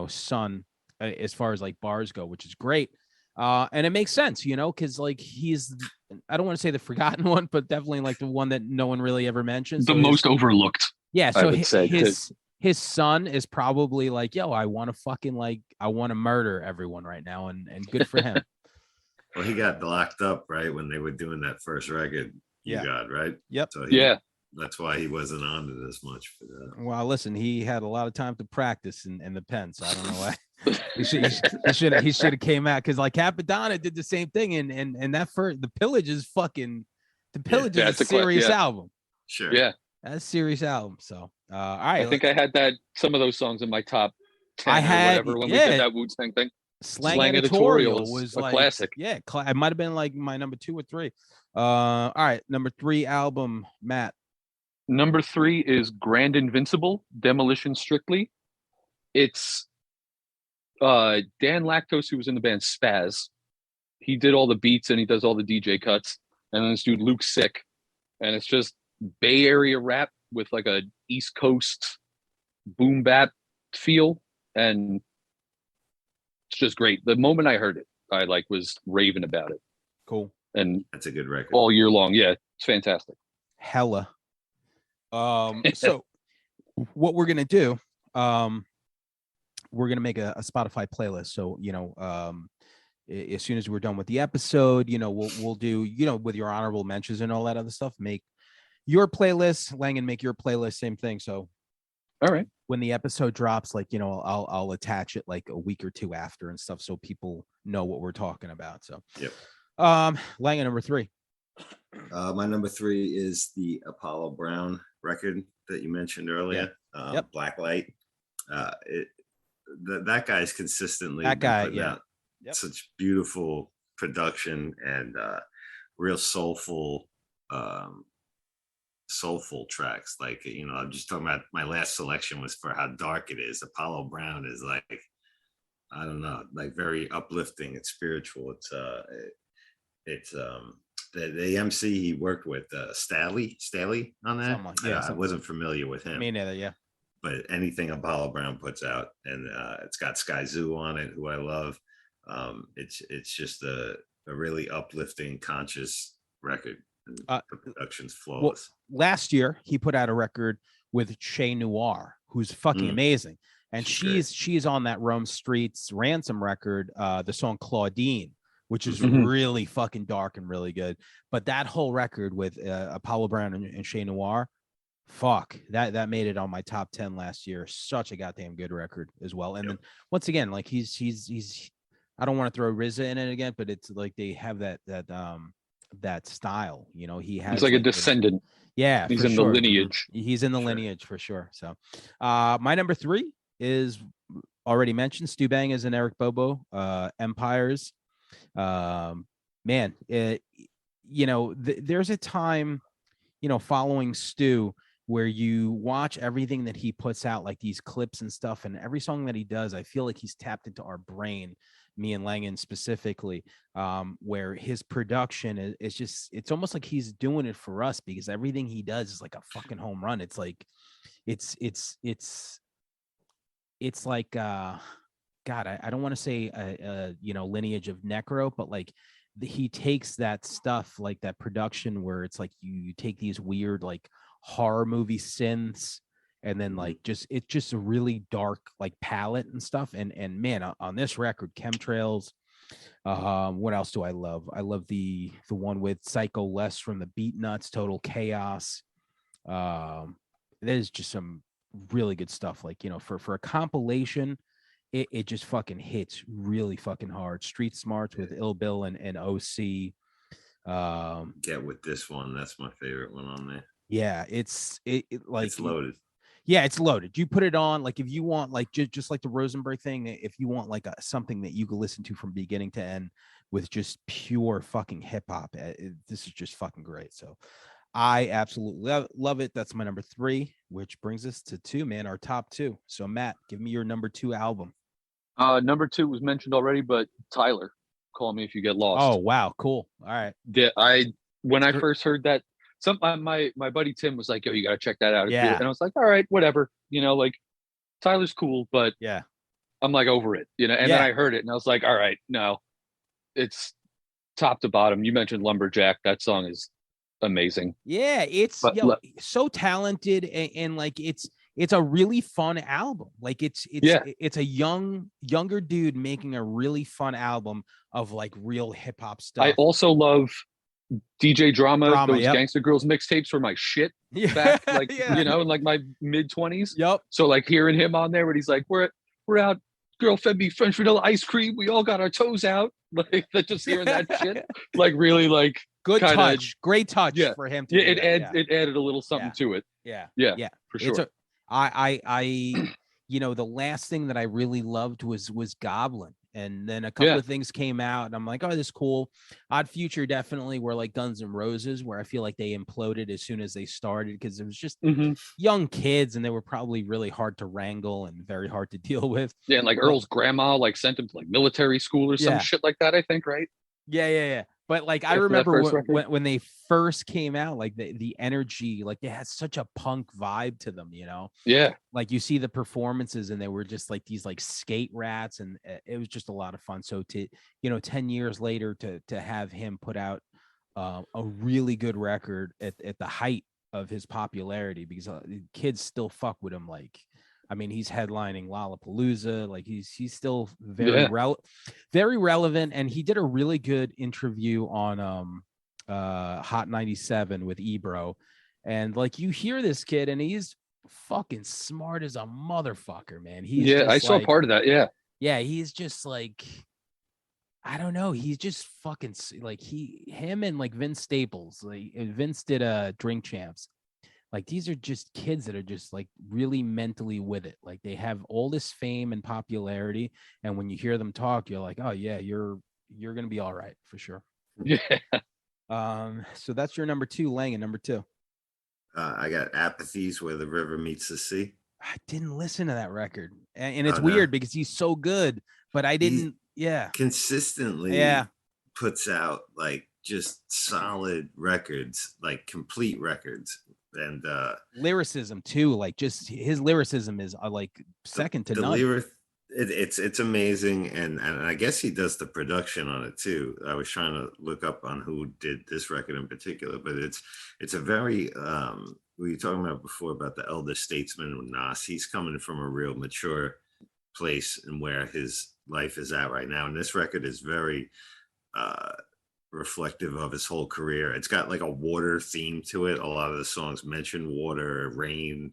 son, as far as like bars go, which is great. And it makes sense, because like he's, I don't want to say the forgotten one, but definitely like the one that no one really ever mentions. The most overlooked. Yeah. So I would say his son is probably like, yo, I want to murder everyone right now. And good for him. Well, he got locked up, right, when they were doing that first record. God, right? Yep. So that's why he wasn't on it as much for that. Well, listen, he had a lot of time to practice in the pen, so I don't know why. he should have came out, because like Capadonna did the same thing, and that the Pillage is a serious album. Sure. Yeah, that's a serious album. So all right, I think I had some of those songs in my top 10 or whatever when we did that Wu-Tang thing. Slang Editorial was a like classic. Yeah, it might have been like my number 2 or 3. All right, number 3 album, Matt. Number 3 is Grand Invincible, Demolition Strictly. It's Dan Lactose, who was in the band Spaz. He did all the beats and he does all the DJ cuts. And then this dude, Luke Sick. And it's just Bay Area rap with like a East Coast boom bap feel. And it's just great. The moment I heard it, I was raving about it. Cool. And that's a good record. All year long. Yeah, it's fantastic. Hella. So what we're gonna do, we're gonna make a Spotify playlist. So as soon as we're done with the episode, we'll do, with your honorable mentions and all that other stuff, make your playlist. Langan, make your playlist, same thing. So all right, when the episode drops, I'll attach it like a week or 2 after and stuff, so people know what we're talking about. So Langan, number 3. My number 3 is the Apollo Brown record that you mentioned earlier. Blacklight. That guy's consistently putting out such beautiful production and real soulful tracks. Like, I'm just talking about, my last selection was for how dark it is. Apollo Brown is like, I don't know, like very uplifting. It's spiritual. It's the MC he worked with, Staley on that. I wasn't familiar with him. Me neither. Yeah. But anything Apollo Brown puts out, and it's got Sky Zoo on it, who I love. It's just a really uplifting, conscious record. And the production's flawless. Well, last year he put out a record with Che Noir, who's fucking amazing, and she's on that Rome Streets Ransom record, the song Claudine, which is really fucking dark and really good. But that whole record with Apollo Brown and Che Noir, fuck, that made it on my top 10 last year. Such a goddamn good record as well. And then once again, like he's I don't want to throw RZA in it again, but it's like they have that style. He has. He's like a descendant. He's in the lineage. He's in the lineage for sure. So, my number 3 is already mentioned. Stu Bang and Eric Bobo, Empires. Man, there's a time, following Stu, where you watch everything that he puts out, like these clips and stuff, and every song that he does, I feel like he's tapped into our brain, me and Langan specifically, where his production is just, it's almost like he's doing it for us, because everything he does is like a fucking home run. It's like, it's like, God, I don't want to say lineage of Necro, but like he takes that stuff, like that production where it's like you take these weird like horror movie synths, and then like it's just a really dark like palette and stuff. And man, on this record, Chemtrails. What else do I love? I love the one with Psycho Les from the Beat Nuts, Total Chaos. There's just some really good stuff. Like, for a compilation, it just fucking hits really fucking hard. Street Smarts with Ill Bill and OC. Get with this one. That's my favorite one on there. Yeah, it's like it's loaded. Yeah, it's loaded. You put it on, like if you want, like just like the Rosenberg thing, if you want like something that you could listen to from beginning to end with just pure fucking hip hop, this is just fucking great. So I absolutely love it. That's my number 3, which brings us to 2, man, our top 2. So Matt, give me your number 2 album. Number 2 was mentioned already, but Tyler, Call Me If You Get Lost. Oh wow, cool. All right. Yeah, when I first heard that, my buddy Tim was like, "Yo, you gotta check that out." Yeah. And I was like, "All right, whatever." Like Tyler's cool, but Yeah. I'm like over it, And then I heard it, and I was like, "All right, no, it's top to bottom." You mentioned Lumberjack. That song is amazing. Yeah, it's so talented, and like it's a really fun album. Like it's a younger dude making a really fun album of like real hip hop stuff. I also love DJ Drama. Those yep. Gangsta Girls mixtapes were my shit back, like in like my mid-20s. Yep. So like hearing him on there, when he's like, "We're out, girl fed me French vanilla ice cream. We all got our toes out." Like just hearing that shit, like really like good touch, great touch for him to. It added a little something to it. Yeah, for sure. I the last thing that I really loved was Goblin. And then a couple of things came out, and I'm like, oh, this is cool. Odd Future definitely were like Guns N' Roses, where I feel like they imploded as soon as they started, because it was just young kids, and they were probably really hard to wrangle and very hard to deal with. Yeah, and like Earl's grandma like sent him to like military school or some shit like that, I think, right? Yeah. But like I remember when they first came out, like the energy, like they had such a punk vibe to them, Yeah. Like you see the performances, and they were just like these like skate rats, and it was just a lot of fun. So to 10 years later to have him put out a really good record at the height of his popularity, because kids still fuck with him. Like, I mean, he's headlining Lollapalooza. Like he's still very relevant. And he did a really good interview on Hot 97 with Ebro. And like you hear this kid, and he's fucking smart as a motherfucker, man. I saw part of that. Yeah, he's just like, I don't know. He's just fucking like him and like Vince Staples. Like Vince did Drink Champs. Like these are just kids that are just like really mentally with it. Like they have all this fame and popularity, and when you hear them talk, you're like, oh yeah, you're gonna be all right for sure. Yeah. So that's your number 2, Lang, and number 2. I got Apathies, Where the River Meets the Sea. I didn't listen to that record, and it's weird because he's so good, but I didn't. Consistently puts out like just solid records, like complete records. And lyricism too, like just his lyricism is like second to none. It's amazing, and I guess he does the production on it too. I was trying to look up on who did this record in particular, but it's a very we were talking about before about the elder statesman with Nas. He's coming from a real mature place and where his life is at right now, and this record is very reflective of his whole career. It's got like a water theme to it. A lot of the songs mention water, rain.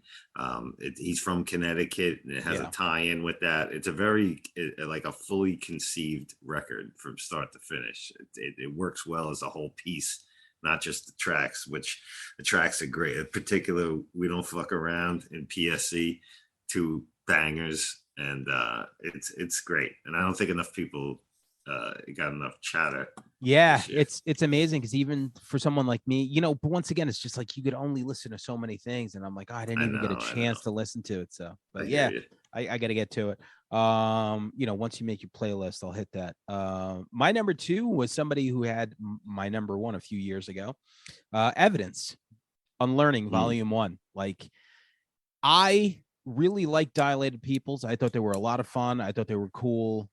He's from Connecticut, and it has a tie-in with that. It's a very like a fully conceived record from start to finish. It works well as a whole piece, not just the tracks, which the tracks are great. In particular, We Don't Fuck Around and PSC, 2 bangers, and it's great. And I don't think enough people got enough chatter. It's amazing, because even for someone like me, but once again, it's just like you could only listen to so many things, and I'm like, I didn't even get a chance to listen to it. So but I got to get to it. Once you make your playlist, I'll hit that. My number 2 was somebody who had my number 1 a few years ago. Evidence, Unlearning Volume 1. Like I really like Dilated Peoples. I thought they were a lot of fun. I thought they were cool.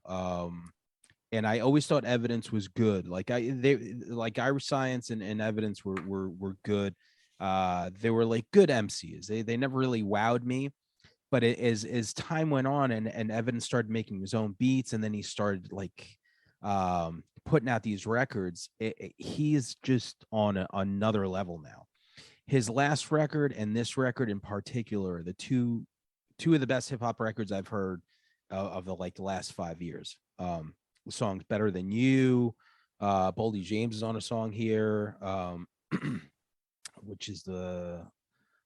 And I always thought Evidence was good. Like Irish Science and Evidence were good. They were like good MCs. They never really wowed me, but as time went on and Evidence started making his own beats, and then he started like putting out these records, he's just on another level now. His last record and this record in particular, the two of the best hip hop records I've heard of the last 5 years. The song's Better Than You. Boldy James is on a song here, which is the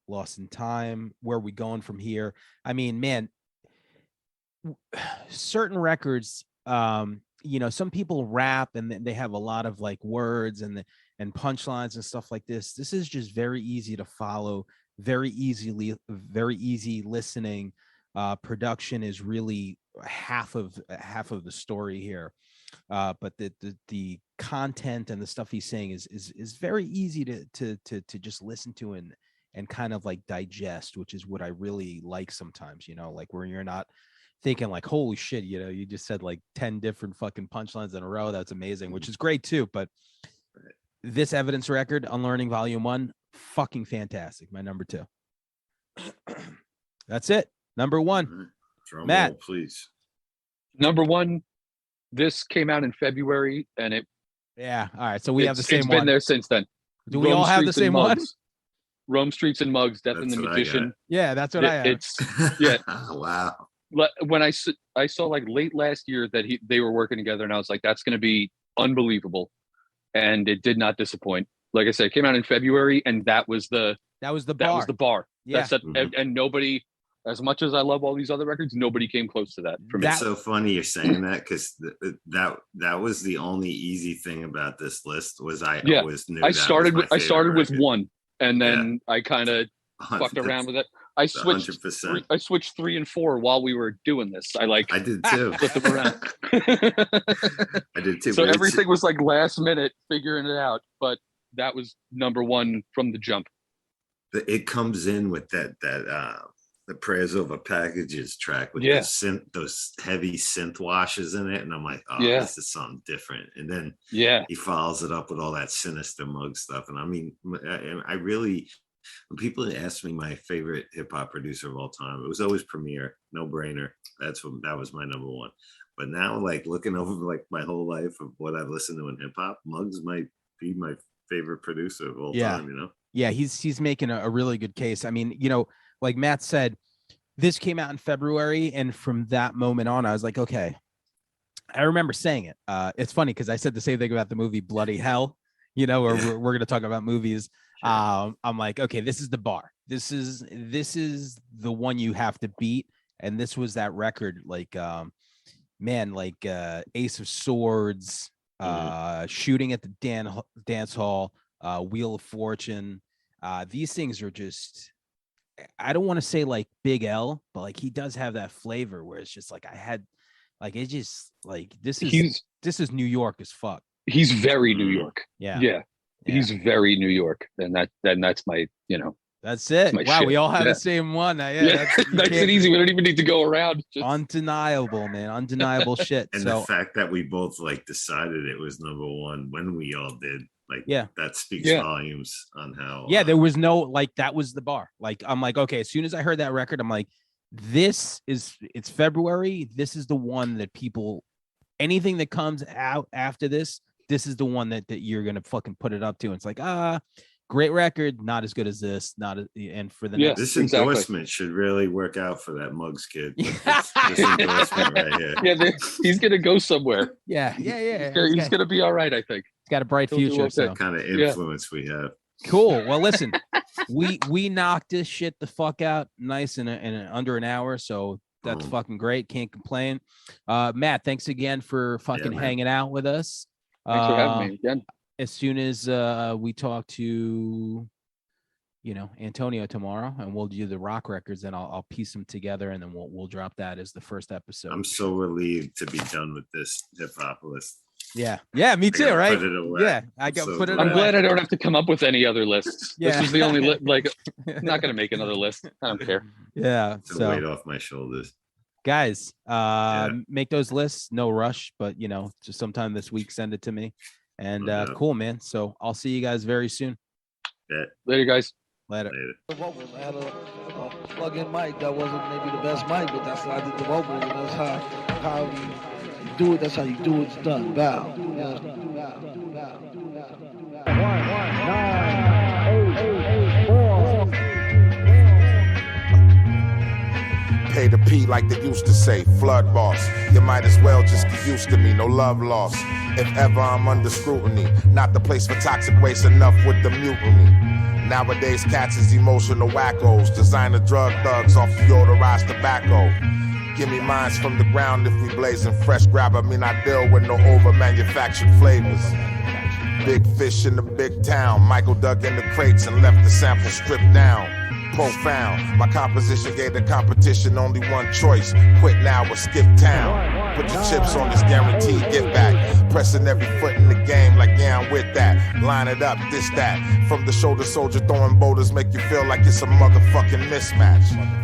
Lost in Time, Where We Going From Here. I mean, man, certain records, you know, some people rap and they have a lot of like words and punchlines and stuff like this. This is just very easy to follow, very easy listening. Production is really half of the story here. But the content and the stuff he's saying is very easy to just listen to and kind of like digest, which is what I really like sometimes, you know, like where you're not thinking like, holy shit, you know, you just said like 10 different fucking punchlines in a row. That's amazing, which is great too. But this Evidence record, Unlearning Volume 1, fucking fantastic. My number 2. That's it. Number 1. Drum Matt, roll, please. Number 1, this came out in February, and yeah. All right. So we have the same It's one. been there since then. Do we all have the same one? Rome Streets and Mugs, Death and That's the what I Magician. Yeah, that's what I have. It's yeah. Wow. When I saw like late last year that they were working together, and I was like, that's going to be unbelievable, and it did not disappoint. Like I said, it came out in February, and that was the bar. That was the bar. Yeah. And nobody, as much as I love all these other records, nobody came close to that for me. It's so funny you're saying that, because that was the only easy thing about this list was I always knew. I started with record. 1, and then I kind of fucked around with it. I switched 100%. I switched 3 and 4 while we were doing this. I did too. flipped them around. I did too. So everything was like last minute figuring it out, but that was number 1 from the jump. It comes in with that the Prayers Over Packages track with those heavy synth washes in it, and I'm like, oh, this is something different. And then he follows it up with all that Sinister Mug stuff. And I mean, I really, when people ask me my favorite hip hop producer of all time, it was always Premier, no brainer. That was my number 1. But now, like looking over like my whole life of what I've listened to in hip hop, Muggs might be my favorite producer of all time. You know? Yeah, he's making a really good case. I mean, you know, like Matt said, this came out in February, and from that moment on, I was like, okay. I remember saying it. It's funny because I said the same thing about the movie Bloody Hell. You know, or we're going to talk about movies. I'm like, okay, this is the bar. This is the one you have to beat. And this was that record, like, man, like Ace of Swords, Shooting at the Dance Hall, Wheel of Fortune. These things are just, I don't want to say like Big L, but like he does have that flavor where it's just like it's just like this is New York as fuck. He's very New York. Yeah. He's very New York, and that's my, you know. That's it. Wow, shit. We all have the same one. That's it easy. We don't even need to go around. Undeniable, man. Undeniable shit. And the fact that we both like decided it was number 1 when we all did, like, that speaks volumes on how. Yeah, there was no, like, that was the bar. Like, I'm like, okay, as soon as I heard that record, I'm like, it's February. This is the one that people, anything that comes out after this is the one that you're going to fucking put it up to. And it's like, great record, not as good as this. And for the next, this endorsement should really work out for that Muggs kid. This endorsement right here. Yeah, he's gonna go somewhere. Yeah. He's gonna be all right, I think. He's got a bright future. So that kind of influence we have. Cool. Well, listen, we knocked this shit the fuck out nice in under an hour. So that's fucking great. Can't complain. Matt, thanks again for fucking hanging out with us. Thanks for having me again. As soon as we talk to, you know, Antonio tomorrow, and we'll do the rock records, and I'll piece them together, and then we'll drop that as the first episode. I'm so relieved to be done with this hip hop list. Yeah, me too. Right? Yeah, I got put it. I'm glad I don't have to come up with any other lists. Yeah. This is the only like. I'm not gonna make another list. I don't care. Yeah, it's a weight off my shoulders. Guys, make those lists. No rush, but you know, just sometime this week, send it to me. And cool, man. So I'll see you guys very soon. Yeah. Later, guys. Later. The vocals, I had a plug-in mic that wasn't maybe the best mic, but that's how I did the vocals, and that's how you do it. That's how you do it. It's done. Bow. 1, 9, 8, 4. Pay the P like they used to say, flood boss. You might as well just get used to me, no love lost. If ever I'm under scrutiny, not the place for toxic waste, enough with the mutiny. Nowadays, cats is emotional wackos. Designer drug thugs off deodorized tobacco. Give me mines from the ground if we blazing fresh grab. I mean, I deal with no over-manufactured flavors. Big fish in the big town. Michael dug in the crates and left the sample stripped down. Profound. My composition gave the competition only one choice. Quit now or skip town. Put your chips on this guaranteed get back. Pressing every foot in the game like yeah, I'm with that. Line it up, this, that. From the shoulder soldier throwing boulders make you feel like it's a motherfucking mismatch.